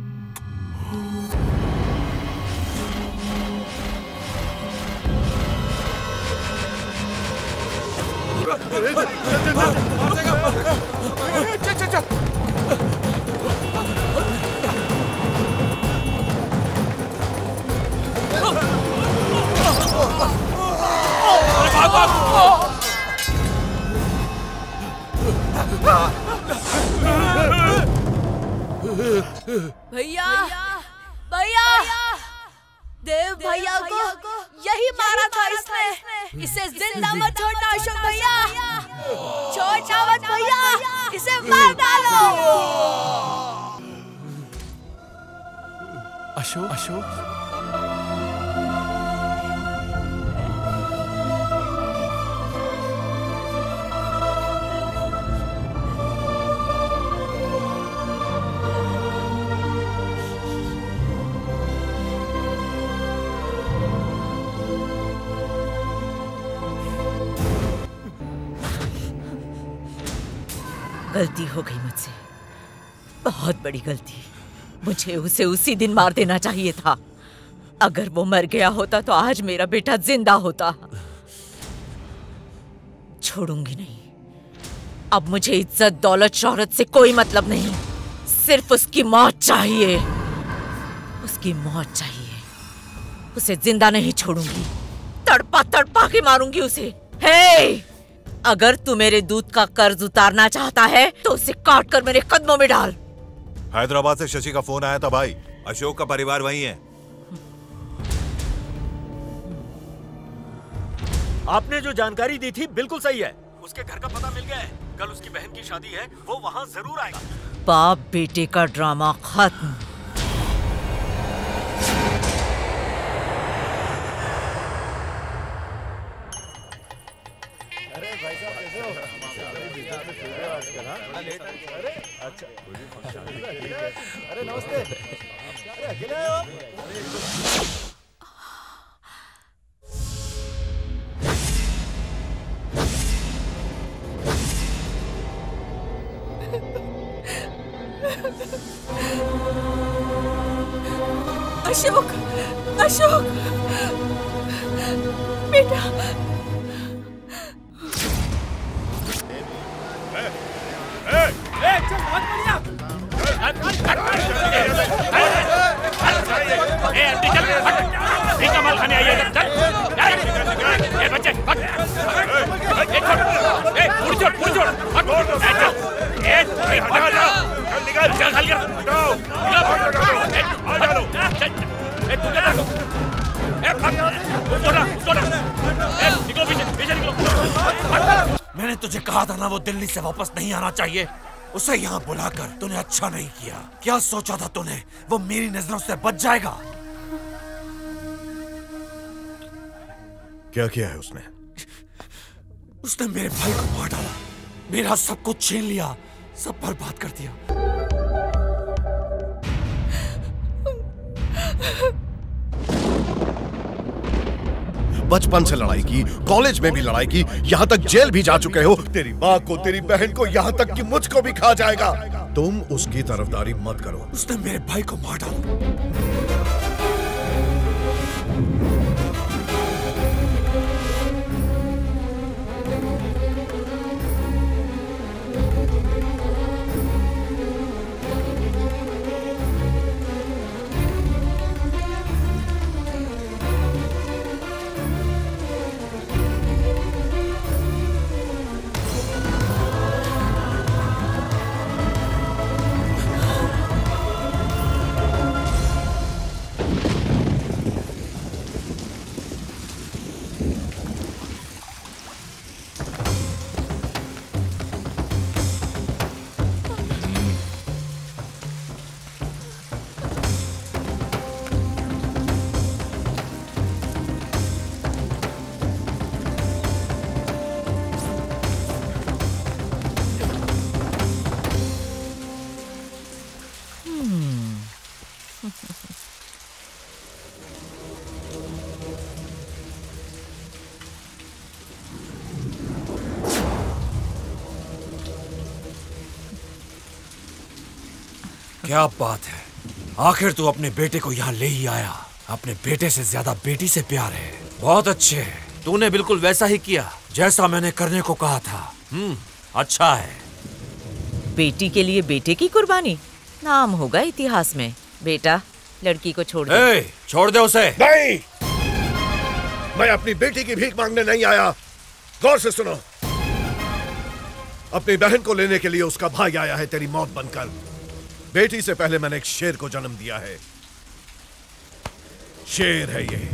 भैया, भैया, देव भैया को यही मारा था इसने। इसे जिंदा मत छोड़ना अशोक भैया, छोड़ना मत भैया, इसे मार डालो। अशोक, अशोक। गलती हो गई मुझसे, बहुत बड़ी गलती। मुझे उसे उसी दिन मार देना चाहिए था। अगर वो मर गया होता तो आज मेरा बेटा जिंदा होता। छोड़ूंगी नहीं। अब मुझे इज्जत, दौलत, शोहरत से कोई मतलब नहीं, सिर्फ उसकी मौत चाहिए। उसकी मौत चाहिए। उसे जिंदा नहीं छोड़ूंगी, तड़पा तड़पा के मारूंगी उसे। हे! अगर तू मेरे दूध का कर्ज उतारना चाहता है तो उसे काट कर मेरे कदमों में डाल। हैदराबाद से शशि का फोन आया था भाई, अशोक का परिवार वहीं है। आपने जो जानकारी दी थी बिल्कुल सही है। उसके घर का पता मिल गया है। कल उसकी बहन की शादी है, वो वहां जरूर आएगा। बाप बेटे का ड्रामा खत्म। अरे नमस्ते। अरे अकेले आए हो आप? अशोक, अशोक, बेटा। मैंने तुझे कहा था ना, वो दिल्ली से वापस नहीं आना चाहिए। उसे यहाँ बुलाकर तूने अच्छा नहीं किया। क्या सोचा था तूने वो मेरी नजरों से बच जाएगा? क्या किया है उसने? उसने मेरे भाई को मार डाला, मेरा सब कुछ छीन लिया, सब बर्बाद कर दिया। बचपन से लड़ाई की, कॉलेज में भी लड़ाई की, यहाँ तक जेल भी जा चुके हो। तेरी माँ को, तेरी बहन को, यहाँ तक कि मुझको भी खा जाएगा। तुम उसकी तरफदारी मत करो। उसने मेरे भाई को मार डाला। क्या बात है, आखिर तू अपने बेटे को यहाँ ले ही आया। अपने बेटे से ज्यादा बेटी से प्यार है। बहुत अच्छे, तूने बिल्कुल वैसा ही किया जैसा मैंने करने को कहा था। अच्छा है। बेटी के लिए बेटे की कुर्बानी, नाम होगा इतिहास में। बेटा, लड़की को छोड़ दे। छोड़ दे उसे। नहीं, मैं अपनी बेटी की भीख मांगने नहीं आया। गौर से सुनो, अपनी बहन को लेने के लिए उसका भाई आया है तेरी मौत बनकर। बेटी से पहले मैंने एक शेर को जन्म दिया है। शेर है ये,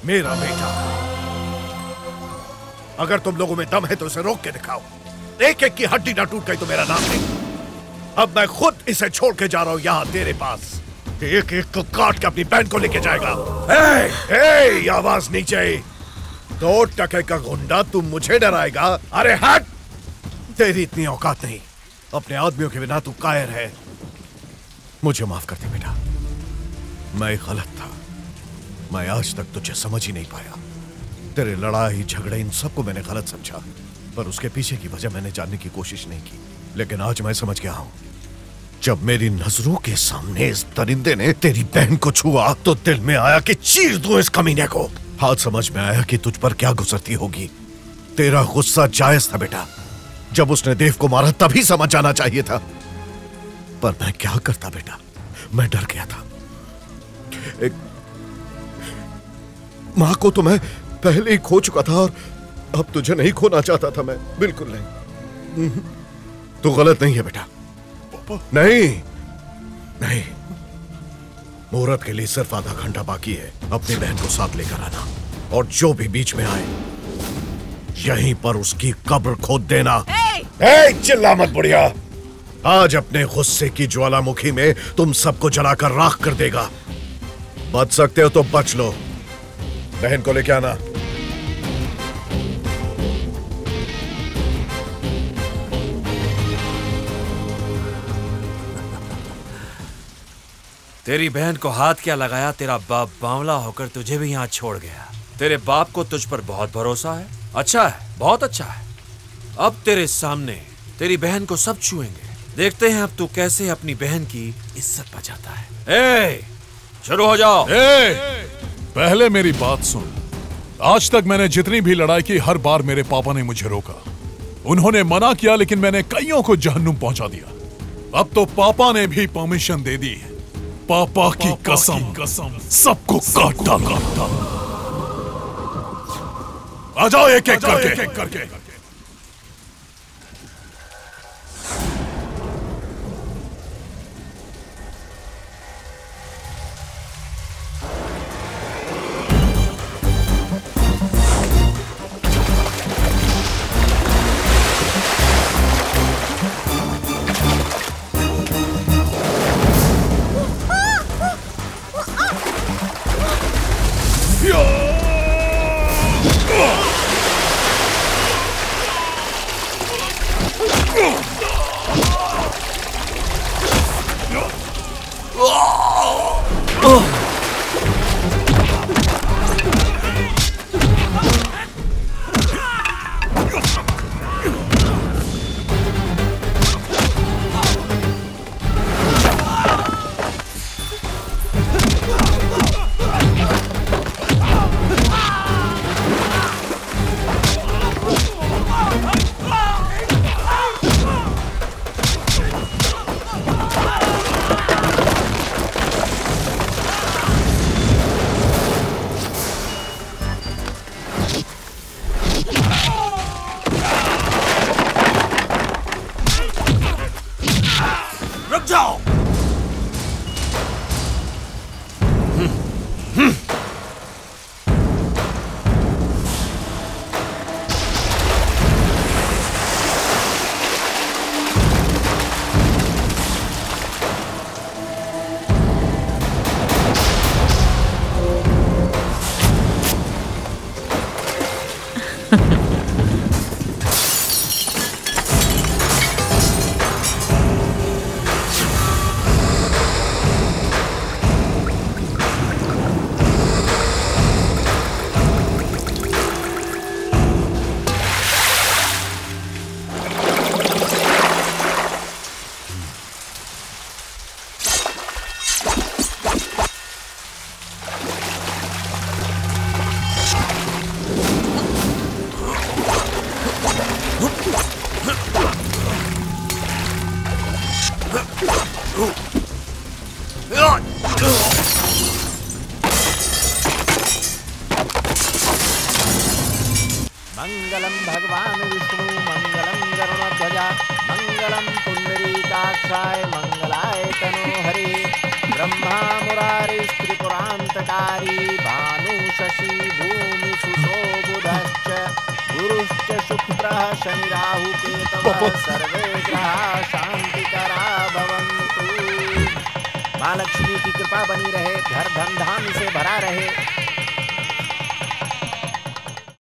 मेरा बेटा। अगर तुम लोगों में दम है तो इसे रोक के दिखाओ। एक एक की हड्डी ना टूट गई तो मेरा नाम नहीं। अब मैं खुद इसे छोड़ के जा रहा हूं यहां तेरे पास। एक एक को काट के अपनी बहन को लेके जाएगा। ए, आवाज नीचे। 2 टके का गुंडा तुम मुझे डराएगा? अरे हट, तेरी इतनी औकात नहीं। अपने आदमियों के बिना तू कायर है। मुझे माफ कर दे बेटा, मैं गलत था। मैं आज तक तुझे समझ ही नहीं पाया। तेरे लड़ाई झगड़े इन सबको मैंने गलत समझा, पर उसके पीछे की वजह मैंने जानने की कोशिश नहीं की। लेकिन आज मैं समझ गया हूं। जब मेरी नजरों के सामने इस दरिंदे ने तेरी बहन को छुआ तो दिल में आया कि चीर दूं इस कमीने को। हाथ समझ में आया कि तुझ पर क्या गुजरती होगी। तेरा गुस्सा जायज था बेटा। जब उसने देव को मारा तभी समझ आना चाहिए था, पर मैं क्या करता बेटा, मैं डर गया था। एक मां को तो मैं पहले ही खो चुका था और अब तुझे नहीं खोना चाहता था मैं। बिल्कुल नहीं। तू गलत नहीं है बेटा। नहीं नहीं, मुहूर्त के लिए सिर्फ आधा घंटा बाकी है। अपनी बहन को साथ लेकर आना और जो भी बीच में आए यहीं पर उसकी कब्र खोद देना। चिल्ला मत बुढ़िया। आज अपने गुस्से की ज्वालामुखी में तुम सबको जलाकर राख कर देगा। बच सकते हो तो बच लो। बहन को लेके आना। तेरी बहन को हाथ क्या लगाया, तेरा बाप बावला होकर तुझे भी यहाँ छोड़ गया। तेरे बाप को तुझ पर बहुत भरोसा है। अच्छा है, बहुत अच्छा है। अब तेरे सामने तेरी बहन को सब छुएंगे। देखते हैं अब तू कैसे अपनी बहन की इज्जत बचाता है। शुरू हो जाओ। पहले मेरी बात सुन। आज तक मैंने जितनी भी लड़ाई की, हर बार मेरे पापा ने मुझे रोका। उन्होंने मना किया लेकिन मैंने कईयों को जहन्नुम पहुंचा दिया। अब तो पापा ने भी परमिशन दे दी। पापा की कसम सबको काट डाला। आ जाओ एक एक करके। मंगलम भगवान विष्णु मंगलम गरुड़ध्वजा मंगलम पुंडरीकाक्षाय मंगलाय तनोहरि ब्रह्मा मुरारी त्रिपुरांतकारी भानु शशि भूमि सुतो बुधश्च गुरुश्च शुक्रः शनि राहु केतवः सर्वे ग्रहाः शांतिकरा भवन्तु। माँ लक्ष्मी की कृपा बनी रहे, घर धन धान से भरा रहे,